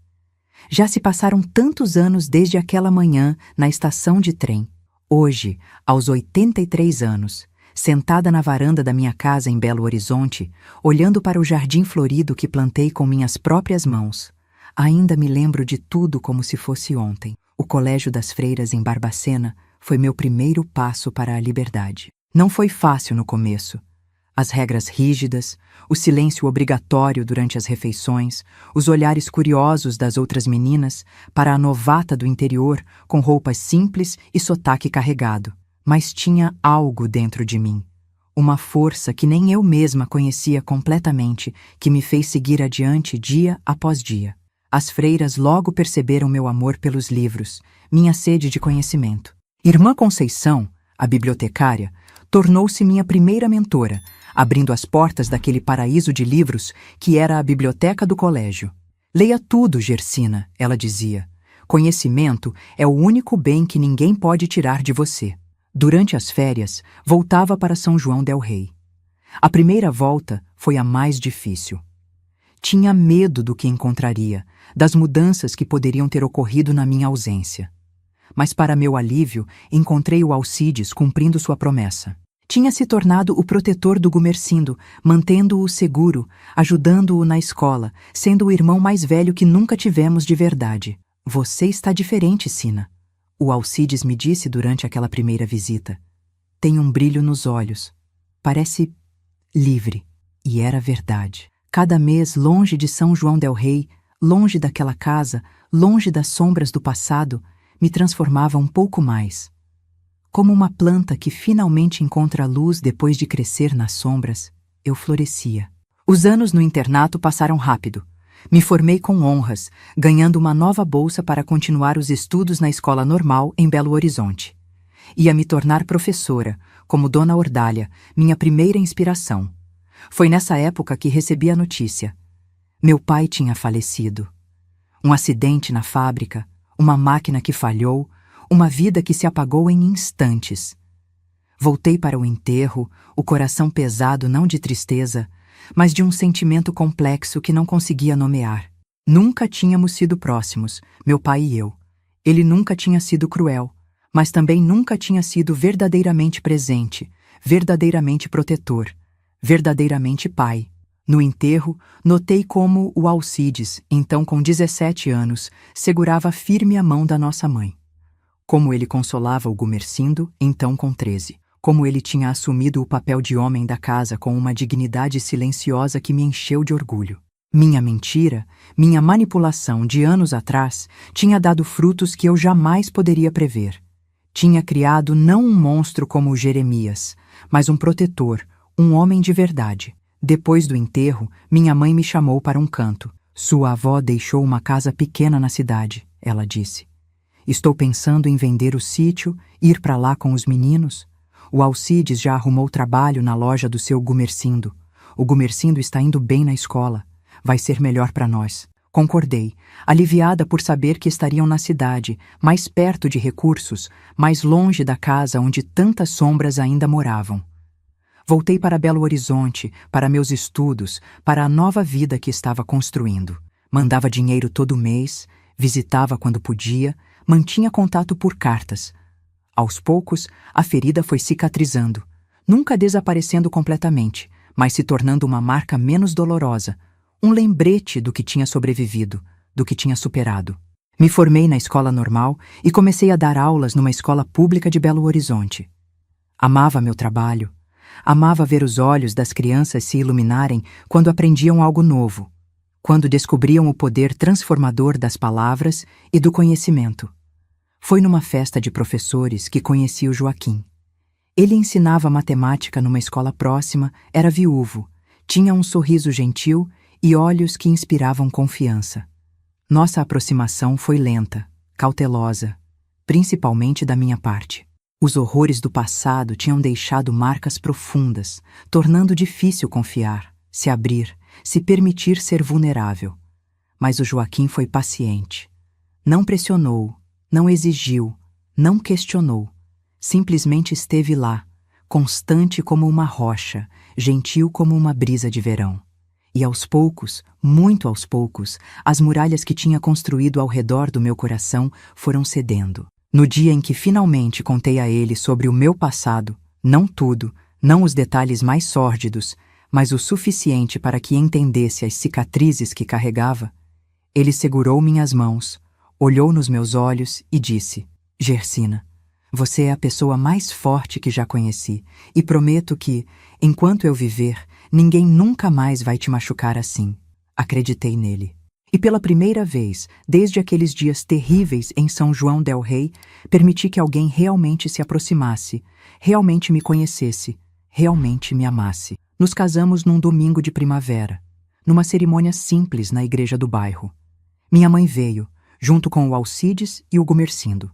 Já se passaram tantos anos desde aquela manhã na estação de trem. Hoje, aos 83 anos, sentada na varanda da minha casa em Belo Horizonte, olhando para o jardim florido que plantei com minhas próprias mãos, ainda me lembro de tudo como se fosse ontem. O Colégio das Freiras em Barbacena foi meu primeiro passo para a liberdade. Não foi fácil no começo. As regras rígidas, o silêncio obrigatório durante as refeições, os olhares curiosos das outras meninas para a novata do interior com roupas simples e sotaque carregado. Mas tinha algo dentro de mim, uma força que nem eu mesma conhecia completamente, que me fez seguir adiante dia após dia. As freiras logo perceberam meu amor pelos livros, minha sede de conhecimento. Irmã Conceição, a bibliotecária, tornou-se minha primeira mentora, abrindo as portas daquele paraíso de livros que era a biblioteca do colégio. Leia tudo, Gersina, ela dizia. Conhecimento é o único bem que ninguém pode tirar de você. Durante as férias, voltava para São João del Rei. A primeira volta foi a mais difícil. Tinha medo do que encontraria, das mudanças que poderiam ter ocorrido na minha ausência. Mas, para meu alívio, encontrei o Alcides cumprindo sua promessa. Tinha se tornado o protetor do Gumercindo, mantendo-o seguro, ajudando-o na escola, sendo o irmão mais velho que nunca tivemos de verdade. Você está diferente, Sina, o Alcides me disse durante aquela primeira visita. Tem um brilho nos olhos. Parece livre. E era verdade. Cada mês longe de São João del Rei, longe daquela casa, longe das sombras do passado, me transformava um pouco mais. Como uma planta que finalmente encontra a luz depois de crescer nas sombras, eu florescia. Os anos no internato passaram rápido. Me formei com honras, ganhando uma nova bolsa para continuar os estudos na escola normal em Belo Horizonte. Ia me tornar professora, como Dona Ordália, minha primeira inspiração. Foi nessa época que recebi a notícia. Meu pai tinha falecido. Um acidente na fábrica, uma máquina que falhou, uma vida que se apagou em instantes. Voltei para o enterro, o coração pesado não de tristeza, mas de um sentimento complexo que não conseguia nomear. Nunca tínhamos sido próximos, meu pai e eu. Ele nunca tinha sido cruel, mas também nunca tinha sido verdadeiramente presente, verdadeiramente protetor, verdadeiramente pai. No enterro, notei como o Alcides, então com 17 anos, segurava firme a mão da nossa mãe. Como ele consolava o Gumercindo, então com 13. Como ele tinha assumido o papel de homem da casa com uma dignidade silenciosa que me encheu de orgulho. Minha mentira, minha manipulação de anos atrás, tinha dado frutos que eu jamais poderia prever. Tinha criado não um monstro como o Jeremias, mas um protetor, um homem de verdade. Depois do enterro, minha mãe me chamou para um canto. Sua avó deixou uma casa pequena na cidade, ela disse. Estou pensando em vender o sítio, ir para lá com os meninos. O Alcides já arrumou trabalho na loja do seu Gumercindo. O Gumercindo está indo bem na escola. Vai ser melhor para nós. Concordei, aliviada por saber que estariam na cidade, mais perto de recursos, mais longe da casa onde tantas sombras ainda moravam. Voltei para Belo Horizonte, para meus estudos, para a nova vida que estava construindo. Mandava dinheiro todo mês, visitava quando podia, mantinha contato por cartas. Aos poucos, a ferida foi cicatrizando, nunca desaparecendo completamente, mas se tornando uma marca menos dolorosa, um lembrete do que tinha sobrevivido, do que tinha superado. Me formei na escola normal e comecei a dar aulas numa escola pública de Belo Horizonte. Amava meu trabalho. Amava ver os olhos das crianças se iluminarem quando aprendiam algo novo, quando descobriam o poder transformador das palavras e do conhecimento. Foi numa festa de professores que conheci o Joaquim. Ele ensinava matemática numa escola próxima, era viúvo, tinha um sorriso gentil e olhos que inspiravam confiança. Nossa aproximação foi lenta, cautelosa, principalmente da minha parte. Os horrores do passado tinham deixado marcas profundas, tornando difícil confiar, se abrir, se permitir ser vulnerável. Mas o Joaquim foi paciente. Não pressionou, não exigiu, não questionou. Simplesmente esteve lá, constante como uma rocha, gentil como uma brisa de verão. E aos poucos, muito aos poucos, as muralhas que tinha construído ao redor do meu coração foram cedendo. No dia em que finalmente contei a ele sobre o meu passado, não tudo, não os detalhes mais sórdidos, mas o suficiente para que entendesse as cicatrizes que carregava, ele segurou minhas mãos, olhou nos meus olhos e disse: Gersina, você é a pessoa mais forte que já conheci e prometo que, enquanto eu viver, ninguém nunca mais vai te machucar assim. Acreditei nele. E pela primeira vez, desde aqueles dias terríveis em São João del Rei, permiti que alguém realmente se aproximasse, realmente me conhecesse, realmente me amasse. Nos casamos num domingo de primavera, numa cerimônia simples na igreja do bairro. Minha mãe veio, junto com o Alcides e o Gumercindo.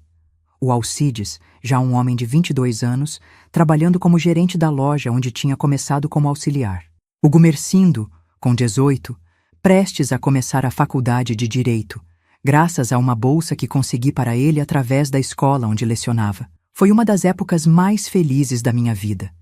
O Alcides, já um homem de 22 anos, trabalhando como gerente da loja onde tinha começado como auxiliar. O Gumercindo, com 18, prestes a começar a faculdade de Direito, graças a uma bolsa que consegui para ele através da escola onde lecionava. Foi uma das épocas mais felizes da minha vida.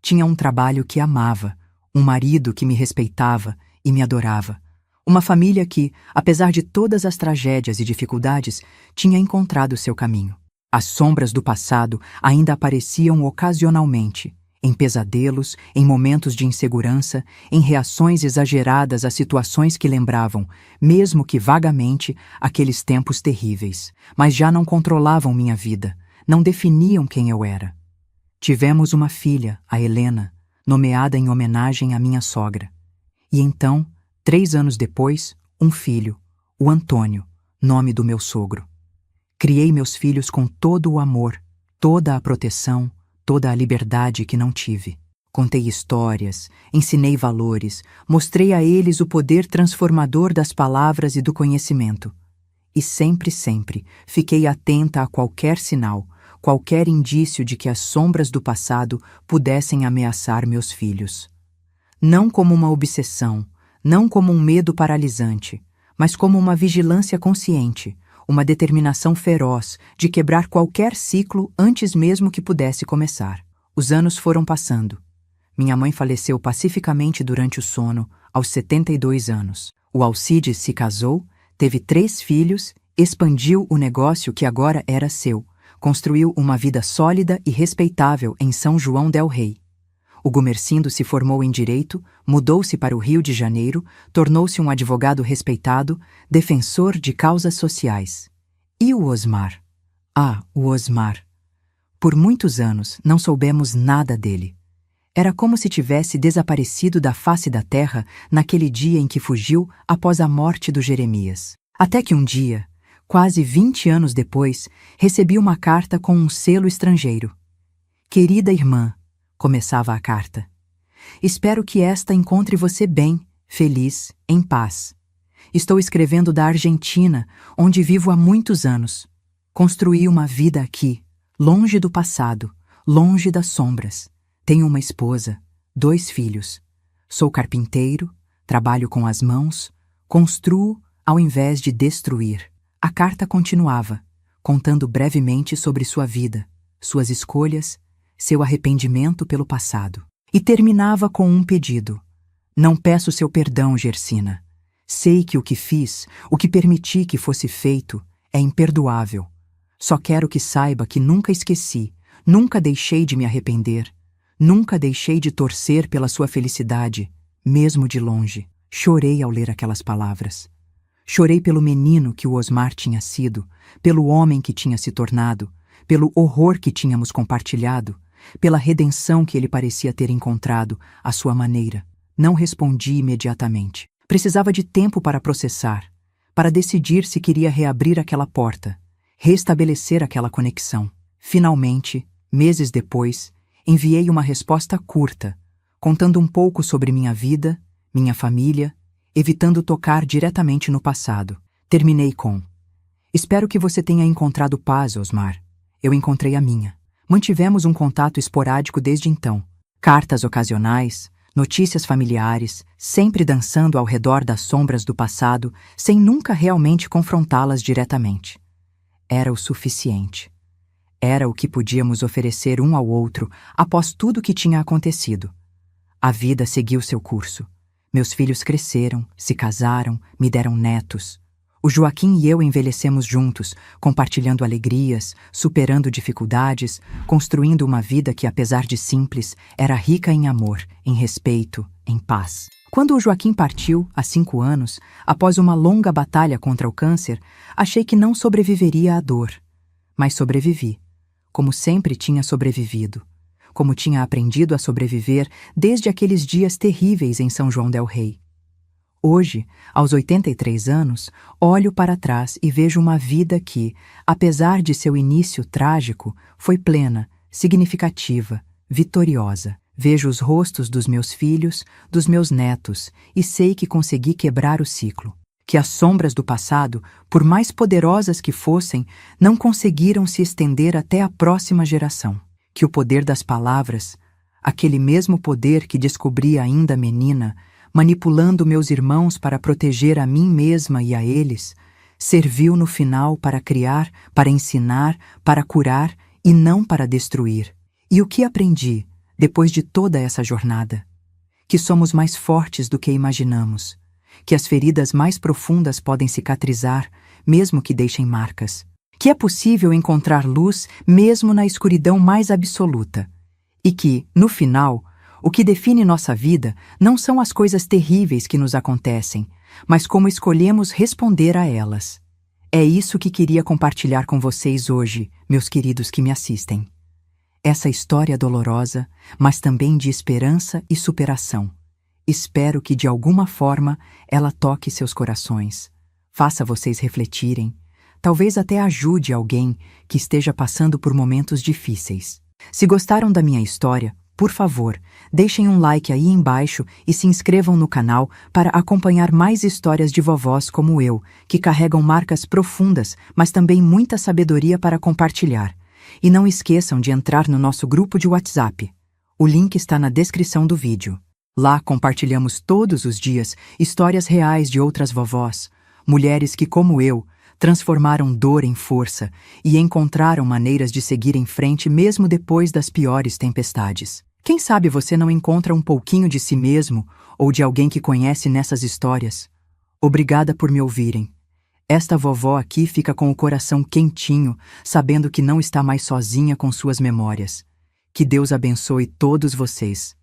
Tinha um trabalho que amava, um marido que me respeitava e me adorava, uma família que, apesar de todas as tragédias e dificuldades, tinha encontrado seu caminho. As sombras do passado ainda apareciam ocasionalmente, em pesadelos, em momentos de insegurança, em reações exageradas a situações que lembravam, mesmo que vagamente, aqueles tempos terríveis, mas já não controlavam minha vida, não definiam quem eu era. Tivemos uma filha, a Helena, nomeada em homenagem à minha sogra. E então, 3 anos depois, um filho, o Antônio, nome do meu sogro. Criei meus filhos com todo o amor, toda a proteção, toda a liberdade que não tive. Contei histórias, ensinei valores, mostrei a eles o poder transformador das palavras e do conhecimento. E sempre, sempre, fiquei atenta a qualquer sinal, qualquer indício de que as sombras do passado pudessem ameaçar meus filhos. Não como uma obsessão, não como um medo paralisante, mas como uma vigilância consciente, uma determinação feroz de quebrar qualquer ciclo antes mesmo que pudesse começar. Os anos foram passando. Minha mãe faleceu pacificamente durante o sono, aos 72 anos. O Alcides se casou, teve 3 filhos, expandiu o negócio que agora era seu, construiu uma vida sólida e respeitável em São João del Rei. O Gumercindo se formou em Direito, mudou-se para o Rio de Janeiro, tornou-se um advogado respeitado, defensor de causas sociais. E o Osmar? Ah, o Osmar. Por muitos anos não soubemos nada dele. Era como se tivesse desaparecido da face da terra naquele dia em que fugiu após a morte do Jeremias. Até que um dia, quase 20 anos depois, recebi uma carta com um selo estrangeiro. Querida irmã, começava a carta. Espero que esta encontre você bem, feliz, em paz. Estou escrevendo da Argentina, onde vivo há muitos anos. Construí uma vida aqui, longe do passado, longe das sombras. Tenho uma esposa, 2 filhos. Sou carpinteiro, trabalho com as mãos, construo ao invés de destruir. A carta continuava, contando brevemente sobre sua vida, suas escolhas, seu arrependimento pelo passado. E terminava com um pedido. Não peço seu perdão, Gersina. Sei que o que fiz, o que permiti que fosse feito, é imperdoável. Só quero que saiba que nunca esqueci, nunca deixei de me arrepender, nunca deixei de torcer pela sua felicidade, mesmo de longe. Chorei ao ler aquelas palavras. Chorei pelo menino que o Osmar tinha sido, pelo homem que tinha se tornado, pelo horror que tínhamos compartilhado, pela redenção que ele parecia ter encontrado à sua maneira. Não respondi imediatamente. Precisava de tempo para processar, para decidir se queria reabrir aquela porta, restabelecer aquela conexão. Finalmente, meses depois, enviei uma resposta curta, contando um pouco sobre minha vida, minha família, evitando tocar diretamente no passado. Terminei com: espero que você tenha encontrado paz, Osmar. Eu encontrei a minha. Mantivemos um contato esporádico desde então. Cartas ocasionais, notícias familiares, sempre dançando ao redor das sombras do passado, sem nunca realmente confrontá-las diretamente. Era o suficiente. Era o que podíamos oferecer um ao outro após tudo o que tinha acontecido. A vida seguiu seu curso. Meus filhos cresceram, se casaram, me deram netos. O Joaquim e eu envelhecemos juntos, compartilhando alegrias, superando dificuldades, construindo uma vida que, apesar de simples, era rica em amor, em respeito, em paz. Quando o Joaquim partiu, há 5 anos, após uma longa batalha contra o câncer, achei que não sobreviveria à dor. Mas sobrevivi, como sempre tinha sobrevivido, como tinha aprendido a sobreviver desde aqueles dias terríveis em São João del Rei. Hoje, aos 83 anos, olho para trás e vejo uma vida que, apesar de seu início trágico, foi plena, significativa, vitoriosa. Vejo os rostos dos meus filhos, dos meus netos, e sei que consegui quebrar o ciclo. Que as sombras do passado, por mais poderosas que fossem, não conseguiram se estender até a próxima geração. Que o poder das palavras, aquele mesmo poder que descobri ainda menina, manipulando meus irmãos para proteger a mim mesma e a eles, serviu no final para criar, para ensinar, para curar e não para destruir. E o que aprendi depois de toda essa jornada? Que somos mais fortes do que imaginamos, que as feridas mais profundas podem cicatrizar, mesmo que deixem marcas, que é possível encontrar luz mesmo na escuridão mais absoluta, e que, no final, o que define nossa vida não são as coisas terríveis que nos acontecem, mas como escolhemos responder a elas. É isso que queria compartilhar com vocês hoje, meus queridos que me assistem. Essa história dolorosa, mas também de esperança e superação. Espero que de alguma forma ela toque seus corações, faça vocês refletirem, talvez até ajude alguém que esteja passando por momentos difíceis. Se gostaram da minha história, por favor, deixem um like aí embaixo e se inscrevam no canal para acompanhar mais histórias de vovós como eu, que carregam marcas profundas, mas também muita sabedoria para compartilhar. E não esqueçam de entrar no nosso grupo de WhatsApp. O link está na descrição do vídeo. Lá compartilhamos todos os dias histórias reais de outras vovós, mulheres que, como eu, transformaram dor em força e encontraram maneiras de seguir em frente mesmo depois das piores tempestades. Quem sabe você não encontra um pouquinho de si mesmo ou de alguém que conhece nessas histórias? Obrigada por me ouvirem. Esta vovó aqui fica com o coração quentinho, sabendo que não está mais sozinha com suas memórias. Que Deus abençoe todos vocês.